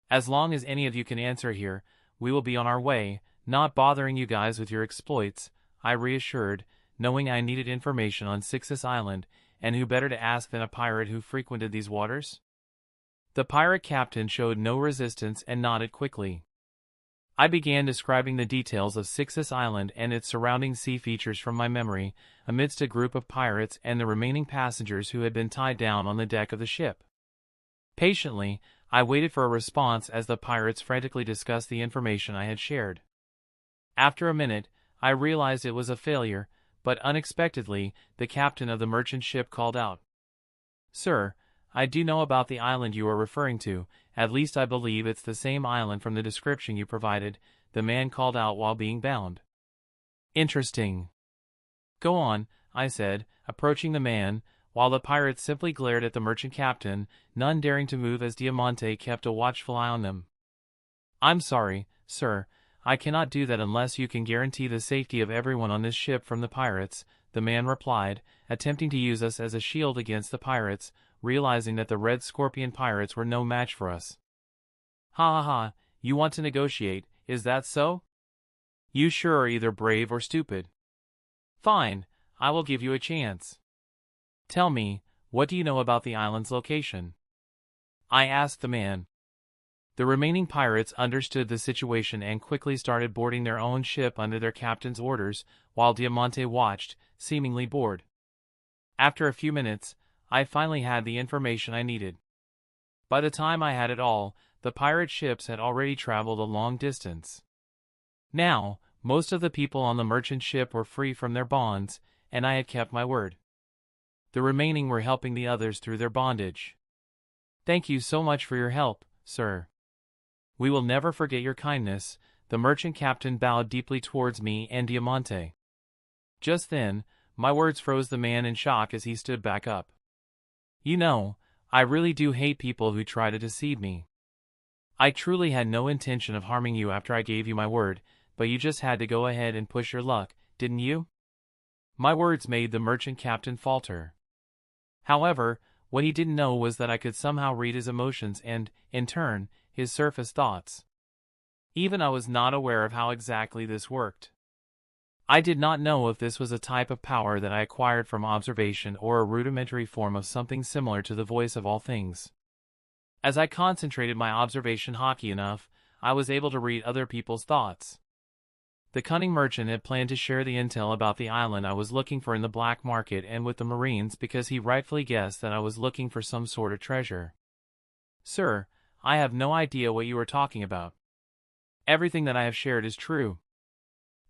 As long as any of you can answer here, we will be on our way, not bothering you guys with your exploits," I reassured, knowing I needed information on Sixus Island, and who better to ask than a pirate who frequented these waters? The pirate captain showed no resistance and nodded quickly. I began describing the details of Sixus Island and its surrounding sea features from my memory, amidst a group of pirates and the remaining passengers who had been tied down on the deck of the ship. Patiently, I waited for a response as the pirates frantically discussed the information I had shared. After a minute, I realized it was a failure, but unexpectedly, the captain of the merchant ship called out, "Sir, I do know about the island you are referring to, at least I believe it's the same island from the description you provided," the man called out while being bound. "Interesting. Go on," I said, approaching the man, while the pirates simply glared at the merchant captain, none daring to move as Diamante kept a watchful eye on them. "I'm sorry, sir, I cannot do that unless you can guarantee the safety of everyone on this ship from the pirates," the man replied, attempting to use us as a shield against the pirates, realizing that the Red Scorpion pirates were no match for us. "Ha ha ha, you want to negotiate, is that so? You sure are either brave or stupid. Fine, I will give you a chance. Tell me, what do you know about the island's location?" I asked the man. The remaining pirates understood the situation and quickly started boarding their own ship under their captain's orders, while Diamante watched, seemingly bored. After a few minutes, I finally had the information I needed. By the time I had it all, the pirate ships had already traveled a long distance. Now, most of the people on the merchant ship were free from their bonds, and I had kept my word. The remaining were helping the others through their bondage. "Thank you so much for your help, sir. We will never forget your kindness." The merchant captain bowed deeply towards me and Diamante. Just then, my words froze the man in shock as he stood back up. "You know, I really do hate people who try to deceive me. I truly had no intention of harming you after I gave you my word, but you just had to go ahead and push your luck, didn't you?" My words made the merchant captain falter. However, what he didn't know was that I could somehow read his emotions and, in turn, his surface thoughts. Even I was not aware of how exactly this worked. I did not know if this was a type of power that I acquired from observation or a rudimentary form of something similar to the voice of all things. As I concentrated my observation haki enough, I was able to read other people's thoughts. The cunning merchant had planned to share the intel about the island I was looking for in the black market and with the Marines because he rightfully guessed that I was looking for some sort of treasure. "Sir, I have no idea what you are talking about. Everything that I have shared is true.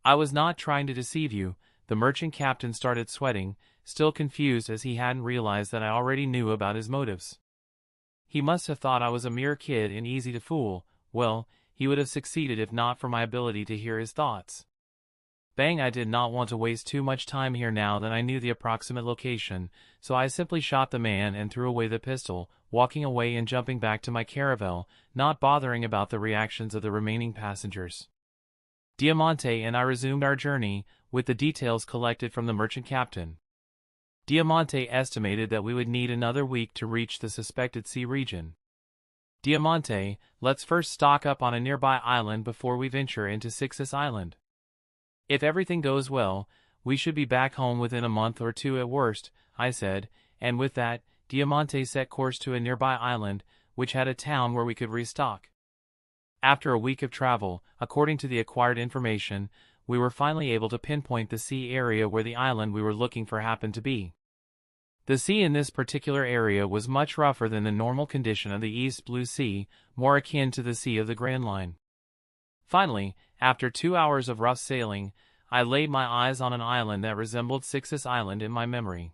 I was not trying to deceive you." The merchant captain started sweating, still confused as he hadn't realized that I already knew about his motives. He must have thought I was a mere kid and easy to fool. Well, he would have succeeded if not for my ability to hear his thoughts. Bang! I did not want to waste too much time here now that I knew the approximate location, so I simply shot the man and threw away the pistol, walking away and jumping back to my caravel, not bothering about the reactions of the remaining passengers. Diamante and I resumed our journey, with the details collected from the merchant captain. Diamante estimated that we would need another week to reach the suspected sea region. "Diamante, let's first stock up on a nearby island before we venture into Sixus Island. If everything goes well, we should be back home within a month or two at worst," I said, and with that, Diamante set course to a nearby island, which had a town where we could restock. After a week of travel, according to the acquired information, we were finally able to pinpoint the sea area where the island we were looking for happened to be. The sea in this particular area was much rougher than the normal condition of the East Blue Sea, more akin to the Sea of the Grand Line. Finally, after 2 hours of rough sailing, I laid my eyes on an island that resembled Sixus Island in my memory.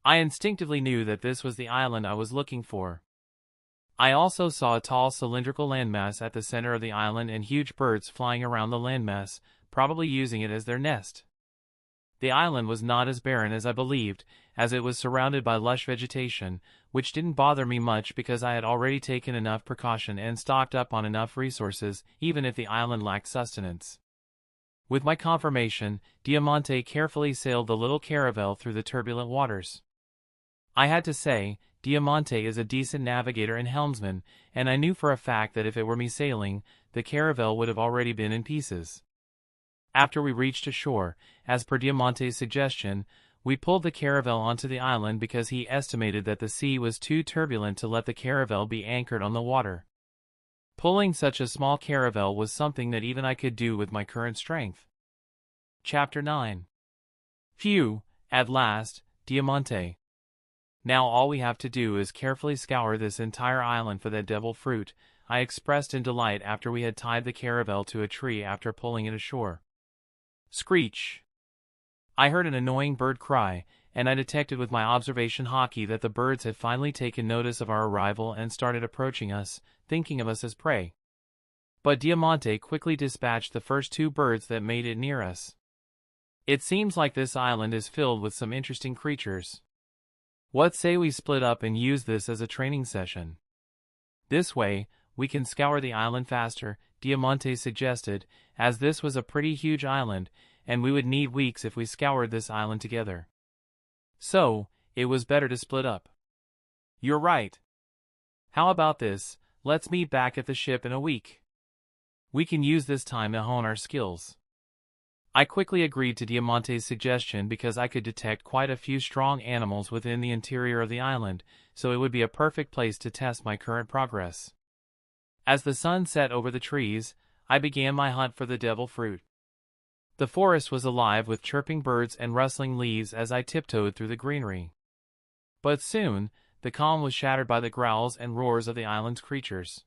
I instinctively knew that this was the island I was looking for. I also saw a tall cylindrical landmass at the center of the island and huge birds flying around the landmass, probably using it as their nest. The island was not as barren as I believed, as it was surrounded by lush vegetation, which didn't bother me much because I had already taken enough precaution and stocked up on enough resources, even if the island lacked sustenance. With my confirmation, Diamante carefully sailed the little caravel through the turbulent waters. I had to say, Diamante is a decent navigator and helmsman, and I knew for a fact that if it were me sailing, the caravel would have already been in pieces. After we reached ashore, as per Diamante's suggestion, we pulled the caravel onto the island because he estimated that the sea was too turbulent to let the caravel be anchored on the water. Pulling such a small caravel was something that even I could do with my current strength. Chapter 9. Phew, at last, Diamante. Now all we have to do is carefully scour this entire island for that devil fruit, I expressed in delight after we had tied the caravel to a tree after pulling it ashore. Screech! I heard an annoying bird cry, and I detected with my observation haki that the birds had finally taken notice of our arrival and started approaching us, thinking of us as prey. But Diamante quickly dispatched the first 2 birds that made it near us. It seems like this island is filled with some interesting creatures. What say we split up and use this as a training session? This way, we can scour the island faster, Diamante suggested, as this was a pretty huge island, and we would need weeks if we scoured this island together. So, it was better to split up. You're right. How about this, let's meet back at the ship in a week. We can use this time to hone our skills. I quickly agreed to Diamante's suggestion because I could detect quite a few strong animals within the interior of the island, so it would be a perfect place to test my current progress. As the sun set over the trees, I began my hunt for the devil fruit. The forest was alive with chirping birds and rustling leaves as I tiptoed through the greenery. But soon, the calm was shattered by the growls and roars of the island's creatures.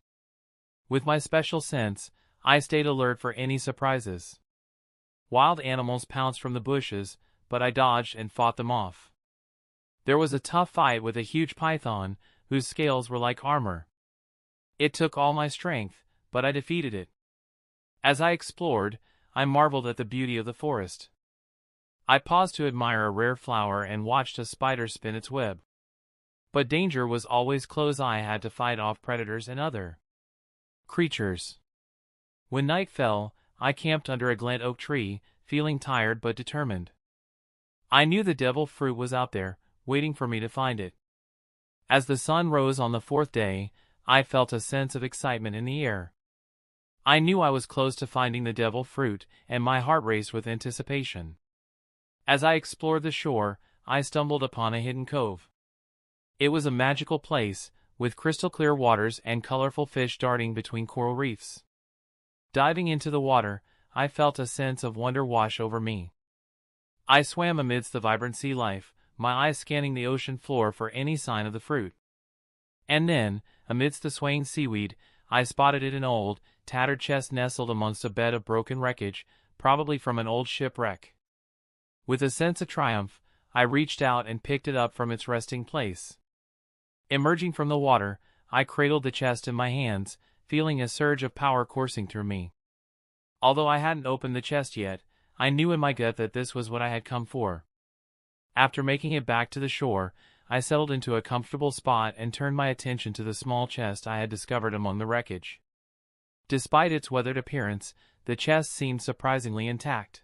With my special sense, I stayed alert for any surprises. Wild animals pounced from the bushes, but I dodged and fought them off. There was a tough fight with a huge python, whose scales were like armor. It took all my strength, but I defeated it. As I explored, I marveled at the beauty of the forest. I paused to admire a rare flower and watched a spider spin its web. But danger was always close. I had to fight off predators and other creatures. When night fell, I camped under a glint oak tree, feeling tired but determined. I knew the devil fruit was out there, waiting for me to find it. As the sun rose on the fourth day, I felt a sense of excitement in the air. I knew I was close to finding the devil fruit, and my heart raced with anticipation. As I explored the shore, I stumbled upon a hidden cove. It was a magical place, with crystal-clear waters and colorful fish darting between coral reefs. Diving into the water, I felt a sense of wonder wash over me. I swam amidst the vibrant sea life, my eyes scanning the ocean floor for any sign of the fruit. And then, amidst the swaying seaweed, I spotted it, an old, tattered chest nestled amongst a bed of broken wreckage, probably from an old shipwreck. With a sense of triumph, I reached out and picked it up from its resting place. Emerging from the water, I cradled the chest in my hands, feeling a surge of power coursing through me. Although I hadn't opened the chest yet, I knew in my gut that this was what I had come for. After making it back to the shore, I settled into a comfortable spot and turned my attention to the small chest I had discovered among the wreckage. Despite its weathered appearance, the chest seemed surprisingly intact.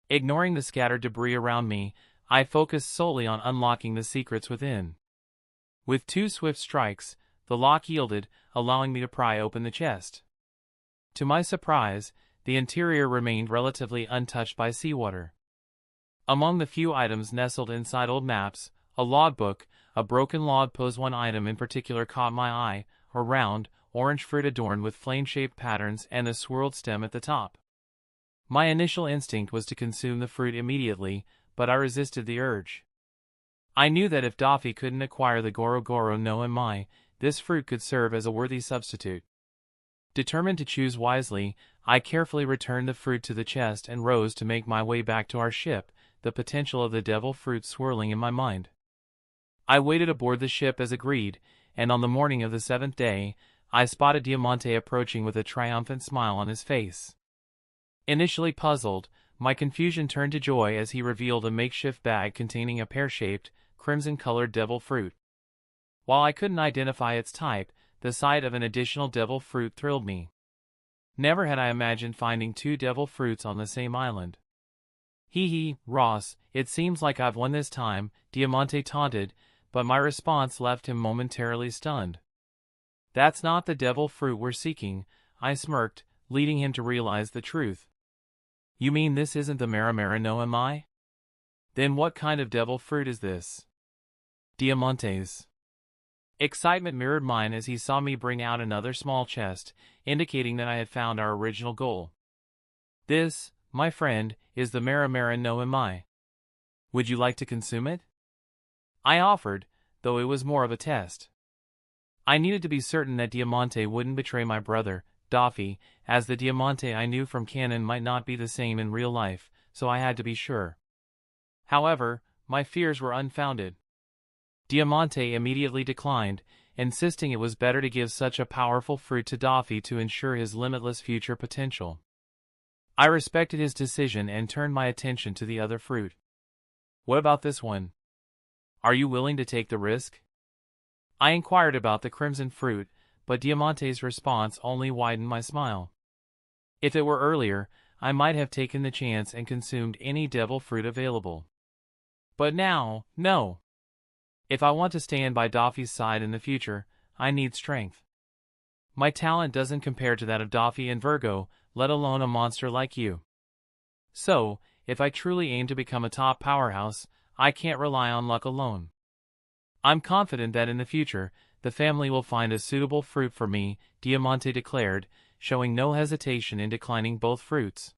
Ignoring the scattered debris around me, I focused solely on unlocking the secrets within. With 2 swift strikes, the lock yielded, allowing me to pry open the chest. To my surprise, the interior remained relatively untouched by seawater. Among the few items nestled inside old maps, a logbook, a broken log pose. One item in particular caught my eye, a round, orange fruit adorned with flame-shaped patterns and a swirled stem at the top. My initial instinct was to consume the fruit immediately, but I resisted the urge. I knew that if Doffy couldn't acquire the Goro Goro no Mai, this fruit could serve as a worthy substitute. Determined to choose wisely, I carefully returned the fruit to the chest and rose to make my way back to our ship, the potential of the devil fruit swirling in my mind. I waited aboard the ship as agreed, and on the morning of the 7th day, I spotted Diamante approaching with a triumphant smile on his face. Initially puzzled, my confusion turned to joy as he revealed a makeshift bag containing a pear-shaped, crimson-colored devil fruit. While I couldn't identify its type, the sight of an additional devil fruit thrilled me. Never had I imagined finding 2 devil fruits on the same island. "Hee hee, Ross, it seems like I've won this time," Diamante taunted, but my response left him momentarily stunned. "That's not the devil fruit we're seeking," I smirked, leading him to realize the truth. "You mean this isn't the Maramara no Mai? Then what kind of devil fruit is this?" Diamante's excitement mirrored mine as he saw me bring out another small chest, indicating that I had found our original goal. "This, my friend, is the Maramara no Mai. Would you like to consume it?" I offered, though it was more of a test. I needed to be certain that Diamante wouldn't betray my brother, Doffy, as the Diamante I knew from canon might not be the same in real life, so I had to be sure. However, my fears were unfounded. Diamante immediately declined, insisting it was better to give such a powerful fruit to Doffy to ensure his limitless future potential. I respected his decision and turned my attention to the other fruit. "What about this one? Are you willing to take the risk?" I inquired about the crimson fruit, but Diamante's response only widened my smile. If it were earlier, I might have taken the chance and consumed any devil fruit available. But now, no. If I want to stand by Doffy's side in the future, I need strength. My talent doesn't compare to that of Doffy and Virgo, let alone a monster like you. So, if I truly aim to become a top powerhouse, I can't rely on luck alone. I'm confident that in the future, the family will find a suitable fruit for me, Diamante declared, showing no hesitation in declining both fruits.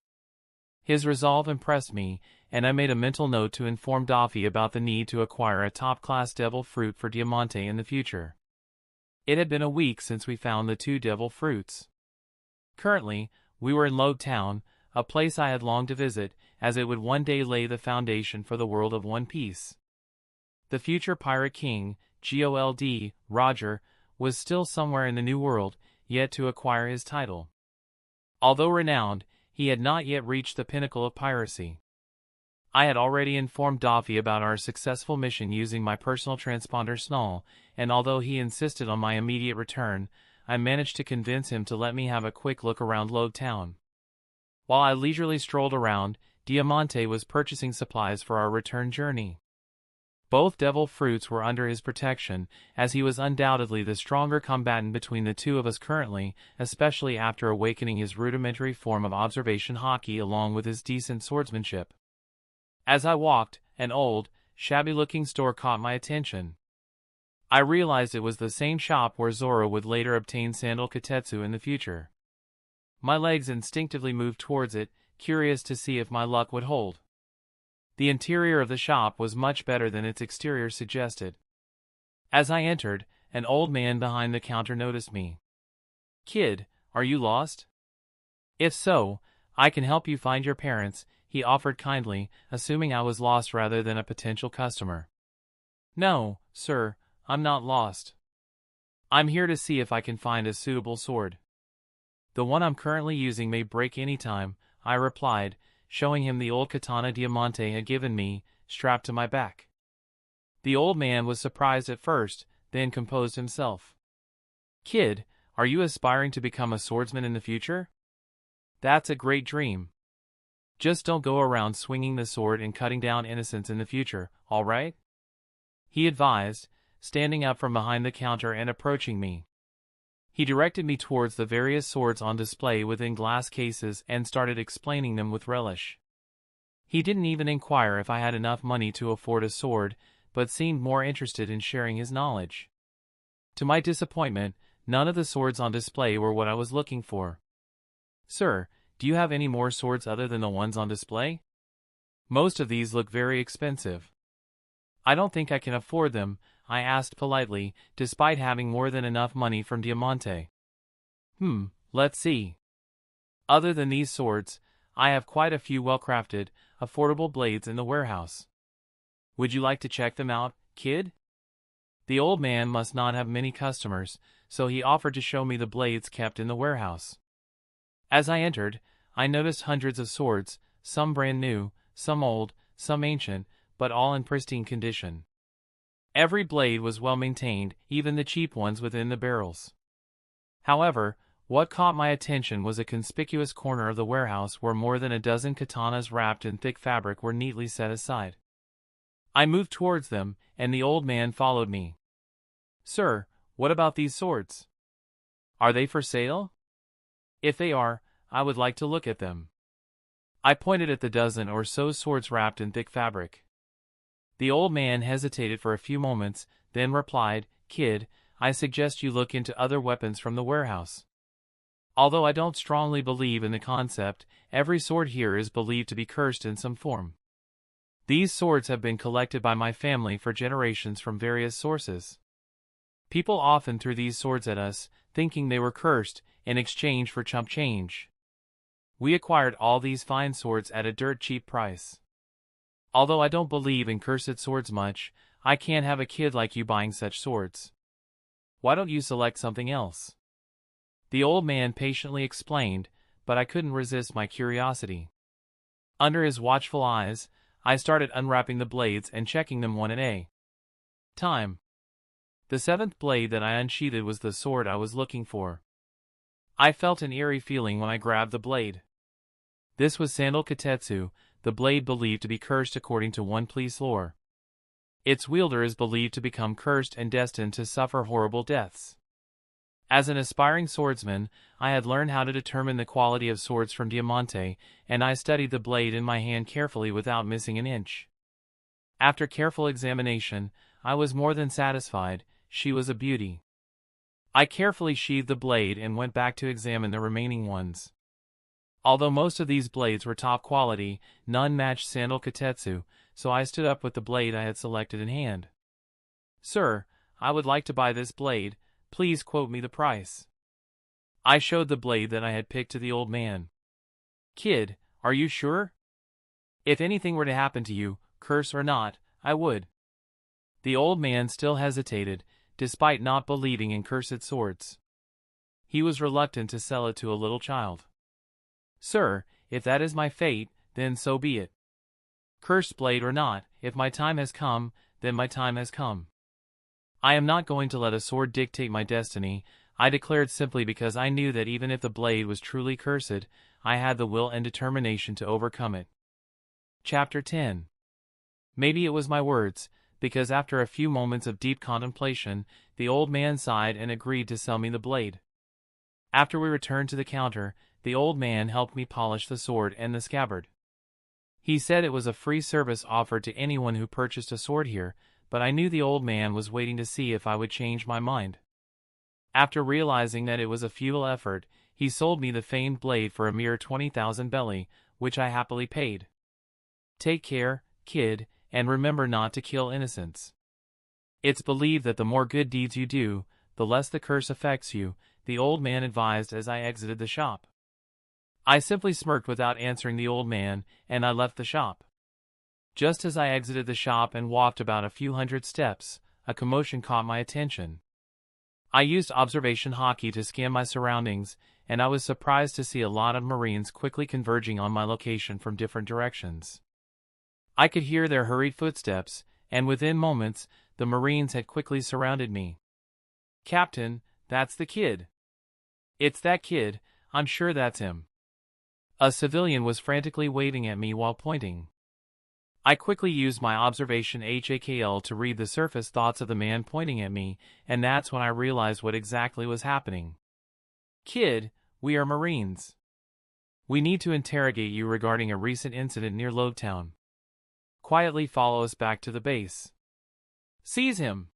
His resolve impressed me, and I made a mental note to inform Doffy about the need to acquire a top-class devil fruit for Diamante in the future. It had been a week since we found the 2 devil fruits. Currently, we were in Town, a place I had longed to visit, as it would one day lay the foundation for the world of One Piece. The future pirate king, Gold, Roger, was still somewhere in the New World, yet to acquire his title. Although renowned, he had not yet reached the pinnacle of piracy. I had already informed Doffy about our successful mission using my personal transponder Snall, and although he insisted on my immediate return, I managed to convince him to let me have a quick look around Town. While I leisurely strolled around, Diamante was purchasing supplies for our return journey. Both devil fruits were under his protection, as he was undoubtedly the stronger combatant between the two of us currently, especially after awakening his rudimentary form of observation haki along with his decent swordsmanship. As I walked, an old, shabby-looking store caught my attention. I realized it was the same shop where Zoro would later obtain sandal katetsu in the future. My legs instinctively moved towards it, curious to see if my luck would hold. The interior of the shop was much better than its exterior suggested. As I entered, an old man behind the counter noticed me. "Kid, are you lost? If so, I can help you find your parents," he offered kindly, assuming I was lost rather than a potential customer. "No, sir, I'm not lost. I'm here to see if I can find a suitable sword. The one I'm currently using may break any time," I replied, showing him the old katana Diamante had given me, strapped to my back. The old man was surprised at first, then composed himself. "Kid, are you aspiring to become a swordsman in the future? That's a great dream. Just don't go around swinging the sword and cutting down innocents in the future, all right?" he advised, standing up from behind the counter and approaching me. He directed me towards the various swords on display within glass cases and started explaining them with relish. He didn't even inquire if I had enough money to afford a sword, but seemed more interested in sharing his knowledge. To my disappointment, none of the swords on display were what I was looking for. "Sir, do you have any more swords other than the ones on display? Most of these look very expensive." "I don't think I can afford them," I asked politely, despite having more than enough money from Diamante. Let's see. Other than these swords, I have quite a few well-crafted, affordable blades in the warehouse. Would you like to check them out, kid?" The old man must not have many customers, so he offered to show me the blades kept in the warehouse. As I entered, I noticed hundreds of swords, some brand new, some old, some ancient, but all in pristine condition. Every blade was well maintained, even the cheap ones within the barrels. However, what caught my attention was a conspicuous corner of the warehouse where more than a dozen katanas wrapped in thick fabric were neatly set aside. I moved towards them, and the old man followed me. "Sir, what about these swords? Are they for sale? If they are, I would like to look at them." I pointed at the dozen or so swords wrapped in thick fabric. The old man hesitated for a few moments, then replied, "Kid, I suggest you look into other weapons from the warehouse. Although I don't strongly believe in the concept, every sword here is believed to be cursed in some form. These swords have been collected by my family for generations from various sources. People often threw these swords at us, thinking they were cursed, in exchange for chump change. We acquired all these fine swords at a dirt cheap price. Although I don't believe in cursed swords much, I can't have a kid like you buying such swords. Why don't you select something else?" The old man patiently explained, but I couldn't resist my curiosity. Under his watchful eyes, I started unwrapping the blades and checking them one at a time. The 7th blade that I unsheathed was the sword I was looking for. I felt an eerie feeling when I grabbed the blade. This was Sandal Katetsu, the blade believed to be cursed according to One Piece lore. Its wielder is believed to become cursed and destined to suffer horrible deaths. As an aspiring swordsman, I had learned how to determine the quality of swords from Diamante, and I studied the blade in my hand carefully without missing an inch. After careful examination, I was more than satisfied. She was a beauty. I carefully sheathed the blade and went back to examine the remaining ones. Although most of these blades were top quality, none matched Sandal Katetsu, so I stood up with the blade I had selected in hand. "Sir, I would like to buy this blade, please quote me the price." I showed the blade that I had picked to the old man. "Kid, are you sure? If anything were to happen to you, curse or not, I would." The old man still hesitated, despite not believing in cursed swords. He was reluctant to sell it to a little child. "Sir, if that is my fate, then so be it. Cursed blade or not, if my time has come, then my time has come. I am not going to let a sword dictate my destiny," I declared simply because I knew that even if the blade was truly cursed, I had the will and determination to overcome it. Chapter 10. Maybe it was my words, because after a few moments of deep contemplation, the old man sighed and agreed to sell me the blade. After we returned to the counter, the old man helped me polish the sword and the scabbard. He said it was a free service offered to anyone who purchased a sword here, but I knew the old man was waiting to see if I would change my mind. After realizing that it was a futile effort, he sold me the famed blade for a mere 20,000 belly, which I happily paid. "Take care, kid, and remember not to kill innocents. It's believed that the more good deeds you do, the less the curse affects you," the old man advised as I exited the shop. I simply smirked without answering the old man, and I left the shop. Just as I exited the shop and walked about a few hundred steps, a commotion caught my attention. I used observation haki to scan my surroundings, and I was surprised to see a lot of Marines quickly converging on my location from different directions. I could hear their hurried footsteps, and within moments, the Marines had quickly surrounded me. "Captain, that's the kid." "It's that kid, I'm sure that's him." A civilian was frantically waving at me while pointing. I quickly used my observation HAKL to read the surface thoughts of the man pointing at me, and that's when I realized what exactly was happening. "Kid, we are Marines. We need to interrogate you regarding a recent incident near Lobetown. Quietly follow us back to the base." "Seize him!"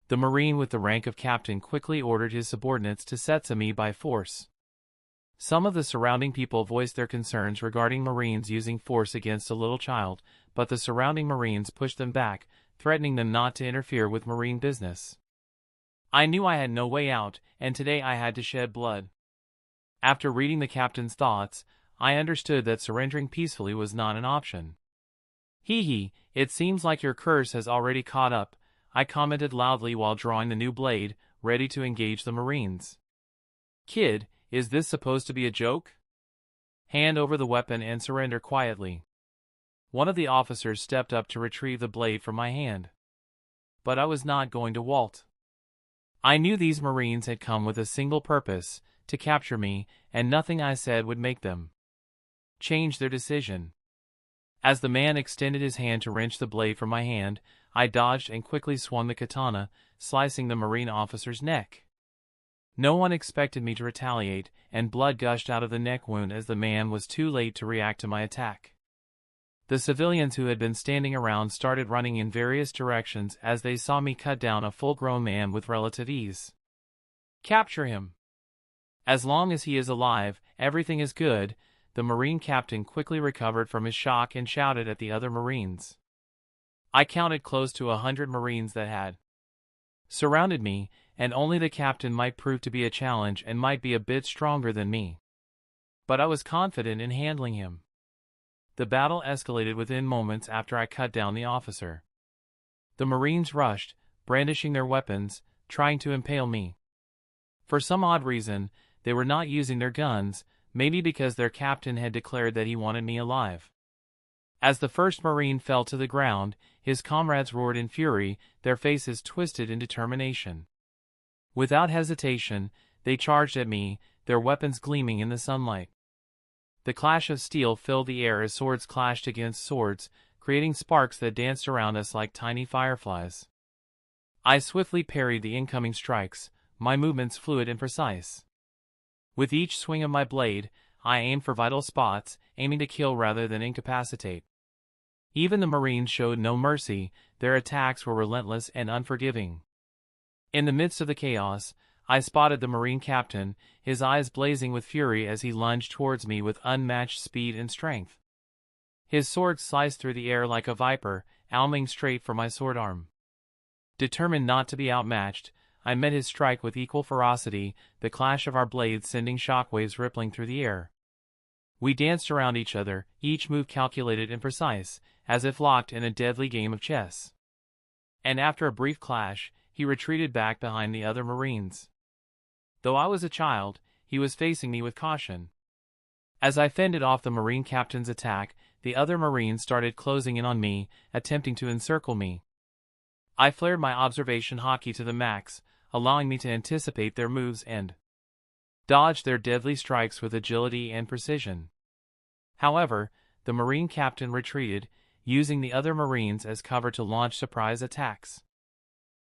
The Marine with the rank of captain quickly ordered his subordinates to setsa me by force. Some of the surrounding people voiced their concerns regarding Marines using force against a little child, but the surrounding Marines pushed them back, threatening them not to interfere with Marine business. I knew I had no way out, and today I had to shed blood. After reading the captain's thoughts, I understood that surrendering peacefully was not an option. "Hee, it seems like your curse has already caught up," I commented loudly while drawing the new blade, ready to engage the Marines. "Kid, is this supposed to be a joke? Hand over the weapon and surrender quietly." One of the officers stepped up to retrieve the blade from my hand. But I was not going to wilt. I knew these Marines had come with a single purpose, to capture me, and nothing I said would make them change their decision. As the man extended his hand to wrench the blade from my hand, I dodged and quickly swung the katana, slicing the Marine officer's neck. No one expected me to retaliate, and blood gushed out of the neck wound as the man was too late to react to my attack. The civilians who had been standing around started running in various directions as they saw me cut down a full-grown man with relative ease. "Capture him. As long as he is alive, everything is good," the Marine captain quickly recovered from his shock and shouted at the other Marines. I counted close to 100 Marines that had surrounded me, and only the captain might prove to be a challenge and might be a bit stronger than me. But I was confident in handling him. The battle escalated within moments after I cut down the officer. The Marines rushed, brandishing their weapons, trying to impale me. For some odd reason, they were not using their guns, maybe because their captain had declared that he wanted me alive. As the first Marine fell to the ground, his comrades roared in fury, their faces twisted in determination. Without hesitation, they charged at me, their weapons gleaming in the sunlight. The clash of steel filled the air as swords clashed against swords, creating sparks that danced around us like tiny fireflies. I swiftly parried the incoming strikes, my movements fluid and precise. With each swing of my blade, I aimed for vital spots, aiming to kill rather than incapacitate. Even the Marines showed no mercy, their attacks were relentless and unforgiving. In the midst of the chaos, I spotted the Marine captain, his eyes blazing with fury as he lunged towards me with unmatched speed and strength. His sword sliced through the air like a viper, aiming straight for my sword arm. Determined not to be outmatched, I met his strike with equal ferocity, the clash of our blades sending shockwaves rippling through the air. We danced around each other, each move calculated and precise, as if locked in a deadly game of chess. And after a brief clash, he retreated back behind the other Marines. Though I was a child, he was facing me with caution. As I fended off the Marine captain's attack, the other Marines started closing in on me, attempting to encircle me. I flared my observation haki to the max, allowing me to anticipate their moves and dodge their deadly strikes with agility and precision. However, the Marine captain retreated, using the other Marines as cover to launch surprise attacks.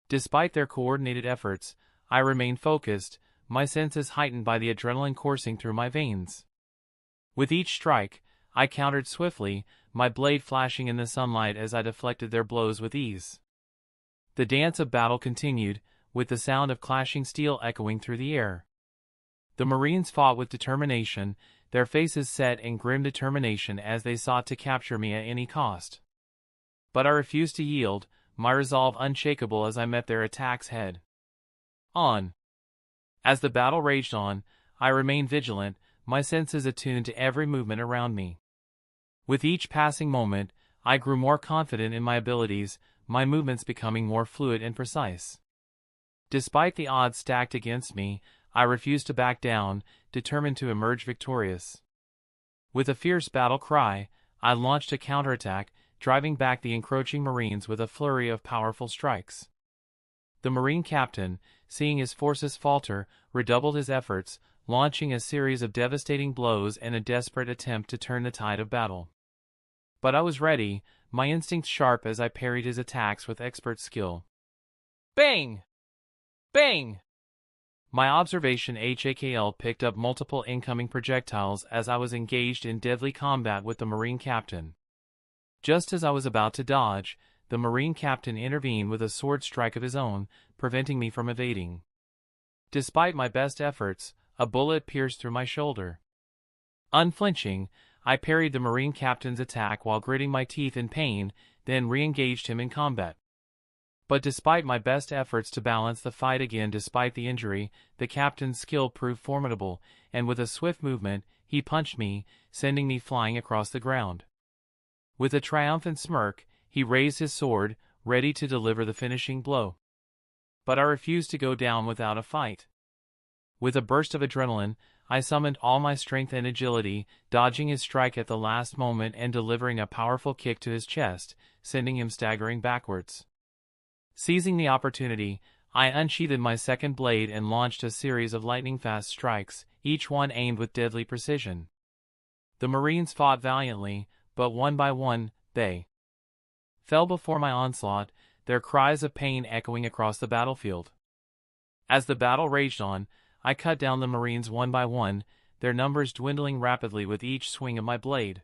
Despite their coordinated efforts, I remained focused, my senses heightened by the adrenaline coursing through my veins. With each strike, I countered swiftly, my blade flashing in the sunlight as I deflected their blows with ease. The dance of battle continued, with the sound of clashing steel echoing through the air. The Marines fought with determination, their faces set in grim determination as they sought to capture me at any cost. But I refused to yield, my resolve unshakable as I met their attacks head on. As the battle raged on, I remained vigilant, my senses attuned to every movement around me. With each passing moment, I grew more confident in my abilities, my movements becoming more fluid and precise. Despite the odds stacked against me, I refused to back down, determined to emerge victorious. With a fierce battle cry, I launched a counterattack, driving back the encroaching Marines with a flurry of powerful strikes. The Marine captain, seeing his forces falter, redoubled his efforts, launching a series of devastating blows in a desperate attempt to turn the tide of battle. But I was ready, my instincts sharp as I parried his attacks with expert skill. Bang! Bang! My observation HAKL picked up multiple incoming projectiles as I was engaged in deadly combat with the Marine captain. Just as I was about to dodge, the Marine captain intervened with a sword strike of his own, preventing me from evading. Despite my best efforts, a bullet pierced through my shoulder. Unflinching, I parried the Marine captain's attack while gritting my teeth in pain, then re-engaged him in combat. But despite my best efforts to balance the fight again despite the injury, the captain's skill proved formidable, and with a swift movement, he punched me, sending me flying across the ground. With a triumphant smirk, he raised his sword, ready to deliver the finishing blow. But I refused to go down without a fight. With a burst of adrenaline, I summoned all my strength and agility, dodging his strike at the last moment and delivering a powerful kick to his chest, sending him staggering backwards. Seizing the opportunity, I unsheathed my second blade and launched a series of lightning-fast strikes, each one aimed with deadly precision. The Marines fought valiantly, but one by one, they fell before my onslaught, their cries of pain echoing across the battlefield. As the battle raged on, I cut down the Marines one by one, their numbers dwindling rapidly with each swing of my blade.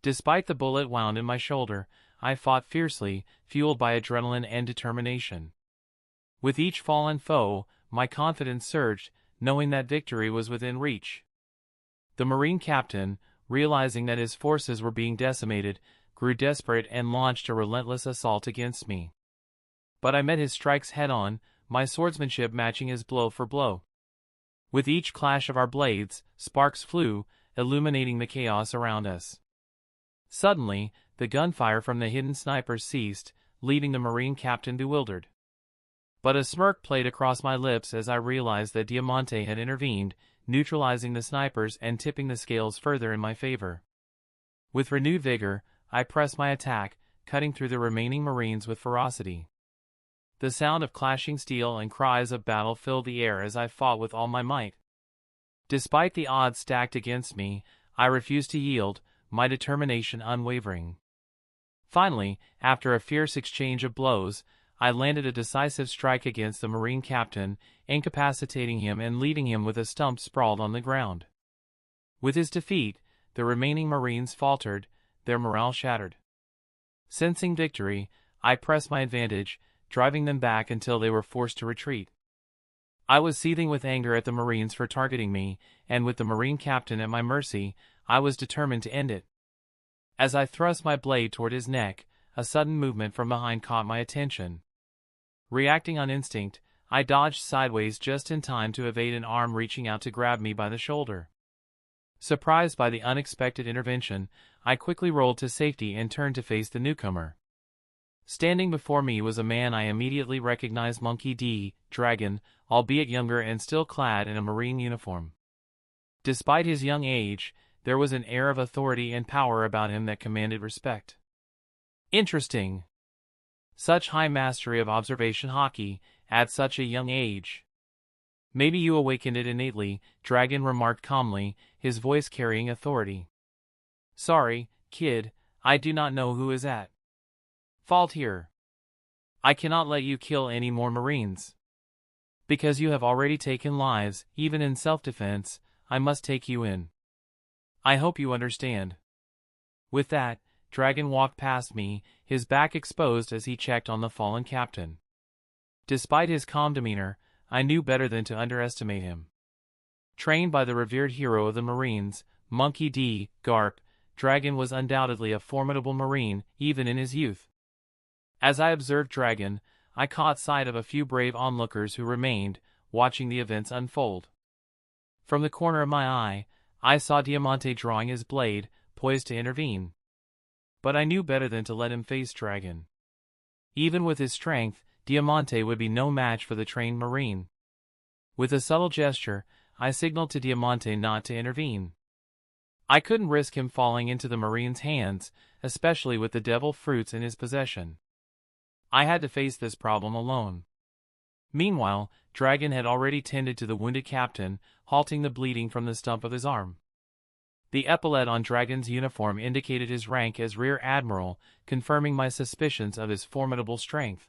Despite the bullet wound in my shoulder, I fought fiercely, fueled by adrenaline and determination. With each fallen foe, my confidence surged, knowing that victory was within reach. The Marine captain, realizing that his forces were being decimated, grew desperate and launched a relentless assault against me. But I met his strikes head-on, my swordsmanship matching his blow for blow. With each clash of our blades, sparks flew, illuminating the chaos around us. Suddenly, the gunfire from the hidden snipers ceased, leaving the Marine captain bewildered. But a smirk played across my lips as I realized that Diamante had intervened, neutralizing the snipers and tipping the scales further in my favor. With renewed vigor, I pressed my attack, cutting through the remaining Marines with ferocity. The sound of clashing steel and cries of battle filled the air as I fought with all my might. Despite the odds stacked against me, I refused to yield, my determination unwavering. Finally, after a fierce exchange of blows, I landed a decisive strike against the Marine captain, incapacitating him and leaving him with a stump sprawled on the ground. With his defeat, the remaining Marines faltered, their morale shattered. Sensing victory, I pressed my advantage, driving them back until they were forced to retreat. I was seething with anger at the Marines for targeting me, and with the Marine captain at my mercy, I was determined to end it. As I thrust my blade toward his neck, a sudden movement from behind caught my attention. Reacting on instinct, I dodged sideways just in time to evade an arm reaching out to grab me by the shoulder. Surprised by the unexpected intervention, I quickly rolled to safety and turned to face the newcomer. Standing before me was a man I immediately recognized, Monkey D. Dragon, albeit younger and still clad in a Marine uniform. Despite his young age, there was an air of authority and power about him that commanded respect. Interesting. Such high mastery of observation haki, at such a young age. Maybe you awakened it innately, Dragon remarked calmly, his voice carrying authority. Sorry, kid, I do not know who is at fault here. I cannot let you kill any more Marines. Because you have already taken lives, even in self-defense, I must take you in. I hope you understand. With that, Dragon walked past me, his back exposed as he checked on the fallen captain. Despite his calm demeanor, I knew better than to underestimate him. Trained by the revered hero of the Marines, Monkey D. Garp, Dragon was undoubtedly a formidable Marine, even in his youth. As I observed Dragon, I caught sight of a few brave onlookers who remained, watching the events unfold. From the corner of my eye, I saw Diamante drawing his blade, poised to intervene. But I knew better than to let him face Dragon. Even with his strength, Diamante would be no match for the trained Marine. With a subtle gesture, I signaled to Diamante not to intervene. I couldn't risk him falling into the Marine's hands, especially with the devil fruits in his possession. I had to face this problem alone. Meanwhile, Dragon had already tended to the wounded captain, halting the bleeding from the stump of his arm. The epaulet on Dragon's uniform indicated his rank as Rear Admiral, confirming my suspicions of his formidable strength.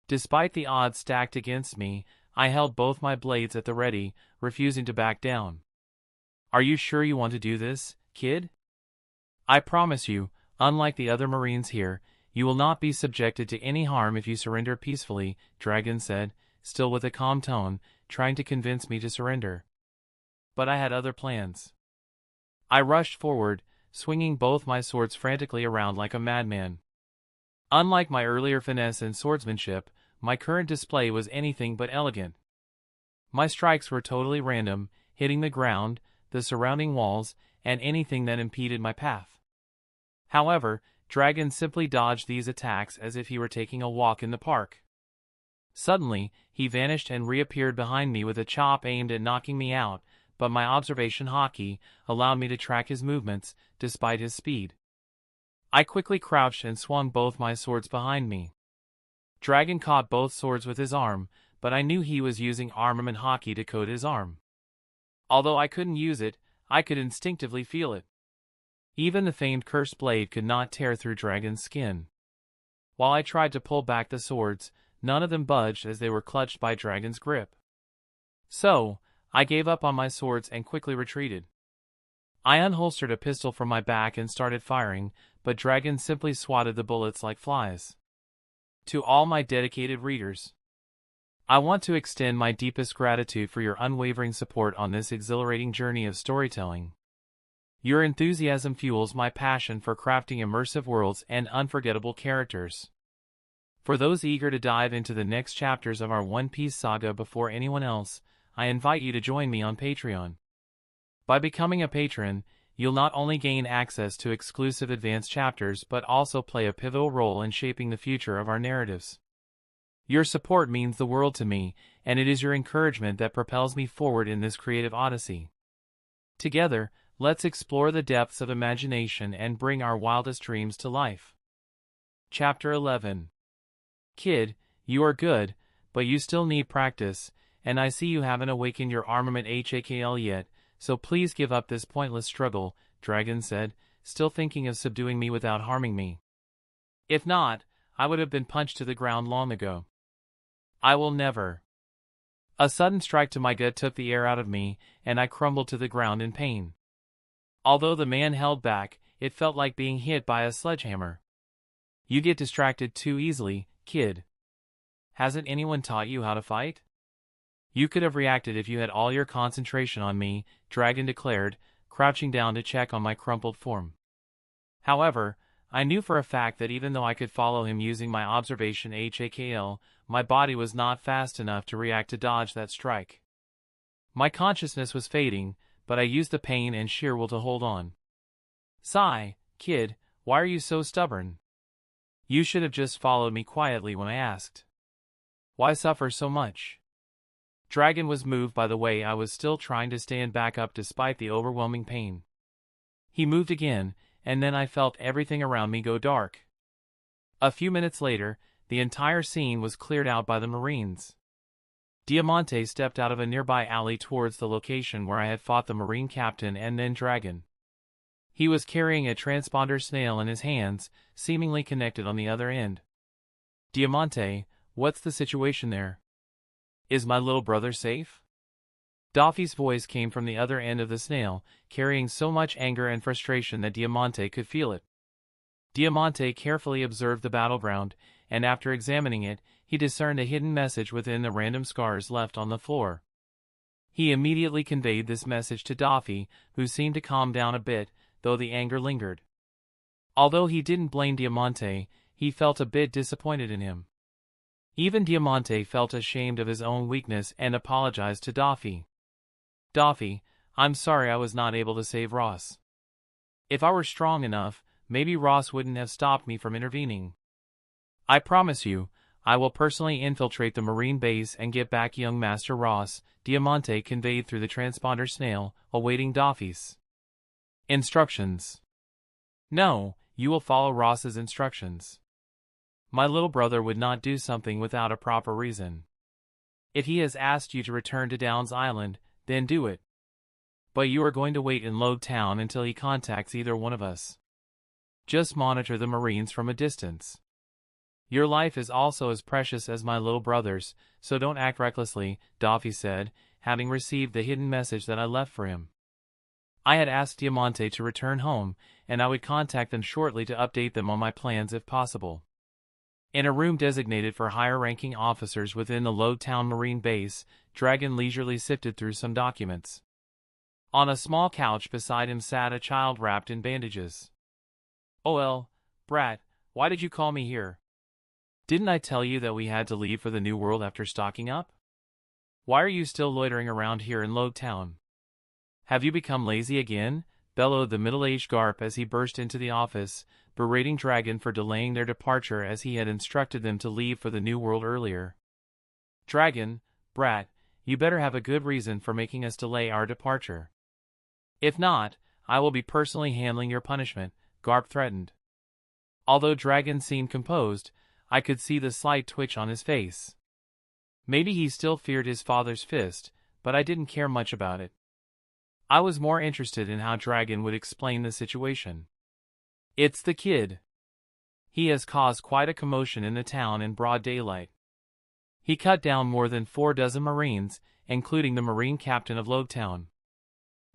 Despite the odds stacked against me, I held both my blades at the ready, refusing to back down. Are you sure you want to do this, kid? I promise you, unlike the other Marines here, you will not be subjected to any harm if you surrender peacefully, Dragon said, still with a calm tone, trying to convince me to surrender. But I had other plans. I rushed forward, swinging both my swords frantically around like a madman. Unlike my earlier finesse and swordsmanship, my current display was anything but elegant. My strikes were totally random, hitting the ground, the surrounding walls, and anything that impeded my path. However, Dragon simply dodged these attacks as if he were taking a walk in the park. Suddenly, he vanished and reappeared behind me with a chop aimed at knocking me out, but my observation haki allowed me to track his movements, despite his speed. I quickly crouched and swung both my swords behind me. Dragon caught both swords with his arm, but I knew he was using armament haki to coat his arm. Although I couldn't use it, I could instinctively feel it. Even the famed cursed blade could not tear through Dragon's skin. While I tried to pull back the swords, none of them budged as they were clutched by Dragon's grip. So, I gave up on my swords and quickly retreated. I unholstered a pistol from my back and started firing, but Dragon simply swatted the bullets like flies. To all my dedicated readers, I want to extend my deepest gratitude for your unwavering support on this exhilarating journey of storytelling. Your enthusiasm fuels my passion for crafting immersive worlds and unforgettable characters. For those eager to dive into the next chapters of our One Piece saga before anyone else, I invite you to join me on Patreon. By becoming a patron, you'll not only gain access to exclusive advanced chapters but also play a pivotal role in shaping the future of our narratives. Your support means the world to me, and it is your encouragement that propels me forward in this creative odyssey. Together, let's explore the depths of imagination and bring our wildest dreams to life. Chapter 11. Kid, you are good, but you still need practice, and I see you haven't awakened your armament HAKL yet, so please give up this pointless struggle, Dragon said, still thinking of subduing me without harming me. If not, I would have been punched to the ground long ago. I will never. A sudden strike to my gut took the air out of me, and I crumbled to the ground in pain. Although the man held back, it felt like being hit by a sledgehammer. You get distracted too easily, kid. Hasn't anyone taught you how to fight? You could have reacted if you had all your concentration on me, Dragon declared, crouching down to check on my crumpled form. However, I knew for a fact that even though I could follow him using my observation HAKL, my body was not fast enough to react to dodge that strike. My consciousness was fading, but I used the pain and sheer will to hold on. Sigh, kid, why are you so stubborn? You should have just followed me quietly when I asked. Why suffer so much? Dragon was moved by the way I was still trying to stand back up despite the overwhelming pain. He moved again, and then I felt everything around me go dark. A few minutes later, the entire scene was cleared out by the Marines. Diamante stepped out of a nearby alley towards the location where I had fought the Marine captain and then Dragon. He was carrying a transponder snail in his hands, seemingly connected on the other end. Diamante, what's the situation there? Is my little brother safe? Doffy's voice came from the other end of the snail, carrying so much anger and frustration that Diamante could feel it. Diamante carefully observed the battleground, and after examining it, he discerned a hidden message within the random scars left on the floor. He immediately conveyed this message to Doffy, who seemed to calm down a bit, though the anger lingered. Although he didn't blame Diamante, he felt a bit disappointed in him. Even Diamante felt ashamed of his own weakness and apologized to Doffy. Doffy, I'm sorry I was not able to save Ross. If I were strong enough, maybe Ross wouldn't have stopped me from intervening. I promise you, I will personally infiltrate the Marine base and get back young Master Ross, Diamante conveyed through the transponder snail, awaiting Doffy's instructions. No, you will follow Ross's instructions. My little brother would not do something without a proper reason. If he has asked you to return to Downs Island, then do it. But you are going to wait in Lode Town until he contacts either one of us. Just monitor the Marines from a distance. Your life is also as precious as my little brother's, so don't act recklessly, Doffy said, having received the hidden message that I left for him. I had asked Diamante to return home, and I would contact them shortly to update them on my plans if possible. In a room designated for higher-ranking officers within the Lode Town Marine Base, Dragon leisurely sifted through some documents. On a small couch beside him sat a child wrapped in bandages. "Oh, brat, why did you call me here? Didn't I tell you that we had to leave for the New World after stocking up? Why are you still loitering around here in Lode Town? Have you become lazy again?" bellowed the middle-aged Garp as he burst into the office, berating Dragon for delaying their departure as he had instructed them to leave for the New World earlier. "Dragon, brat, you better have a good reason for making us delay our departure. If not, I will be personally handling your punishment," Garp threatened. Although Dragon seemed composed, I could see the slight twitch on his face. Maybe he still feared his father's fist, but I didn't care much about it. I was more interested in how Dragon would explain the situation. "It's the kid. He has caused quite a commotion in the town in broad daylight. He cut down more than 4 dozen Marines, including the Marine captain of Lode Town."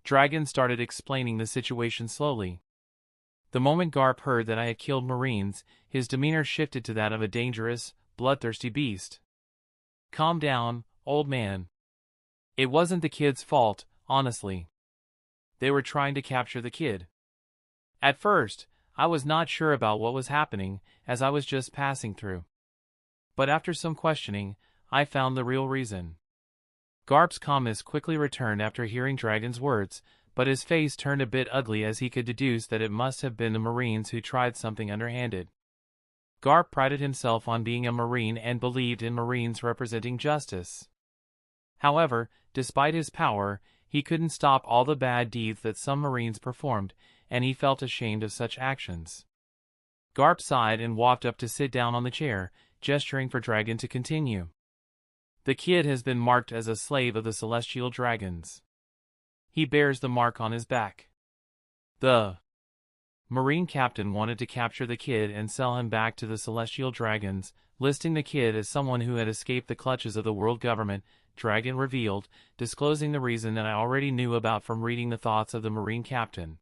Dragon started explaining the situation slowly. The moment Garp heard that I had killed Marines, his demeanor shifted to that of a dangerous, bloodthirsty beast. "Calm down, old man. It wasn't the kid's fault, honestly. They were trying to capture the kid. At first, I was not sure about what was happening, as I was just passing through. But after some questioning, I found the real reason." Garp's calmness quickly returned after hearing Dragon's words, but his face turned a bit ugly as he could deduce that it must have been the Marines who tried something underhanded. Garp prided himself on being a Marine and believed in Marines representing justice. However, despite his power, he couldn't stop all the bad deeds that some Marines performed, and he felt ashamed of such actions. Garp sighed and walked up to sit down on the chair, gesturing for Dragon to continue. "The kid has been marked as a slave of the Celestial Dragons. He bears the mark on his back. The Marine captain wanted to capture the kid and sell him back to the Celestial Dragons, listing the kid as someone who had escaped the clutches of the world government," Dragon revealed, disclosing the reason that I already knew about from reading the thoughts of the Marine captain.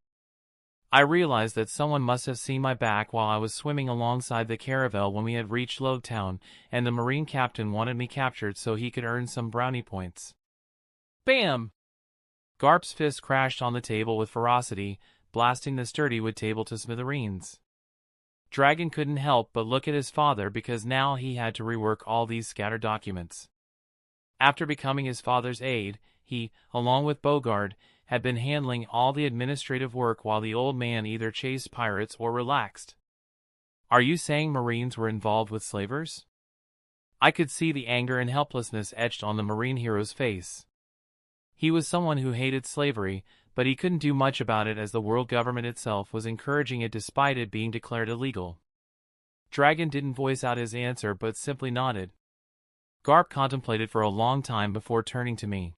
I realized that someone must have seen my back while I was swimming alongside the caravel when we had reached Lowtown, and the Marine captain wanted me captured so he could earn some brownie points. Bam! Garp's fist crashed on the table with ferocity, blasting the sturdy wood table to smithereens. Dragon couldn't help but look at his father because now he had to rework all these scattered documents. After becoming his father's aide, he, along with Bogard, had been handling all the administrative work while the old man either chased pirates or relaxed. Are you saying Marines were involved with slavers? I could see the anger and helplessness etched on the Marine hero's face. He was someone who hated slavery, but he couldn't do much about it as the world government itself was encouraging it despite it being declared illegal. Dragon didn't voice out his answer but simply nodded. Garp contemplated for a long time before turning to me.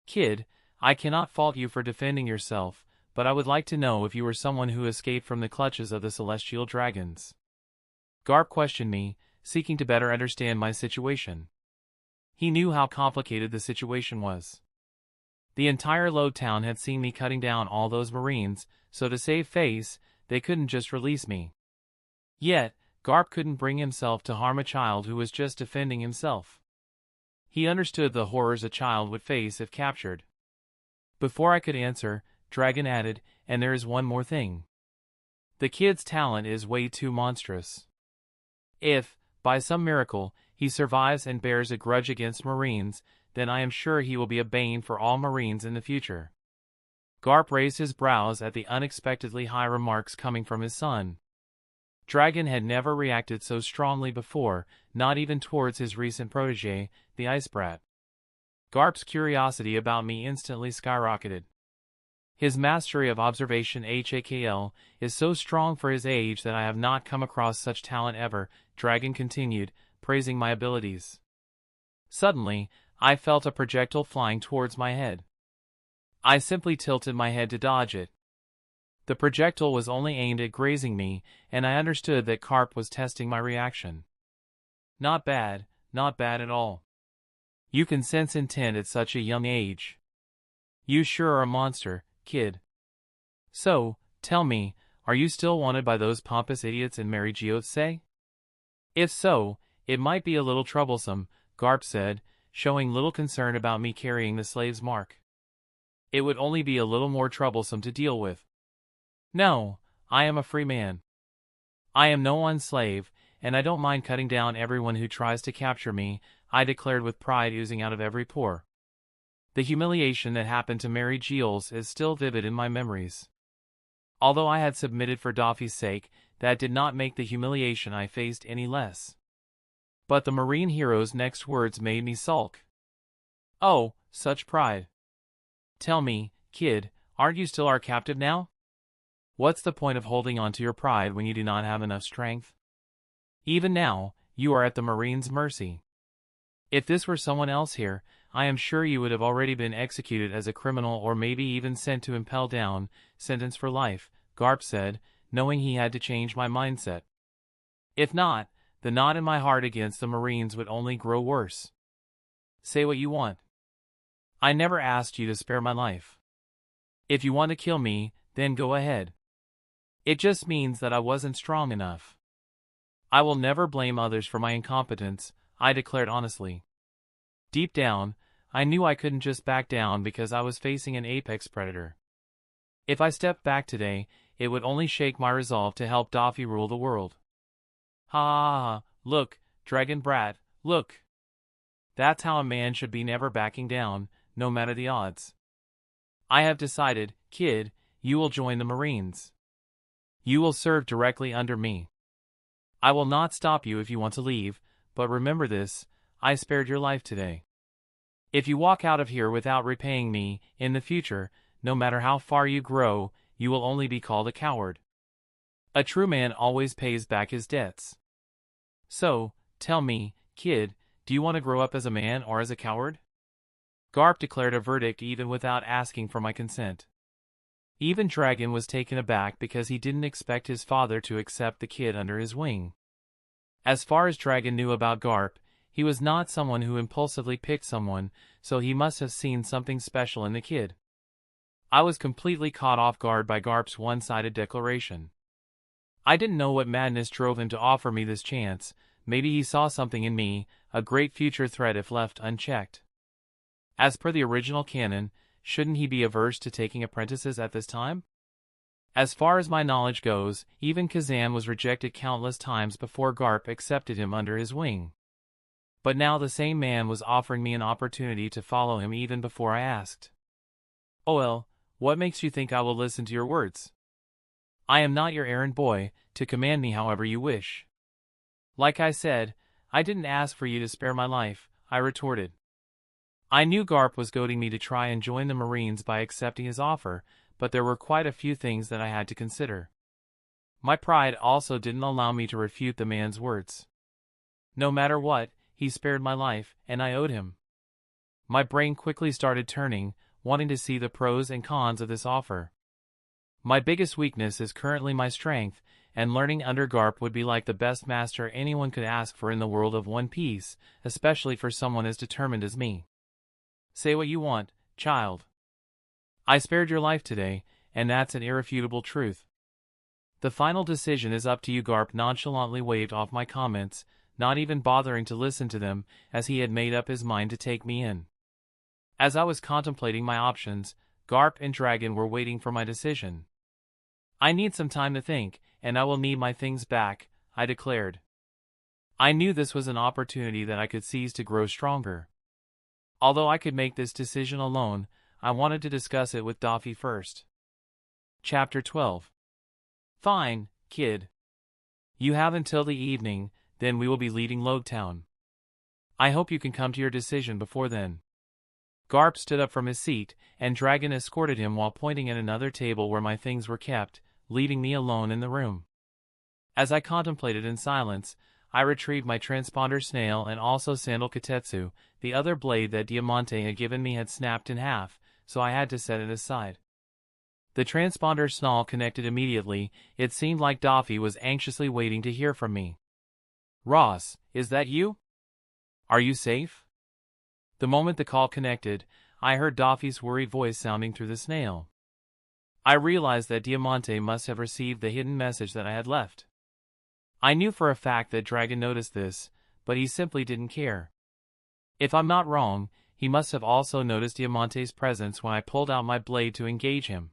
Kid, I cannot fault you for defending yourself, but I would like to know if you were someone who escaped from the clutches of the celestial dragons. Garp questioned me, seeking to better understand my situation. He knew how complicated the situation was. The entire Lowtown had seen me cutting down all those Marines, so to save face, they couldn't just release me. Yet, Garp couldn't bring himself to harm a child who was just defending himself. He understood the horrors a child would face if captured. Before I could answer, Dragon added, and there is one more thing. The kid's talent is way too monstrous. If, by some miracle, he survives and bears a grudge against Marines, then I am sure he will be a bane for all Marines in the future. Garp raised his brows at the unexpectedly high remarks coming from his son. Dragon had never reacted so strongly before, not even towards his recent protege, the Ice Brat. Garp's curiosity about me instantly skyrocketed. His mastery of observation HAKL is so strong for his age that I have not come across such talent ever, Dragon continued, praising my abilities. Suddenly, I felt a projectile flying towards my head. I simply tilted my head to dodge it. The projectile was only aimed at grazing me, and I understood that Garp was testing my reaction. Not bad at all. You can sense intent at such a young age. You sure are a monster, kid. So, tell me, are you still wanted by those pompous idiots in Mary Geoise? If so, it might be a little troublesome, Garp said, showing little concern about me carrying the slave's mark. It would only be a little more troublesome to deal with. No, I am a free man. I am no one's slave, and I don't mind cutting down everyone who tries to capture me, I declared with pride oozing out of every pore. The humiliation that happened to Mary Geoise is still vivid in my memories. Although I had submitted for Doffy's sake, that did not make the humiliation I faced any less. But the Marine hero's next words made me sulk. Oh, such pride. Tell me, kid, aren't you still our captive now? What's the point of holding on to your pride when you do not have enough strength? Even now, you are at the Marine's mercy. If this were someone else here, I am sure you would have already been executed as a criminal or maybe even sent to impel down, sentence for life, Garp said, knowing he had to change my mindset. If not, the knot in my heart against the Marines would only grow worse. Say what you want. I never asked you to spare my life. If you want to kill me, then go ahead. It just means that I wasn't strong enough. I will never blame others for my incompetence, I declared honestly. Deep down, I knew I couldn't just back down because I was facing an apex predator. If I stepped back today, it would only shake my resolve to help Doffy rule the world. Ha ha ha, look, Dragon Brat, look. That's how a man should be, never backing down, no matter the odds. I have decided, kid, you will join the Marines. You will serve directly under me. I will not stop you if you want to leave, but remember this, I spared your life today. If you walk out of here without repaying me, in the future, no matter how far you grow, you will only be called a coward. A true man always pays back his debts. So, tell me, kid, do you want to grow up as a man or as a coward? Garp declared a verdict even without asking for my consent. Even Dragon was taken aback because he didn't expect his father to accept the kid under his wing. As far as Dragon knew about Garp, he was not someone who impulsively picked someone, so he must have seen something special in the kid. I was completely caught off guard by Garp's one-sided declaration. I didn't know what madness drove him to offer me this chance. Maybe he saw something in me, a great future threat if left unchecked. As per the original canon, shouldn't he be averse to taking apprentices at this time? As far as my knowledge goes, even Kazan was rejected countless times before Garp accepted him under his wing. But now the same man was offering me an opportunity to follow him even before I asked. Oh well, what makes you think I will listen to your words? I am not your errand boy, to command me however you wish. Like I said, I didn't ask for you to spare my life, I retorted. I knew Garp was goading me to try and join the Marines by accepting his offer, but there were quite a few things that I had to consider. My pride also didn't allow me to refute the man's words. No matter what, he spared my life, and I owed him. My brain quickly started turning, wanting to see the pros and cons of this offer. My biggest weakness is currently my strength, and learning under Garp would be like the best master anyone could ask for in the world of One Piece, especially for someone as determined as me. Say what you want, child. I spared your life today, and that's an irrefutable truth. The final decision is up to you. Garp nonchalantly waved off my comments, not even bothering to listen to them, as he had made up his mind to take me in. As I was contemplating my options, Garp and Dragon were waiting for my decision. I need some time to think, and I will need my things back, I declared. I knew this was an opportunity that I could seize to grow stronger. Although I could make this decision alone, I wanted to discuss it with Doffy first. Chapter 12. Fine, kid. You have until the evening, then we will be leaving Logtown. I hope you can come to your decision before then. Garp stood up from his seat, and Dragon escorted him while pointing at another table where my things were kept, leaving me alone in the room. As I contemplated in silence, I retrieved my transponder snail and also Sandal Katetsu. The other blade that Diamante had given me had snapped in half, so I had to set it aside. The transponder snail connected immediately. It seemed like Doffy was anxiously waiting to hear from me. Ross, is that you? Are you safe? The moment the call connected, I heard Doffy's worried voice sounding through the snail. I realized that Diamante must have received the hidden message that I had left. I knew for a fact that Dragon noticed this, but he simply didn't care. If I'm not wrong, he must have also noticed Diamante's presence when I pulled out my blade to engage him.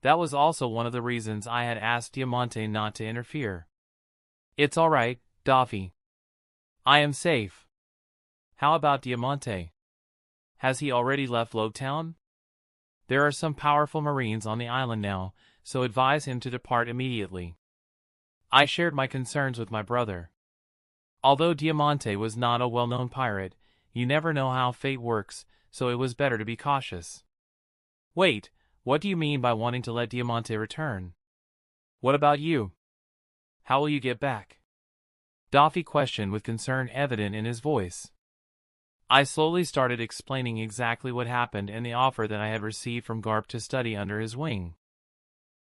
That was also one of the reasons I had asked Diamante not to interfere. It's all right, Doffy. I am safe. How about Diamante? Has he already left Logtown? There are some powerful Marines on the island now, so advise him to depart immediately. I shared my concerns with my brother. Although Diamante was not a well-known pirate, you never know how fate works, so it was better to be cautious. Wait, what do you mean by wanting to let Diamante return? What about you? How will you get back? Doffy questioned with concern evident in his voice. I slowly started explaining exactly what happened and the offer that I had received from Garp to study under his wing.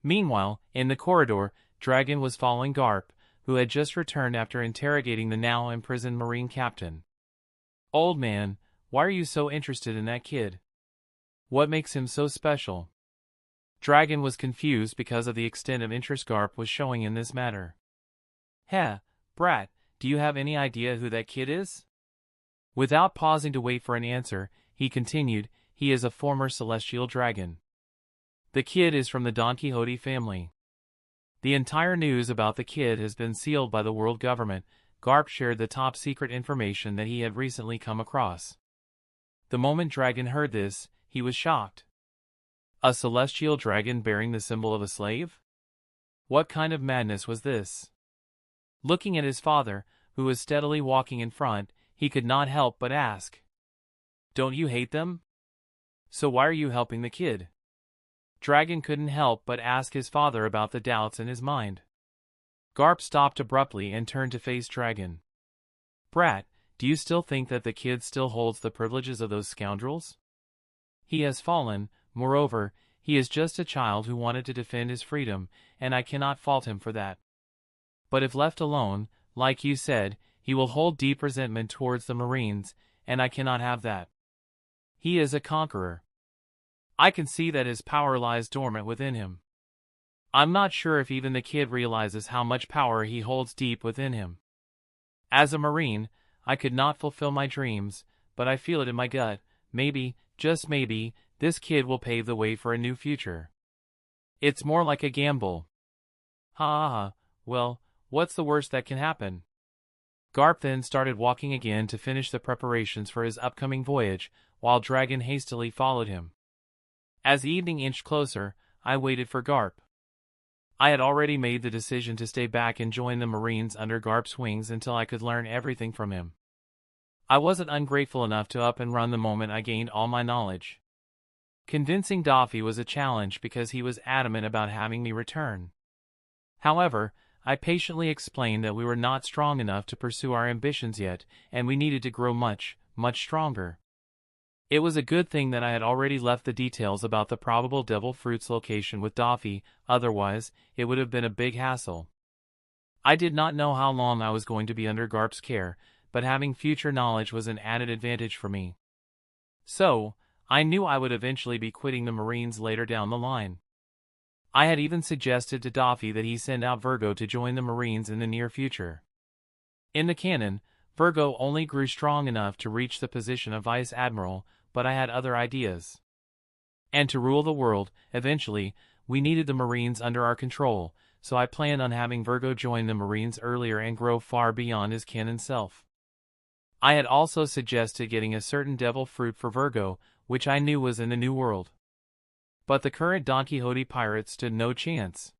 Meanwhile, in the corridor, Dragon was following Garp, who had just returned after interrogating the now imprisoned Marine captain. Old man, why are you so interested in that kid? What makes him so special? Dragon was confused because of the extent of interest Garp was showing in this matter. Heh, brat, do you have any idea who that kid is? Without pausing to wait for an answer, he continued, he is a former celestial dragon. The kid is from the Donquxote family. The entire news about the kid has been sealed by the world government. Garp shared the top secret information that he had recently come across. The moment Dragon heard this, he was shocked. A celestial dragon bearing the symbol of a slave? What kind of madness was this? Looking at his father, who was steadily walking in front, he could not help but ask. Don't you hate them? So why are you helping the kid? Dragon couldn't help but ask his father about the doubts in his mind. Garp stopped abruptly and turned to face Dragon. Brat, do you still think that the kid still holds the privileges of those scoundrels? He has fallen, moreover, he is just a child who wanted to defend his freedom, and I cannot fault him for that. But if left alone, like you said, he will hold deep resentment towards the Marines, and I cannot have that. He is a conqueror. I can see that his power lies dormant within him. I'm not sure if even the kid realizes how much power he holds deep within him. As a Marine, I could not fulfill my dreams, but I feel it in my gut. Maybe, just maybe, this kid will pave the way for a new future. It's more like a gamble. Ha ha ha, well, what's the worst that can happen? Garp then started walking again to finish the preparations for his upcoming voyage, while Dragon hastily followed him. As evening inched closer, I waited for Garp. I had already made the decision to stay back and join the Marines under Garp's wings until I could learn everything from him. I wasn't ungrateful enough to up and run the moment I gained all my knowledge. Convincing Doffy was a challenge because he was adamant about having me return. However, I patiently explained that we were not strong enough to pursue our ambitions yet, and we needed to grow much, much stronger. It was a good thing that I had already left the details about the probable devil fruit's location with Doffy, otherwise, it would have been a big hassle. I did not know how long I was going to be under Garp's care, but having future knowledge was an added advantage for me. So, I knew I would eventually be quitting the Marines later down the line. I had even suggested to Doffy that he send out Virgo to join the Marines in the near future. In the canon, Virgo only grew strong enough to reach the position of Vice Admiral, but I had other ideas. And to rule the world, eventually, we needed the Marines under our control, so I planned on having Virgo join the Marines earlier and grow far beyond his canon self. I had also suggested getting a certain devil fruit for Virgo, which I knew was in the New World. But the current Donquxote pirates stood no chance.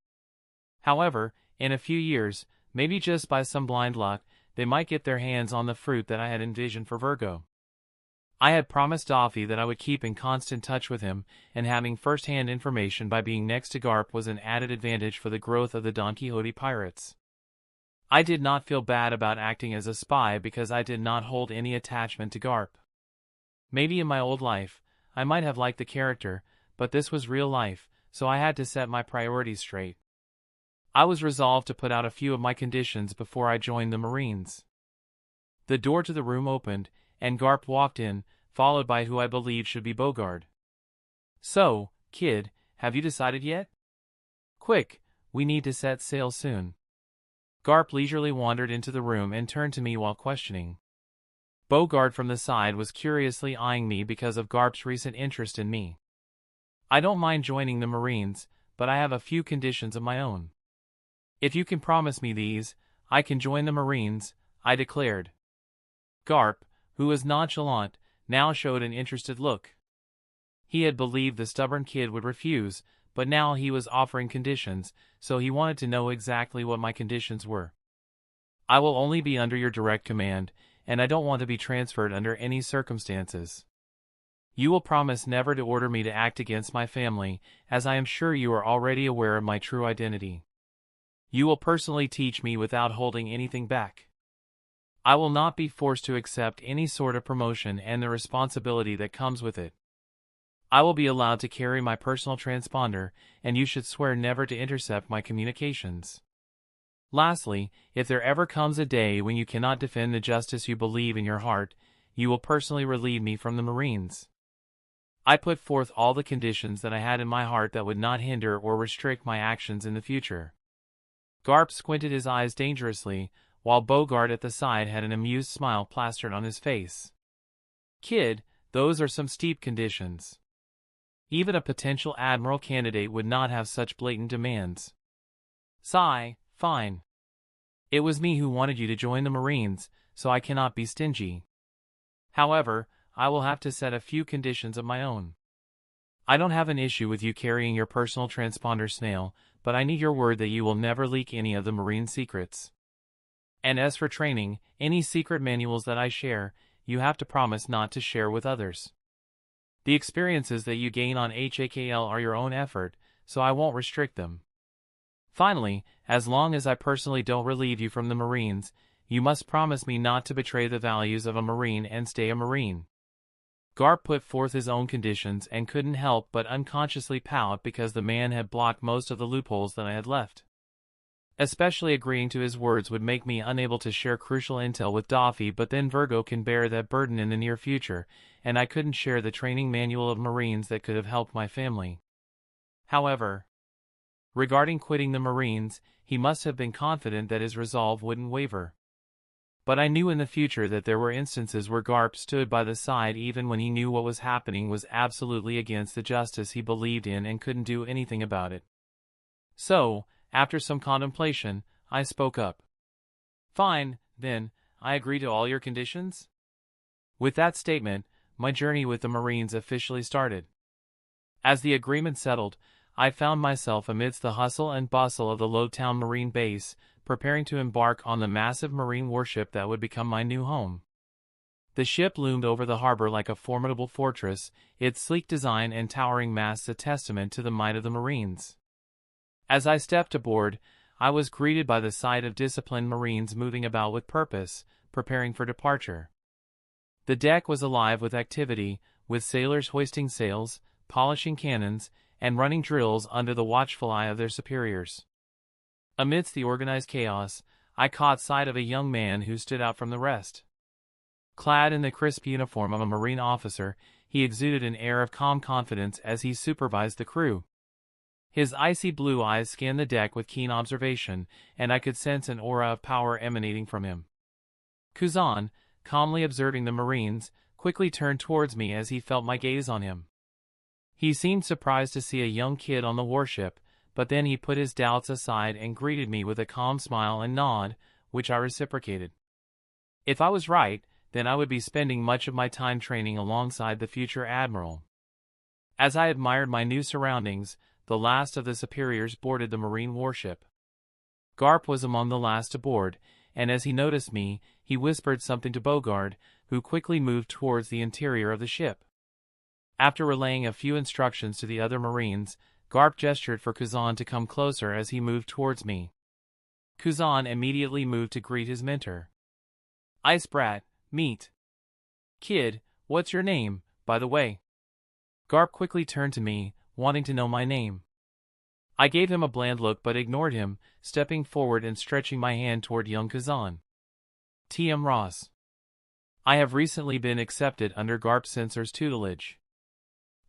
However, in a few years, maybe just by some blind luck, they might get their hands on the fruit that I had envisioned for Virgo. I had promised Doffy that I would keep in constant touch with him, and having first-hand information by being next to Garp was an added advantage for the growth of the Donquxote pirates. I did not feel bad about acting as a spy because I did not hold any attachment to Garp. Maybe in my old life, I might have liked the character, but this was real life, so I had to set my priorities straight. I was resolved to put out a few of my conditions before I joined the Marines. The door to the room opened, and Garp walked in, followed by who I believed should be Bogard. So, kid, have you decided yet? Quick, we need to set sail soon. Garp leisurely wandered into the room and turned to me while questioning. Bogard from the side was curiously eyeing me because of Garp's recent interest in me. I don't mind joining the Marines, but I have a few conditions of my own. If you can promise me these, I can join the Marines, I declared. Garp, who was nonchalant, now showed an interested look. He had believed the stubborn kid would refuse, but now he was offering conditions, so he wanted to know exactly what my conditions were. I will only be under your direct command, and I don't want to be transferred under any circumstances. You will promise never to order me to act against my family, as I am sure you are already aware of my true identity. You will personally teach me without holding anything back. I will not be forced to accept any sort of promotion and the responsibility that comes with it. I will be allowed to carry my personal transponder, and you should swear never to intercept my communications. Lastly, if there ever comes a day when you cannot defend the justice you believe in your heart, you will personally relieve me from the Marines. I put forth all the conditions that I had in my heart that would not hinder or restrict my actions in the future. Garp squinted his eyes dangerously, while Bogard at the side had an amused smile plastered on his face. Kid, those are some steep conditions. Even a potential admiral candidate would not have such blatant demands. Sigh, fine. It was me who wanted you to join the Marines, so I cannot be stingy. However, I will have to set a few conditions of my own. I don't have an issue with you carrying your personal transponder snail, but I need your word that you will never leak any of the Marine secrets. And as for training, any secret manuals that I share, you have to promise not to share with others. The experiences that you gain on HAKL are your own effort, so I won't restrict them. Finally, as long as I personally don't relieve you from the Marines, you must promise me not to betray the values of a Marine and stay a Marine. Garp put forth his own conditions and couldn't help but unconsciously pout because the man had blocked most of the loopholes that I had left. Especially agreeing to his words would make me unable to share crucial intel with Doffy, but then Virgo can bear that burden in the near future, and I couldn't share the training manual of Marines that could have helped my family. However, regarding quitting the Marines, he must have been confident that his resolve wouldn't waver. But I knew in the future that there were instances where Garp stood by the side even when he knew what was happening was absolutely against the justice he believed in and couldn't do anything about it. So, after some contemplation, I spoke up. "Fine, then, I agree to all your conditions?" With that statement, my journey with the Marines officially started. As the agreement settled, I found myself amidst the hustle and bustle of the Lowtown Marine Base, preparing to embark on the massive marine warship that would become my new home. The ship loomed over the harbor like a formidable fortress, its sleek design and towering masts a testament to the might of the Marines. As I stepped aboard, I was greeted by the sight of disciplined Marines moving about with purpose, preparing for departure. The deck was alive with activity, with sailors hoisting sails, polishing cannons, and running drills under the watchful eye of their superiors. Amidst the organized chaos, I caught sight of a young man who stood out from the rest. Clad in the crisp uniform of a Marine officer, he exuded an air of calm confidence as he supervised the crew. His icy blue eyes scanned the deck with keen observation, and I could sense an aura of power emanating from him. Corazon, calmly observing the Marines, quickly turned towards me as he felt my gaze on him. He seemed surprised to see a young kid on the warship, but then he put his doubts aside and greeted me with a calm smile and nod, which I reciprocated. If I was right, then I would be spending much of my time training alongside the future admiral. As I admired my new surroundings, the last of the superiors boarded the Marine warship. Garp was among the last to board, and as he noticed me, he whispered something to Bogard, who quickly moved towards the interior of the ship. After relaying a few instructions to the other Marines, Garp gestured for Corazon to come closer as he moved towards me. Corazon immediately moved to greet his mentor. "Ice Brat, meet. Kid, what's your name, by the way?" Garp quickly turned to me, wanting to know my name. I gave him a bland look but ignored him, stepping forward and stretching my hand toward young Corazon. "T.M. Ross. I have recently been accepted under Garp Sensor's tutelage."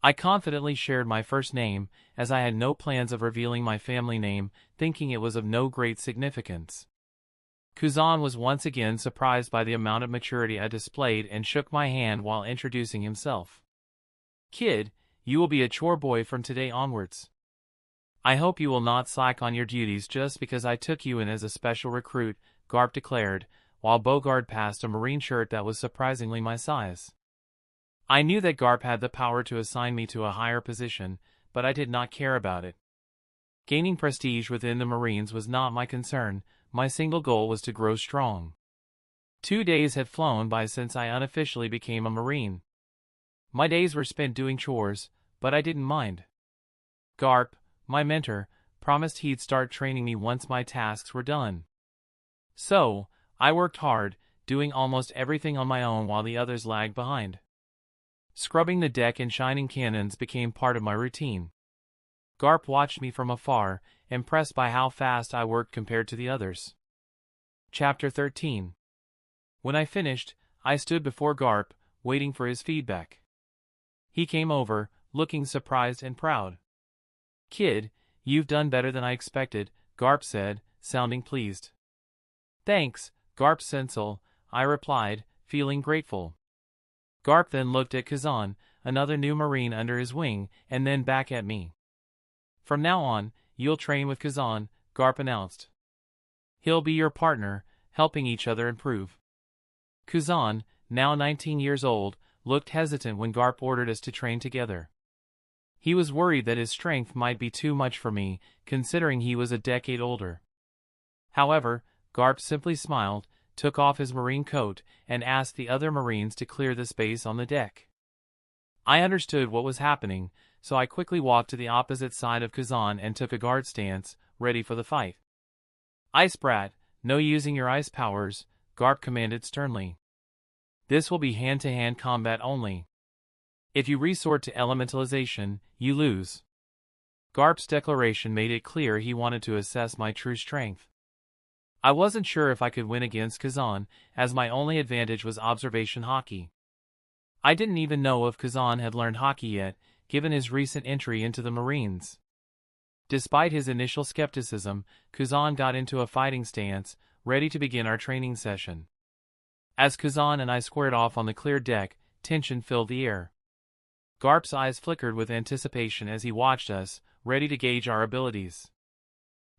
I confidently shared my first name, as I had no plans of revealing my family name, thinking it was of no great significance. Corazon was once again surprised by the amount of maturity I displayed and shook my hand while introducing himself. "Kid, you will be a chore boy from today onwards. I hope you will not slack on your duties just because I took you in as a special recruit," Garp declared, while Bogard passed a Marine shirt that was surprisingly my size. I knew that Garp had the power to assign me to a higher position, but I did not care about it. Gaining prestige within the Marines was not my concern, my single goal was to grow strong. 2 days had flown by since I unofficially became a Marine. My days were spent doing chores, but I didn't mind. Garp, my mentor, promised he'd start training me once my tasks were done. So, I worked hard, doing almost everything on my own while the others lagged behind. Scrubbing the deck and shining cannons became part of my routine. Garp watched me from afar, impressed by how fast I worked compared to the others. Chapter 13. When I finished, I stood before Garp, waiting for his feedback. He came over, looking surprised and proud. "Kid, you've done better than I expected," Garp said, sounding pleased. "Thanks, Garp Sensel," I replied, feeling grateful. Garp then looked at Corazon, another new Marine under his wing, and then back at me. "From now on, you'll train with Corazon," Garp announced. "He'll be your partner, helping each other improve." Corazon, now 19 years old, looked hesitant when Garp ordered us to train together. He was worried that his strength might be too much for me, considering he was a decade older. However, Garp simply smiled, took off his Marine coat, and asked the other Marines to clear the space on the deck. I understood what was happening, so I quickly walked to the opposite side of Corazon and took a guard stance, ready for the fight. "Ice Brat, no using your ice powers," Garp commanded sternly. "This will be hand-to-hand combat only. If you resort to elementalization, you lose." Garp's declaration made it clear he wanted to assess my true strength. I wasn't sure if I could win against Corazon, as my only advantage was observation haki. I didn't even know if Corazon had learned haki yet, given his recent entry into the Marines. Despite his initial skepticism, Corazon got into a fighting stance, ready to begin our training session. As Corazon and I squared off on the clear deck, tension filled the air. Garp's eyes flickered with anticipation as he watched us, ready to gauge our abilities.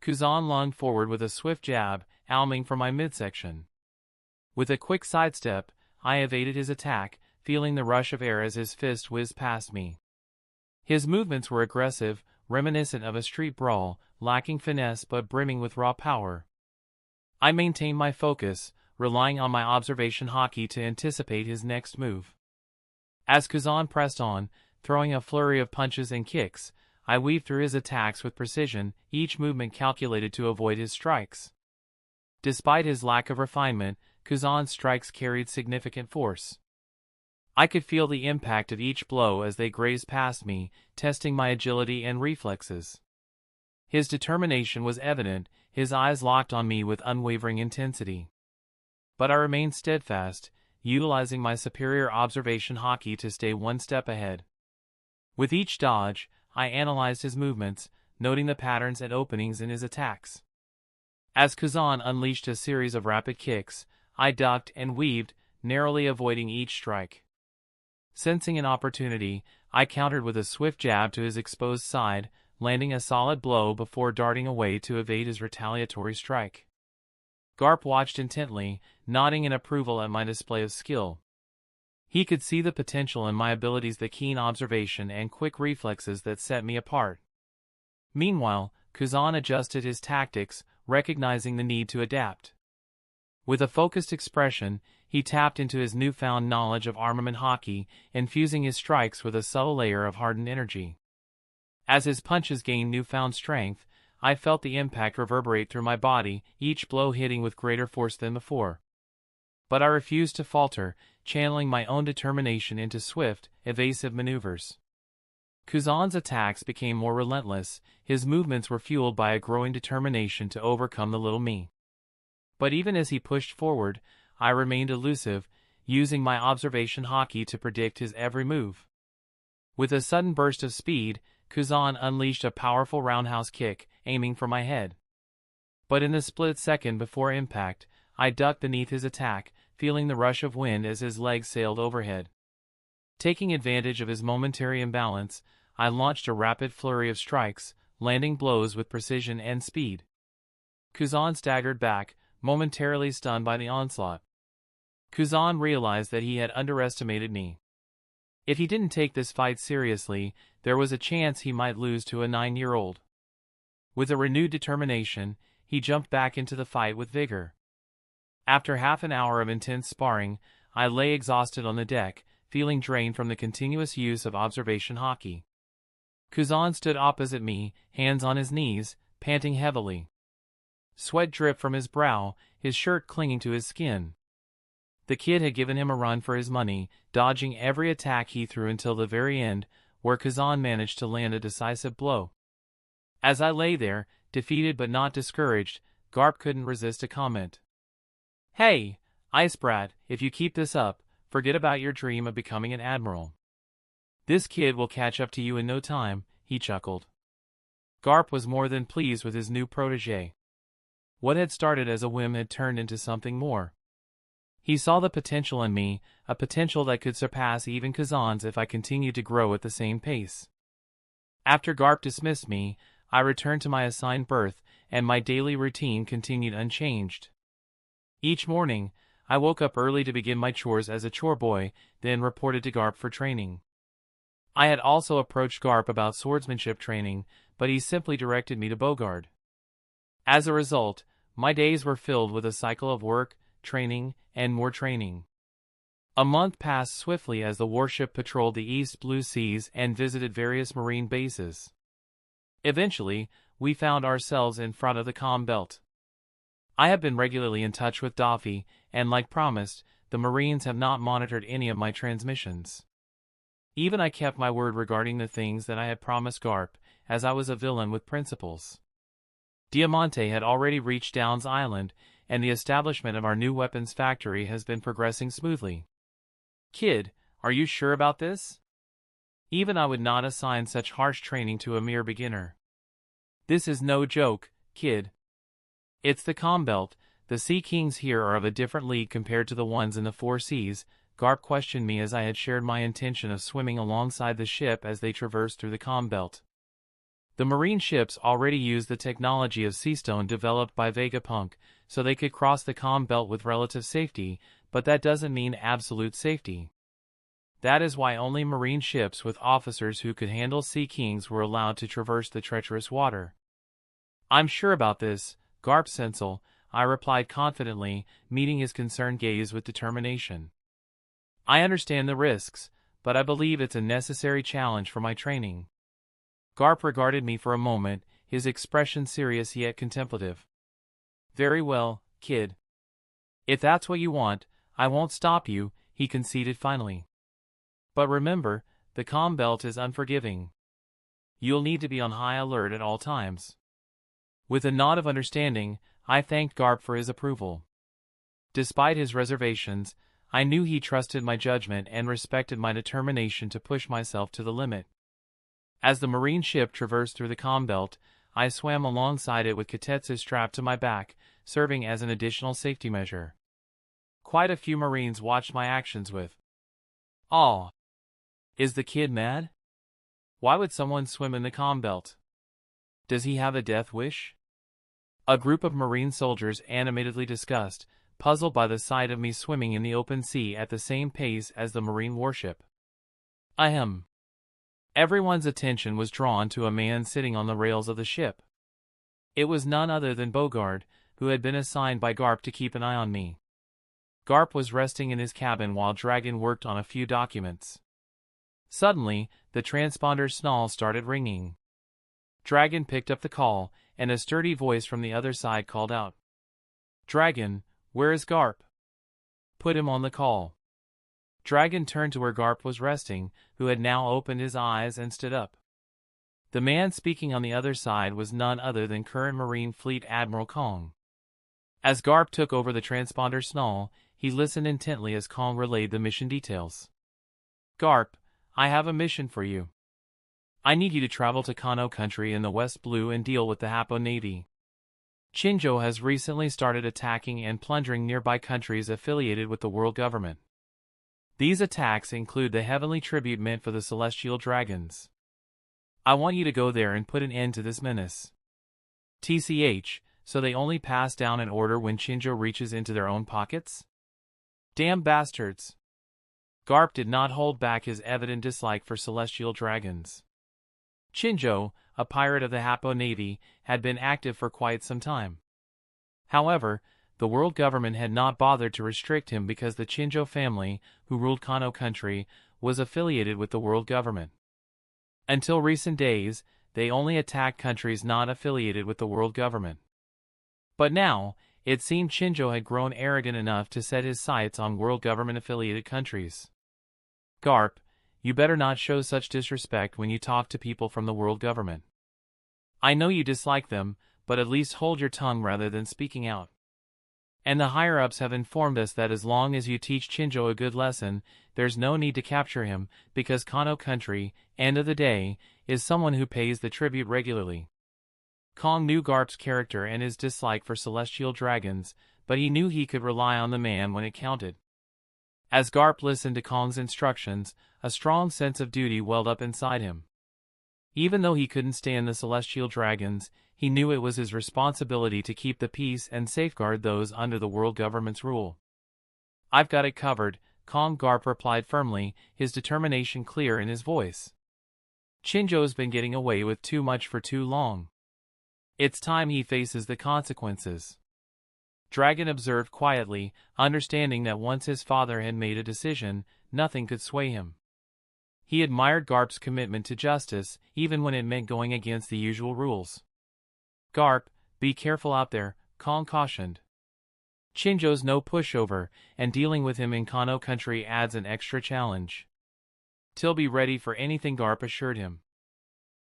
Corazon lunged forward with a swift jab, aiming for my midsection. With a quick sidestep, I evaded his attack, feeling the rush of air as his fist whizzed past me. His movements were aggressive, reminiscent of a street brawl, lacking finesse but brimming with raw power. I maintained my focus, relying on my observation haki to anticipate his next move. As Corazon pressed on, throwing a flurry of punches and kicks, I weaved through his attacks with precision, each movement calculated to avoid his strikes. Despite his lack of refinement, Corazon's strikes carried significant force. I could feel the impact of each blow as they grazed past me, testing my agility and reflexes. His determination was evident, his eyes locked on me with unwavering intensity. But I remained steadfast, utilizing my superior observation haki to stay one step ahead. With each dodge, I analyzed his movements, noting the patterns and openings in his attacks. As Corazon unleashed a series of rapid kicks, I ducked and weaved, narrowly avoiding each strike. Sensing an opportunity, I countered with a swift jab to his exposed side, landing a solid blow before darting away to evade his retaliatory strike. Garp watched intently, nodding in approval at my display of skill. He could see the potential in my abilities, the keen observation and quick reflexes that set me apart. Meanwhile, Corazon adjusted his tactics, recognizing the need to adapt. With a focused expression, he tapped into his newfound knowledge of armament haki, infusing his strikes with a subtle layer of hardened energy. As his punches gained newfound strength, I felt the impact reverberate through my body, each blow hitting with greater force than before. But I refused to falter, channeling my own determination into swift, evasive maneuvers. Corazon's attacks became more relentless, his movements were fueled by a growing determination to overcome the little me. But even as he pushed forward, I remained elusive, using my observation haki to predict his every move. With a sudden burst of speed, Corazon unleashed a powerful roundhouse kick, aiming for my head. But in the split second before impact, I ducked beneath his attack, feeling the rush of wind as his legs sailed overhead. Taking advantage of his momentary imbalance, I launched a rapid flurry of strikes, landing blows with precision and speed. Corazon staggered back, momentarily stunned by the onslaught. Corazon realized that he had underestimated me. If he didn't take this fight seriously, there was a chance he might lose to a 9-year-old. With a renewed determination, he jumped back into the fight with vigor. After half an hour of intense sparring, I lay exhausted on the deck, feeling drained from the continuous use of observation haki. Corazon stood opposite me, hands on his knees, panting heavily. Sweat dripped from his brow, his shirt clinging to his skin. The kid had given him a run for his money, dodging every attack he threw until the very end, where Corazon managed to land a decisive blow. As I lay there, defeated but not discouraged, Garp couldn't resist a comment. "Hey, Ice Brat, if you keep this up, forget about your dream of becoming an admiral. This kid will catch up to you in no time," he chuckled. Garp was more than pleased with his new protege. What had started as a whim had turned into something more. He saw the potential in me, a potential that could surpass even Corazon's if I continued to grow at the same pace. After Garp dismissed me, I returned to my assigned berth, and my daily routine continued unchanged. Each morning, I woke up early to begin my chores as a chore boy, then reported to Garp for training. I had also approached Garp about swordsmanship training, but he simply directed me to Bogard. As a result, my days were filled with a cycle of work, training, and more training. A month passed swiftly as the warship patrolled the East Blue Seas and visited various marine bases. Eventually, we found ourselves in front of the comm belt. I have been regularly in touch with Doffy, and like promised, the Marines have not monitored any of my transmissions. Even I kept my word regarding the things that I had promised Garp, as I was a villain with principles. Diamante had already reached Downs Island, and the establishment of our new weapons factory has been progressing smoothly. Kid, are you sure about this? Even I would not assign such harsh training to a mere beginner. This is no joke, kid. It's the Combelt. The Sea Kings here are of a different league compared to the ones in the Four Seas. Garp questioned me as I had shared my intention of swimming alongside the ship as they traversed through the Combelt. The marine ships already used the technology of Seastone developed by Vegapunk, so they could cross the Combelt with relative safety, but that doesn't mean absolute safety. That is why only marine ships with officers who could handle Sea Kings were allowed to traverse the treacherous water. I'm sure about this, Garp Sensel, I replied confidently, meeting his concerned gaze with determination. I understand the risks, but I believe it's a necessary challenge for my training. Garp regarded me for a moment, his expression serious yet contemplative. Very well, kid. If that's what you want, I won't stop you, he conceded finally. But remember, the Combelt is unforgiving. You'll need to be on high alert at all times. With a nod of understanding, I thanked Garp for his approval. Despite his reservations, I knew he trusted my judgment and respected my determination to push myself to the limit. As the marine ship traversed through the Combelt, I swam alongside it with Kotetsu strapped to my back, serving as an additional safety measure. Quite a few Marines watched my actions with awe. Is the kid mad? Why would someone swim in the Combelt? Does he have a death wish? A group of Marine soldiers animatedly discussed, puzzled by the sight of me swimming in the open sea at the same pace as the Marine warship. Ahem. Everyone's attention was drawn to a man sitting on the rails of the ship. It was none other than Bogard, who had been assigned by Garp to keep an eye on me. Garp was resting in his cabin while Dragon worked on a few documents. Suddenly, the transponder snarl started ringing. Dragon picked up the call, and a sturdy voice from the other side called out. Dragon, where is Garp? Put him on the call. Dragon turned to where Garp was resting, who had now opened his eyes and stood up. The man speaking on the other side was none other than current Marine Fleet Admiral Kong. As Garp took over the transponder snarl, he listened intently as Kong relayed the mission details. Garp, I have a mission for you. I need you to travel to Kano country in the West Blue and deal with the Happo Navy. Chinjao has recently started attacking and plundering nearby countries affiliated with the world government. These attacks include the heavenly tribute meant for the celestial dragons. I want you to go there and put an end to this menace. TCH, so they only pass down an order when Chinjao reaches into their own pockets? Damn bastards. Garp did not hold back his evident dislike for celestial dragons. Chinjao, a pirate of the Happo Navy, had been active for quite some time. However, the world government had not bothered to restrict him because the Chinjao family, who ruled Kano country, was affiliated with the world government. Until recent days, they only attacked countries not affiliated with the world government. But now, it seemed Chinjao had grown arrogant enough to set his sights on world government-affiliated countries. Garp, you better not show such disrespect when you talk to people from the world government. I know you dislike them, but at least hold your tongue rather than speaking out. And the higher-ups have informed us that as long as you teach Chinjao a good lesson, there's no need to capture him, because Kano country, end of the day, is someone who pays the tribute regularly. Kong knew Garp's character and his dislike for celestial dragons, but he knew he could rely on the man when it counted. As Garp listened to Kong's instructions, a strong sense of duty welled up inside him. Even though he couldn't stand the celestial dragons, he knew it was his responsibility to keep the peace and safeguard those under the world government's rule. I've got it covered, Kong Garp replied firmly, his determination clear in his voice. Chinjao's been getting away with too much for too long. It's time he faces the consequences. Dragon observed quietly, understanding that once his father had made a decision, nothing could sway him. He admired Garp's commitment to justice, even when it meant going against the usual rules. Garp, be careful out there, Kong cautioned. Chinjao's no pushover, and dealing with him in Kano country adds an extra challenge. Till be ready for anything, Garp assured him.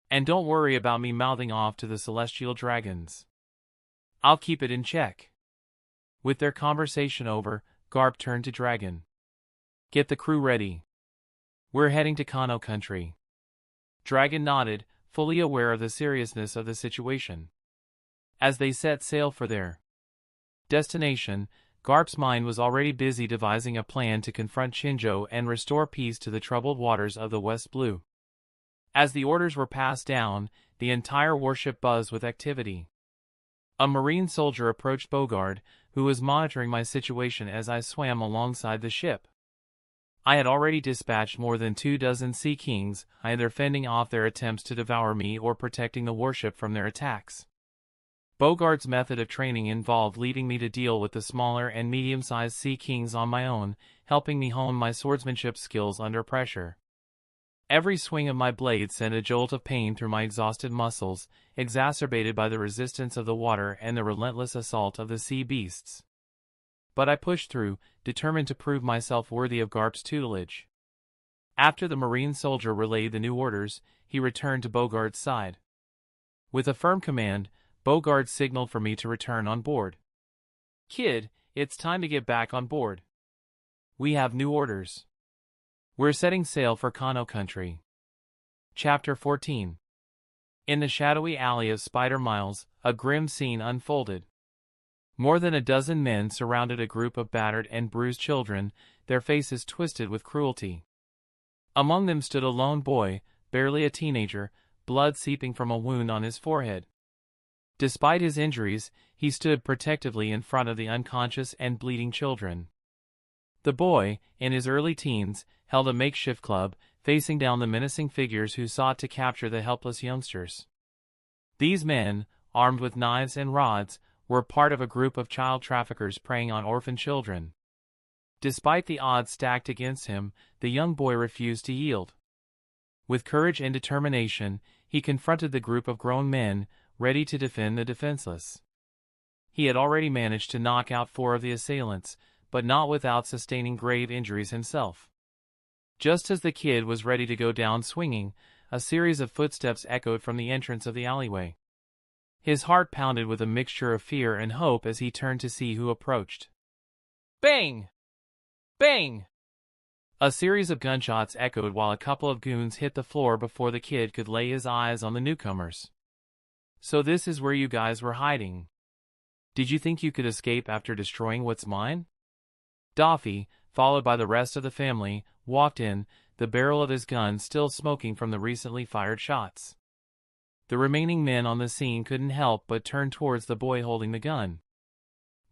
And don't worry about me mouthing off to the celestial dragons. I'll keep it in check. With their conversation over, Garp turned to Dragon. "Get the crew ready. We're heading to Kano country." Dragon nodded, fully aware of the seriousness of the situation. As they set sail for their destination, Garp's mind was already busy devising a plan to confront Chinjao and restore peace to the troubled waters of the West Blue. As the orders were passed down, the entire warship buzzed with activity. A marine soldier approached Bogard, who was monitoring my situation as I swam alongside the ship. I had already dispatched more than 24 Sea Kings, either fending off their attempts to devour me or protecting the warship from their attacks. Bogard's method of training involved leaving me to deal with the smaller and medium-sized Sea Kings on my own, helping me hone my swordsmanship skills under pressure. Every swing of my blade sent a jolt of pain through my exhausted muscles, exacerbated by the resistance of the water and the relentless assault of the sea beasts. But I pushed through, determined to prove myself worthy of Garp's tutelage. After the marine soldier relayed the new orders, he returned to Bogard's side. With a firm command, Bogard signaled for me to return on board. "Kid, it's time to get back on board. We have new orders. We're setting sail for Kano country." Chapter 14. In the shadowy alley of Spider Miles, a grim scene unfolded. More than a dozen men surrounded a group of battered and bruised children, their faces twisted with cruelty. Among them stood a lone boy, barely a teenager, blood seeping from a wound on his forehead. Despite his injuries, he stood protectively in front of the unconscious and bleeding children. The boy, in his early teens, held a makeshift club, facing down the menacing figures who sought to capture the helpless youngsters. These men, armed with knives and rods, were part of a group of child traffickers preying on orphan children. Despite the odds stacked against him, the young boy refused to yield. With courage and determination, he confronted the group of grown men, ready to defend the defenseless. He had already managed to knock out 4 of the assailants, but not without sustaining grave injuries himself. Just as the kid was ready to go down swinging, a series of footsteps echoed from the entrance of the alleyway. His heart pounded with a mixture of fear and hope as he turned to see who approached. Bang! Bang! A series of gunshots echoed while a couple of goons hit the floor before the kid could lay his eyes on the newcomers. "So this is where you guys were hiding. Did you think you could escape after destroying what's mine?" Doffy, followed by the rest of the family, walked in, the barrel of his gun still smoking from the recently fired shots. The remaining men on the scene couldn't help but turn towards the boy holding the gun.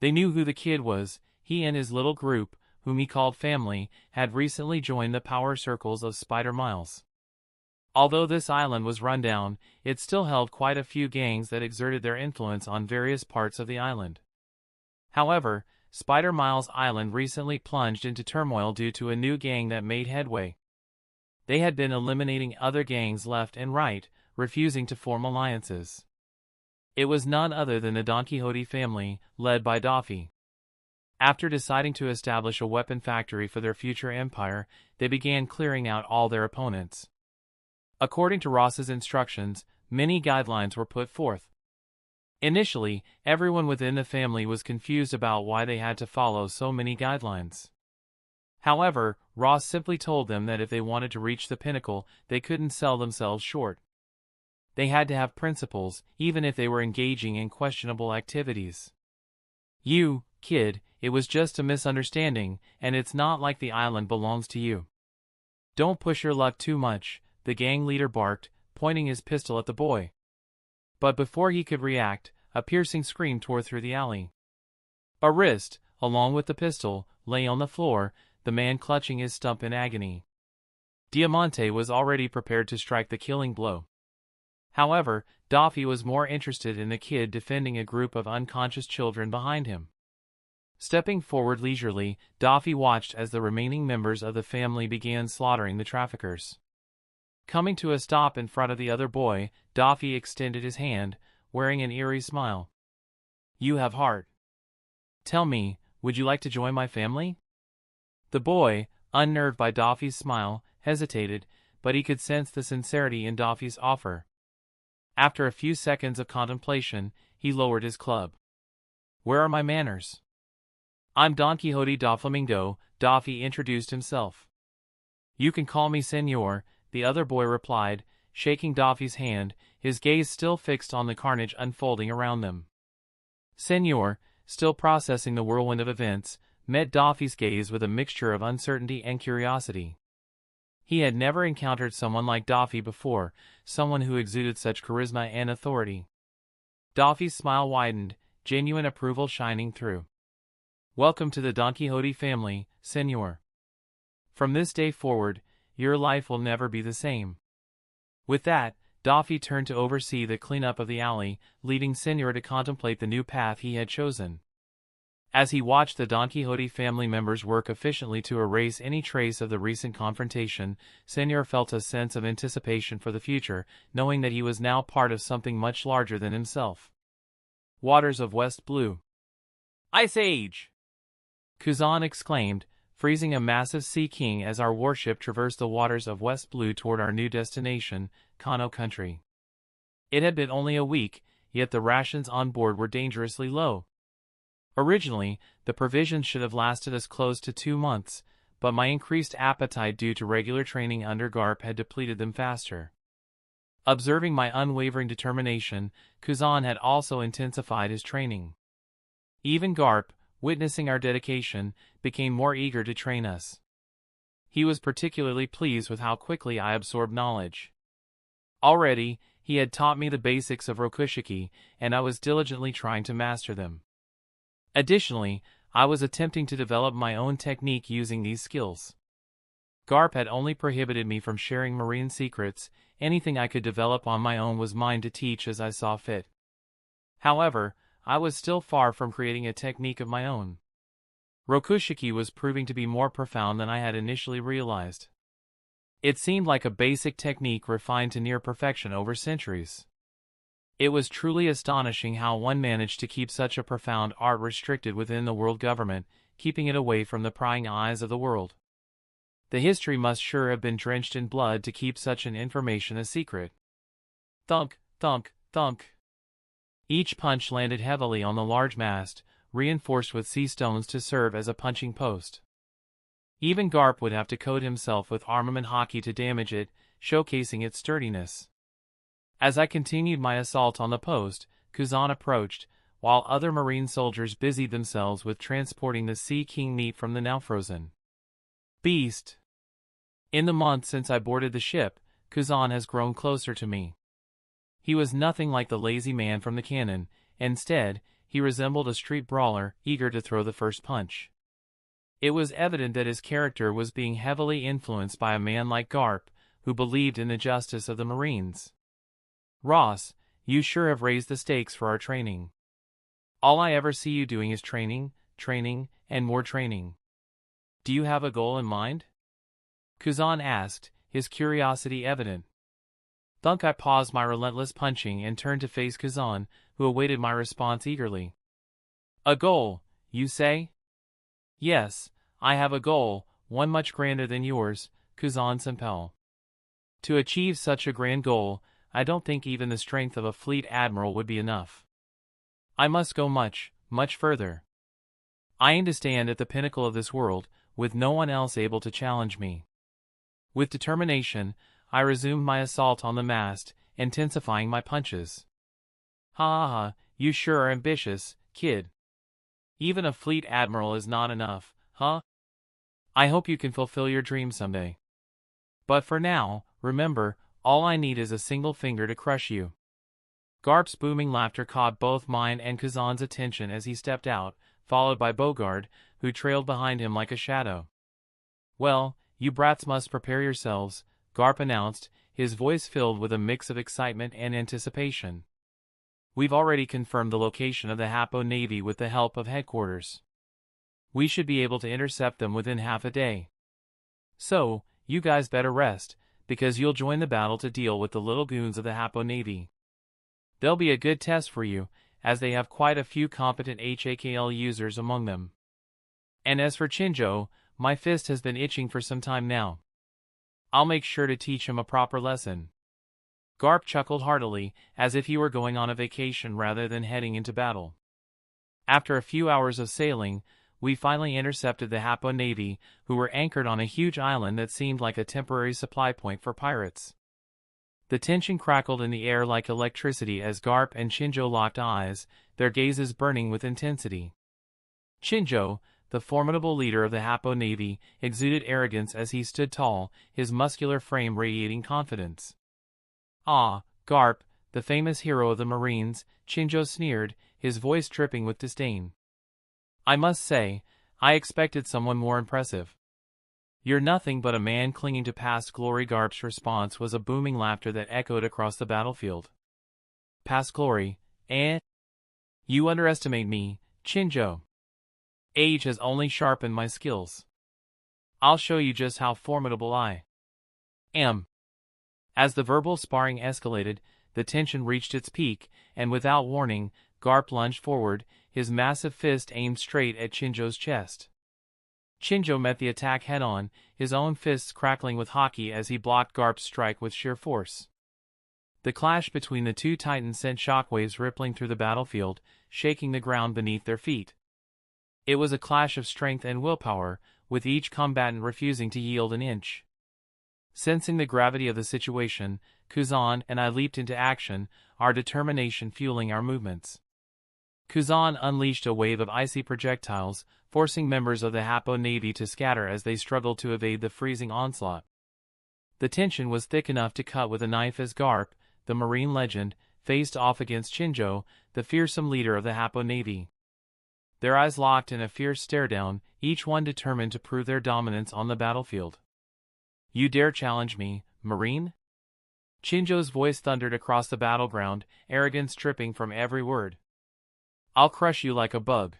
They knew who the kid was. He and his little group, whom he called family, had recently joined the power circles of Spider Miles. Although this island was run down, it still held quite a few gangs that exerted their influence on various parts of the island. However, Spider Miles Island recently plunged into turmoil due to a new gang that made headway. They had been eliminating other gangs left and right, refusing to form alliances. It was none other than the Donquxote family, led by Doffy. After deciding to establish a weapon factory for their future empire, they began clearing out all their opponents. According to Ross's instructions, many guidelines were put forth. Initially, everyone within the family was confused about why they had to follow so many guidelines. However, Ross simply told them that if they wanted to reach the pinnacle, they couldn't sell themselves short. They had to have principles, even if they were engaging in questionable activities. "You, kid, it was just a misunderstanding, and it's not like the island belongs to you. Don't push your luck too much," the gang leader barked, pointing his pistol at the boy. But before he could react, a piercing scream tore through the alley. A wrist, along with the pistol, lay on the floor, the man clutching his stump in agony. Diamante was already prepared to strike the killing blow. However, Doffy was more interested in the kid defending a group of unconscious children behind him. Stepping forward leisurely, Doffy watched as the remaining members of the family began slaughtering the traffickers. Coming to a stop in front of the other boy, Doffy extended his hand, wearing an eerie smile. "You have heart. Tell me, would you like to join my family?" The boy, unnerved by Doffy's smile, hesitated, but he could sense the sincerity in Doffy's offer. After a few seconds of contemplation, he lowered his club. "Where are my manners? I'm Donquxote Doflamingo, Doffy introduced himself. You can call me Senor, the other boy replied, shaking Doffy's hand, his gaze still fixed on the carnage unfolding around them. Senor, still processing the whirlwind of events, met Doffy's gaze with a mixture of uncertainty and curiosity. He had never encountered someone like Doffy before, someone who exuded such charisma and authority. Doffy's smile widened, genuine approval shining through. Welcome to the Donquxote family, Senor. From this day forward, your life will never be the same. With that, Doffy turned to oversee the cleanup of the alley, leading Senor to contemplate the new path he had chosen. As he watched the Donquxote family members work efficiently to erase any trace of the recent confrontation, Senor felt a sense of anticipation for the future, knowing that he was now part of something much larger than himself. Waters of West Blue. Ice Age! Corazon exclaimed, freezing a massive sea king as our warship traversed the waters of West Blue toward our new destination, Kano country. It had been only a week, yet the rations on board were dangerously low. Originally, the provisions should have lasted us close to 2 months, but my increased appetite due to regular training under Garp had depleted them faster. Observing my unwavering determination, Corazon had also intensified his training. Even Garp, witnessing our dedication, became more eager to train us. He was particularly pleased with how quickly I absorbed knowledge. Already, he had taught me the basics of rokushiki, and I was diligently trying to master them. Additionally, I was attempting to develop my own technique using these skills. Garp had only prohibited me from sharing marine secrets. Anything I could develop on my own was mine to teach as I saw fit. However, I was still far from creating a technique of my own. Rokushiki was proving to be more profound than I had initially realized. It seemed like a basic technique refined to near perfection over centuries. It was truly astonishing how one managed to keep such a profound art restricted within the world government, keeping it away from the prying eyes of the world. The history must sure have been drenched in blood to keep such an information a secret. Thunk, thunk, thunk. Each punch landed heavily on the large mast, reinforced with sea stones to serve as a punching post. Even Garp would have to coat himself with armament haki to damage it, showcasing its sturdiness. As I continued my assault on the post, Corazon approached, while other marine soldiers busied themselves with transporting the Sea King meat from the now frozen beast. In the month since I boarded the ship, Corazon has grown closer to me. He was nothing like the lazy man from the canon. Instead, he resembled a street brawler, eager to throw the first punch. It was evident that his character was being heavily influenced by a man like Garp, who believed in the justice of the Marines. Ross, you sure have raised the stakes for our training. All I ever see you doing is training, training, and more training. Do you have a goal in mind? Corazon asked, his curiosity evident. I paused my relentless punching and turned to face Corazon, who awaited my response eagerly. A goal, you say? Yes, I have a goal, one much grander than yours, Corazon-senpai. To achieve such a grand goal, I don't think even the strength of a fleet admiral would be enough. I must go much, much further. I aim to stand at the pinnacle of this world, with no one else able to challenge me. With determination, I resumed my assault on the mast, intensifying my punches. Ha ha ha, you sure are ambitious, kid. Even a fleet admiral is not enough, huh? I hope you can fulfill your dream someday. But for now, remember, all I need is a single finger to crush you. Garp's booming laughter caught both mine and Corazon's attention as he stepped out, followed by Bogard, who trailed behind him like a shadow. Well, you brats must prepare yourselves, Garp announced, his voice filled with a mix of excitement and anticipation. We've already confirmed the location of the Hapo Navy with the help of headquarters. We should be able to intercept them within half a day. So, you guys better rest, because you'll join the battle to deal with the little goons of the Hapo Navy. They'll be a good test for you, as they have quite a few competent HAKL users among them. And as for Chinjao, my fist has been itching for some time now. I'll make sure to teach him a proper lesson. Garp chuckled heartily, as if he were going on a vacation rather than heading into battle. After a few hours of sailing, we finally intercepted the Happo Navy, who were anchored on a huge island that seemed like a temporary supply point for pirates. The tension crackled in the air like electricity as Garp and Chinjao locked eyes, their gazes burning with intensity. Chinjao, the formidable leader of the Happo Navy, exuded arrogance as he stood tall, his muscular frame radiating confidence. "Ah, Garp, the famous hero of the Marines," Chinjao sneered, his voice dripping with disdain. "I must say, I expected someone more impressive. You're nothing but a man clinging to past glory." Garp's response was a booming laughter that echoed across the battlefield. "Past glory, eh? You underestimate me, Chinjao. Age has only sharpened my skills. I'll show you just how formidable I am." As the verbal sparring escalated, the tension reached its peak, and without warning, Garp lunged forward, his massive fist aimed straight at Chinjao's chest. Chinjao met the attack head-on, his own fists crackling with haki as he blocked Garp's strike with sheer force. The clash between the two titans sent shockwaves rippling through the battlefield, shaking the ground beneath their feet. It was a clash of strength and willpower, with each combatant refusing to yield an inch. Sensing the gravity of the situation, Corazon and I leaped into action, our determination fueling our movements. Corazon unleashed a wave of icy projectiles, forcing members of the Happo Navy to scatter as they struggled to evade the freezing onslaught. The tension was thick enough to cut with a knife as Garp, the Marine legend, faced off against Chinjao, the fearsome leader of the Happo Navy. Their eyes locked in a fierce stare-down, each one determined to prove their dominance on the battlefield. "You dare challenge me, Marine?" Chinjao's voice thundered across the battleground, arrogance dripping from every word. "I'll crush you like a bug."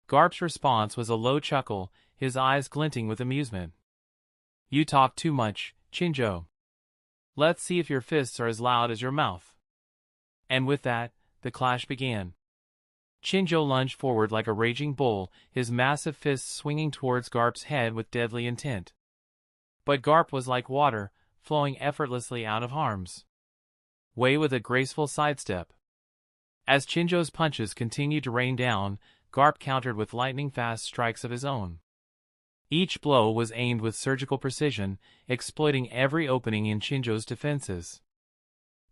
Garp's response was a low chuckle, his eyes glinting with amusement. "You talk too much, Chinjao. Let's see if your fists are as loud as your mouth." And with that, the clash began. Chinjao lunged forward like a raging bull, his massive fists swinging towards Garp's head with deadly intent. But Garp was like water, flowing effortlessly out of harm's way with a graceful sidestep. As Chinjao's punches continued to rain down, Garp countered with lightning-fast strikes of his own. Each blow was aimed with surgical precision, exploiting every opening in Chinjao's defenses.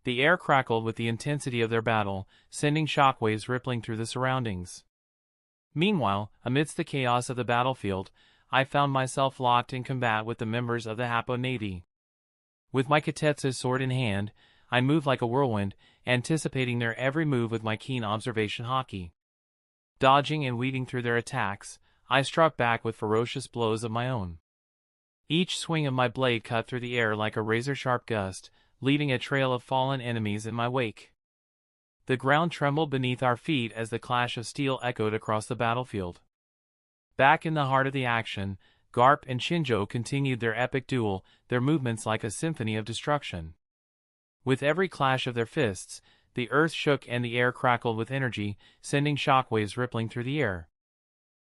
The air crackled with the intensity of their battle, sending shockwaves rippling through the surroundings. Meanwhile, amidst the chaos of the battlefield, I found myself locked in combat with the members of the Happo Navy. With my Katetsu's sword in hand, I moved like a whirlwind, anticipating their every move with my keen observation haki. Dodging and weaving through their attacks, I struck back with ferocious blows of my own. Each swing of my blade cut through the air like a razor-sharp gust, leaving a trail of fallen enemies in my wake. The ground trembled beneath our feet as the clash of steel echoed across the battlefield. Back in the heart of the action, Garp and Chinjao continued their epic duel, their movements like a symphony of destruction. With every clash of their fists, the earth shook and the air crackled with energy, sending shockwaves rippling through the air.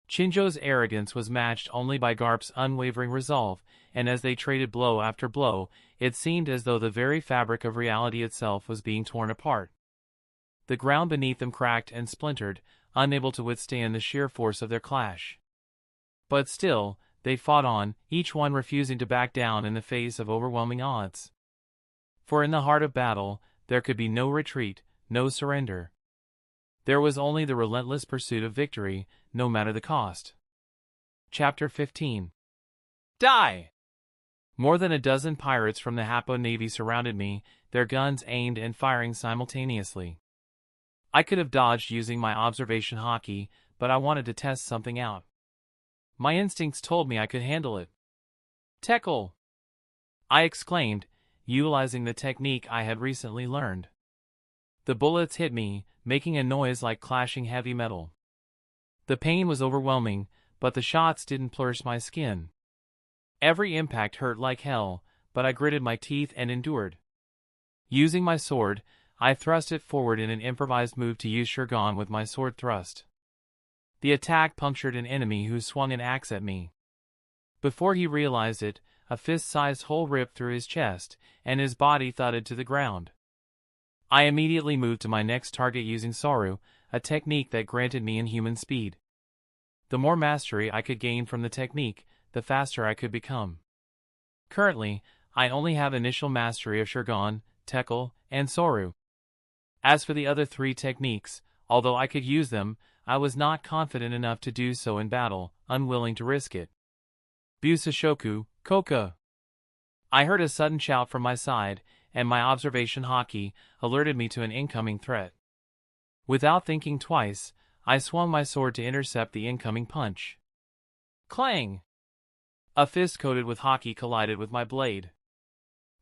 Chinjao's arrogance was matched only by Garp's unwavering resolve, and as they traded blow after blow, it seemed as though the very fabric of reality itself was being torn apart. The ground beneath them cracked and splintered, unable to withstand the sheer force of their clash. But still, they fought on, each one refusing to back down in the face of overwhelming odds. For in the heart of battle, there could be no retreat, no surrender. There was only the relentless pursuit of victory, no matter the cost. Chapter 15. Die! More than a dozen pirates from the Happo Navy surrounded me, their guns aimed and firing simultaneously. I could have dodged using my observation haki, but I wanted to test something out. My instincts told me I could handle it. "Tackle!" I exclaimed, utilizing the technique I had recently learned. The bullets hit me, making a noise like clashing heavy metal. The pain was overwhelming, but the shots didn't pierce my skin. Every impact hurt like hell, but I gritted my teeth and endured. Using my sword, I thrust it forward in an improvised move to use Showdown with my sword thrust. The attack punctured an enemy who swung an axe at me. Before he realized it, a fist-sized hole ripped through his chest, and his body thudded to the ground. I immediately moved to my next target using Saru, a technique that granted me inhuman speed. The more mastery I could gain from the technique, the faster I could become. Currently, I only have initial mastery of Shogun, Tekkel, and Soru. As for the other 3 techniques, although I could use them, I was not confident enough to do so in battle, unwilling to risk it. Busashoku, Koka! I heard a sudden shout from my side, and my observation haki alerted me to an incoming threat. Without thinking twice, I swung my sword to intercept the incoming punch. Clang! A fist coated with haki collided with my blade.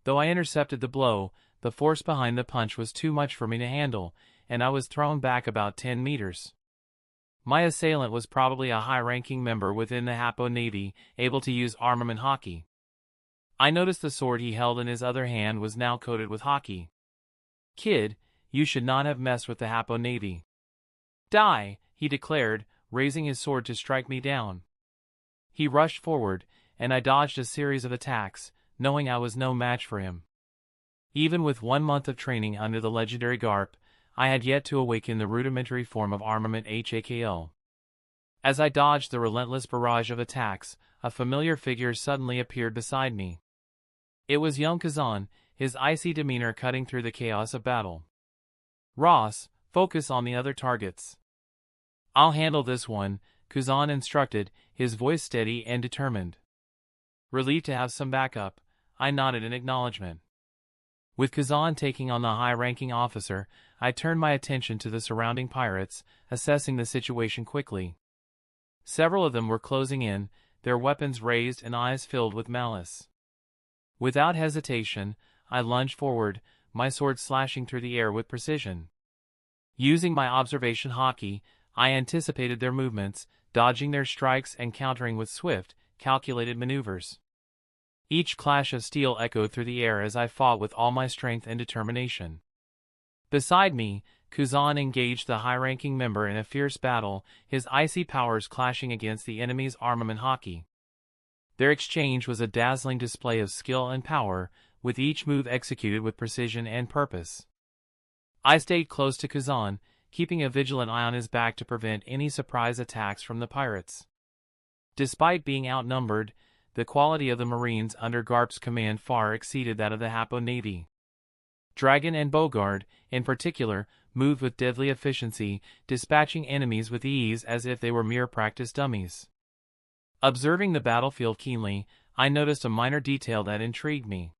Though I intercepted the blow, the force behind the punch was too much for me to handle, and I was thrown back about 10 meters. My assailant was probably a high-ranking member within the Happo Navy, able to use armament haki. I noticed the sword he held in his other hand was now coated with haki. Kid, you should not have messed with the Happo Navy. Die, he declared, raising his sword to strike me down. He rushed forward, and I dodged a series of attacks, knowing I was no match for him. Even with 1 month of training under the legendary Garp, I had yet to awaken the rudimentary form of armament HAKL. As I dodged the relentless barrage of attacks, a familiar figure suddenly appeared beside me. It was young Corazon, his icy demeanor cutting through the chaos of battle. Ross, focus on the other targets. I'll handle this one, Corazon instructed, his voice steady and determined. Relieved to have some backup, I nodded in acknowledgement. With Corazon taking on the high-ranking officer, I turned my attention to the surrounding pirates, assessing the situation quickly. Several of them were closing in, their weapons raised and eyes filled with malice. Without hesitation, I lunged forward, my sword slashing through the air with precision. Using my observation haki, I anticipated their movements, dodging their strikes and countering with swift, calculated maneuvers. Each clash of steel echoed through the air as I fought with all my strength and determination. Beside me, Corazon engaged the high-ranking member in a fierce battle, his icy powers clashing against the enemy's armament haki. Their exchange was a dazzling display of skill and power, with each move executed with precision and purpose. I stayed close to Corazon, keeping a vigilant eye on his back to prevent any surprise attacks from the pirates. Despite being outnumbered, the quality of the Marines under Garp's command far exceeded that of the Happo Navy. Dragon and Bogard, in particular, moved with deadly efficiency, dispatching enemies with ease as if they were mere practice dummies. Observing the battlefield keenly, I noticed a minor detail that intrigued me.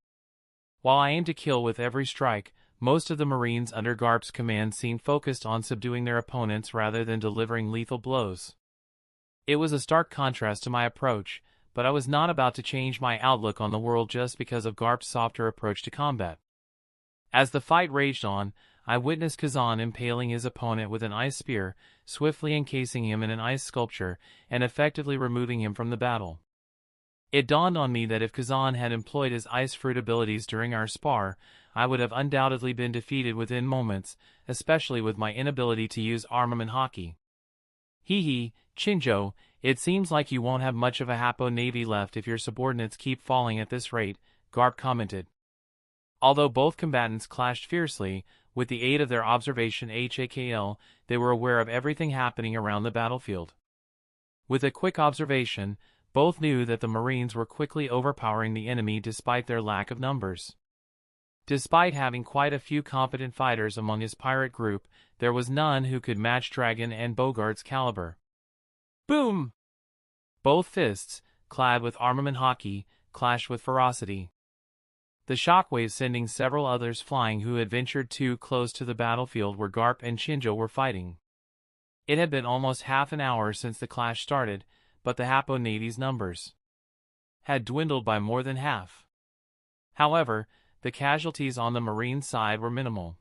While I aimed to kill with every strike, most of the Marines under Garp's command seemed focused on subduing their opponents rather than delivering lethal blows. It was a stark contrast to my approach, but I was not about to change my outlook on the world just because of Garp's softer approach to combat. As the fight raged on, I witnessed Corazon impaling his opponent with an ice spear, swiftly encasing him in an ice sculpture, and effectively removing him from the battle. It dawned on me that if Corazon had employed his ice fruit abilities during our spar, I would have undoubtedly been defeated within moments, especially with my inability to use armament haki. Hee, Chinjao, it seems like you won't have much of a Happo Navy left if your subordinates keep falling at this rate, Garp commented. Although both combatants clashed fiercely, with the aid of their observation HAKL, they were aware of everything happening around the battlefield. With a quick observation, both knew that the Marines were quickly overpowering the enemy despite their lack of numbers. Despite having quite a few competent fighters among his pirate group, there was none who could match Dragon and Bogard's caliber. Boom! Both fists, clad with armament haki, clashed with ferocity. The shockwaves sending several others flying who had ventured too close to the battlefield where Garp and Chinjao were fighting. It had been almost half an hour since the clash started, but the Happo Navy's numbers had dwindled by more than half. However, the casualties on the Marine side were minimal.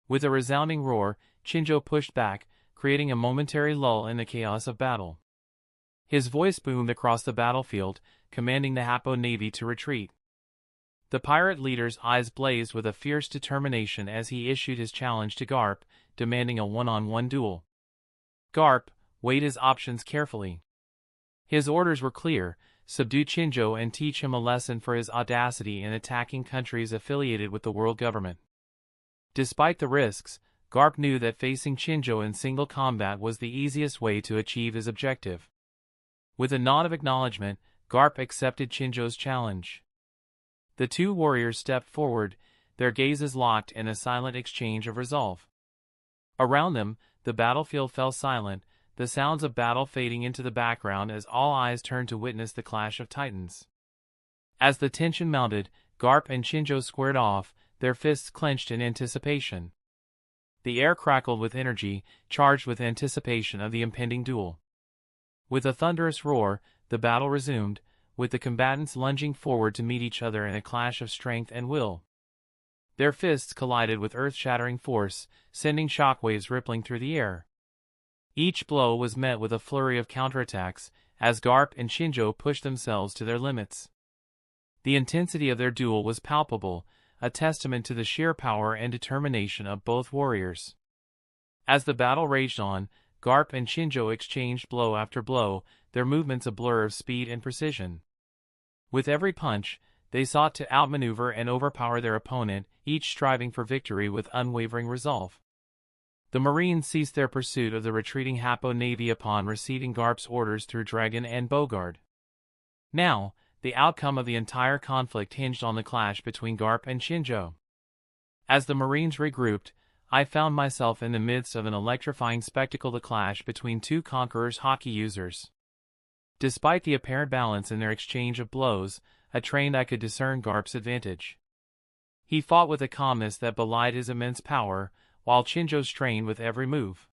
With a resounding roar, Chinjao pushed back, creating a momentary lull in the chaos of battle. His voice boomed across the battlefield, commanding the Happo Navy to retreat. The pirate leader's eyes blazed with a fierce determination as he issued his challenge to Garp, demanding a one-on-one duel. Garp weighed his options carefully. His orders were clear: subdue Chinjao and teach him a lesson for his audacity in attacking countries affiliated with the world government. Despite the risks, Garp knew that facing Chinjao in single combat was the easiest way to achieve his objective. With a nod of acknowledgement, Garp accepted Chinjao's challenge. The two warriors stepped forward, their gazes locked in a silent exchange of resolve. Around them, the battlefield fell silent, the sounds of battle fading into the background as all eyes turned to witness the clash of titans. As the tension mounted, Garp and Chinjao squared off, their fists clenched in anticipation. The air crackled with energy, charged with anticipation of the impending duel. With a thunderous roar, the battle resumed, with the combatants lunging forward to meet each other in a clash of strength and will. Their fists collided with earth-shattering force, sending shockwaves rippling through the air. Each blow was met with a flurry of counterattacks, as Garp and Chinjao pushed themselves to their limits. The intensity of their duel was palpable, a testament to the sheer power and determination of both warriors. As the battle raged on, Garp and Chinjao exchanged blow after blow, their movements a blur of speed and precision. With every punch, they sought to outmaneuver and overpower their opponent, each striving for victory with unwavering resolve. The Marines ceased their pursuit of the retreating Hapo Navy upon receiving Garp's orders through Dragon and Bogard. Now, the outcome of the entire conflict hinged on the clash between Garp and Chinjao. As the Marines regrouped, I found myself in the midst of an electrifying spectacle: the clash between two Conqueror's haki users. Despite the apparent balance in their exchange of blows, a trained eye could discern Garp's advantage. He fought with a calmness that belied his immense power, while Chinjao strained with every move.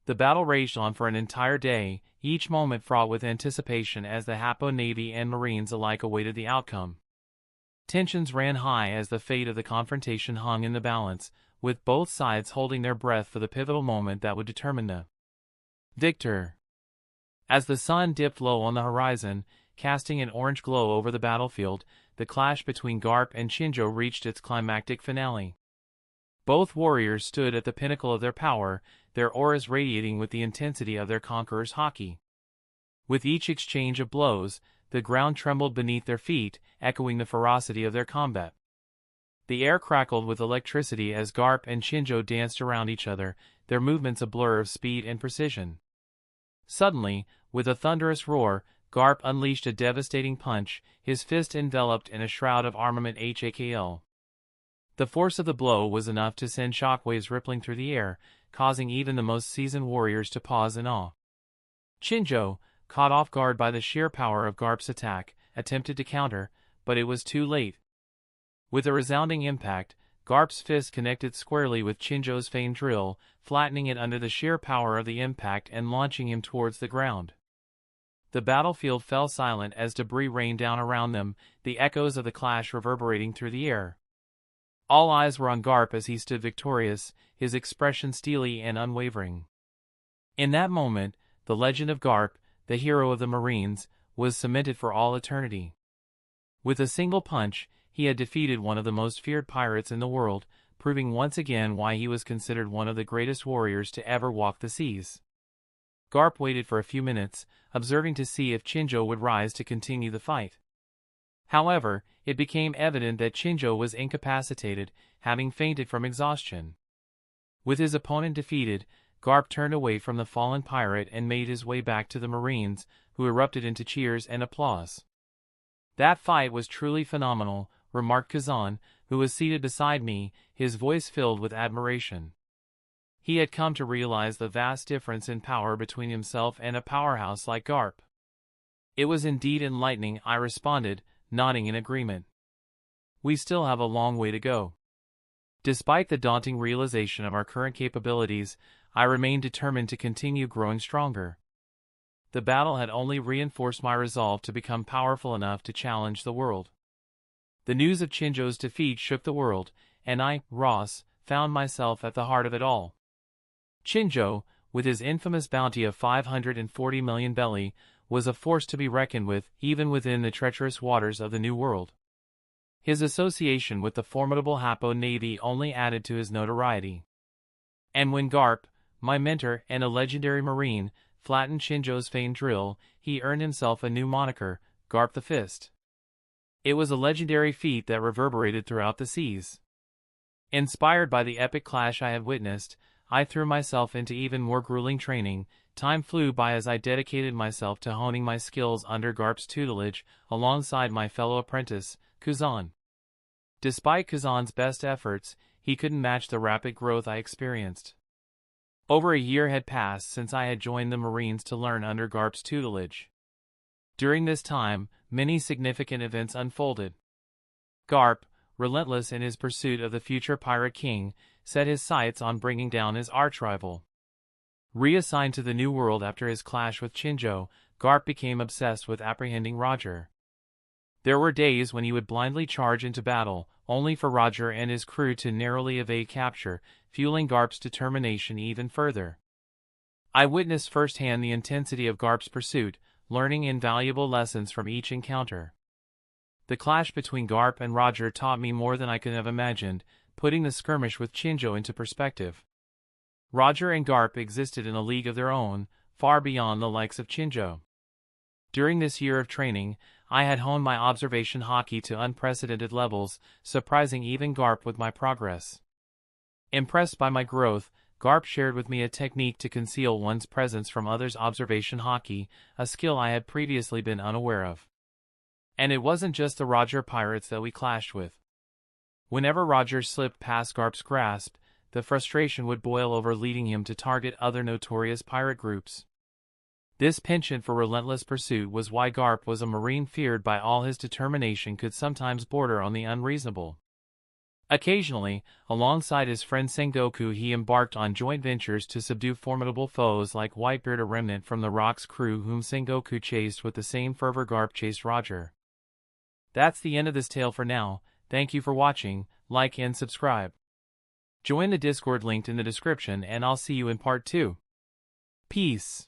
The battle raged on for an entire day, each moment fraught with anticipation as the Hapo Navy and Marines alike awaited the outcome. Tensions ran high as the fate of the confrontation hung in the balance, with both sides holding their breath for the pivotal moment that would determine the victor. As the sun dipped low on the horizon, casting an orange glow over the battlefield, the clash between Garp and Chinjao reached its climactic finale. Both warriors stood at the pinnacle of their power, their auras radiating with the intensity of their conqueror's haki. With each exchange of blows, the ground trembled beneath their feet, echoing the ferocity of their combat. The air crackled with electricity as Garp and Chinjao danced around each other, their movements a blur of speed and precision. Suddenly, with a thunderous roar, Garp unleashed a devastating punch, his fist enveloped in a shroud of armament HAKL. The force of the blow was enough to send shockwaves rippling through the air, causing even the most seasoned warriors to pause in awe. Chinjao, caught off guard by the sheer power of Garp's attack, attempted to counter, but it was too late. With a resounding impact, Garp's fist connected squarely with Chinjao's famed drill, flattening it under the sheer power of the impact and launching him towards the ground. The battlefield fell silent as debris rained down around them, the echoes of the clash reverberating through the air. All eyes were on Garp as he stood victorious, his expression steely and unwavering. In that moment, the legend of Garp, the hero of the Marines, was cemented for all eternity. With a single punch, he had defeated one of the most feared pirates in the world, proving once again why he was considered one of the greatest warriors to ever walk the seas. Garp waited for a few minutes, observing to see if Chinjao would rise to continue the fight. However, it became evident that Chinjao was incapacitated, having fainted from exhaustion. With his opponent defeated, Garp turned away from the fallen pirate and made his way back to the Marines, who erupted into cheers and applause. "That fight was truly phenomenal," remarked Corazon, who was seated beside me, his voice filled with admiration. He had come to realize the vast difference in power between himself and a powerhouse like Garp. "It was indeed enlightening," I responded, nodding in agreement. "We still have a long way to go." Despite the daunting realization of our current capabilities, I remained determined to continue growing stronger. The battle had only reinforced my resolve to become powerful enough to challenge the world. The news of Chinjao's defeat shook the world, and I, Ross, found myself at the heart of it all. Chinjao, with his infamous bounty of 540 million belly, was a force to be reckoned with even within the treacherous waters of the New World. His association with the formidable Hapo Navy only added to his notoriety. And when Garp, my mentor and a legendary Marine, flattened Chinjao's famed drill, he earned himself a new moniker, Garp the Fist. It was a legendary feat that reverberated throughout the seas. Inspired by the epic clash I had witnessed, I threw myself into even more grueling training. Time flew by as I dedicated myself to honing my skills under Garp's tutelage, alongside my fellow apprentice, Corazon. Despite Corazon's best efforts, he couldn't match the rapid growth I experienced. Over a year had passed since I had joined the Marines to learn under Garp's tutelage. During this time, many significant events unfolded. Garp, relentless in his pursuit of the future pirate king, set his sights on bringing down his arch-rival. Reassigned to the New World after his clash with Chinjao, Garp became obsessed with apprehending Roger. There were days when he would blindly charge into battle, only for Roger and his crew to narrowly evade capture, fueling Garp's determination even further. I witnessed firsthand the intensity of Garp's pursuit, learning invaluable lessons from each encounter. The clash between Garp and Roger taught me more than I could have imagined, putting the skirmish with Chinjao into perspective. Roger and Garp existed in a league of their own, far beyond the likes of Chinjao. During this year of training, I had honed my observation haki to unprecedented levels, surprising even Garp with my progress. Impressed by my growth, Garp shared with me a technique to conceal one's presence from others' observation haki, a skill I had previously been unaware of. And it wasn't just the Roger pirates that we clashed with. Whenever Roger slipped past Garp's grasp, the frustration would boil over, leading him to target other notorious pirate groups. This penchant for relentless pursuit was why Garp was a Marine feared by all. His determination could sometimes border on the unreasonable. Occasionally, alongside his friend Sengoku, he embarked on joint ventures to subdue formidable foes like Whitebeard, a remnant from the Rock's crew whom Sengoku chased with the same fervor Garp chased Roger. That's the end of this tale for now. Thank you for watching, like and subscribe. Join the Discord linked in the description, and I'll see you in part 2. Peace.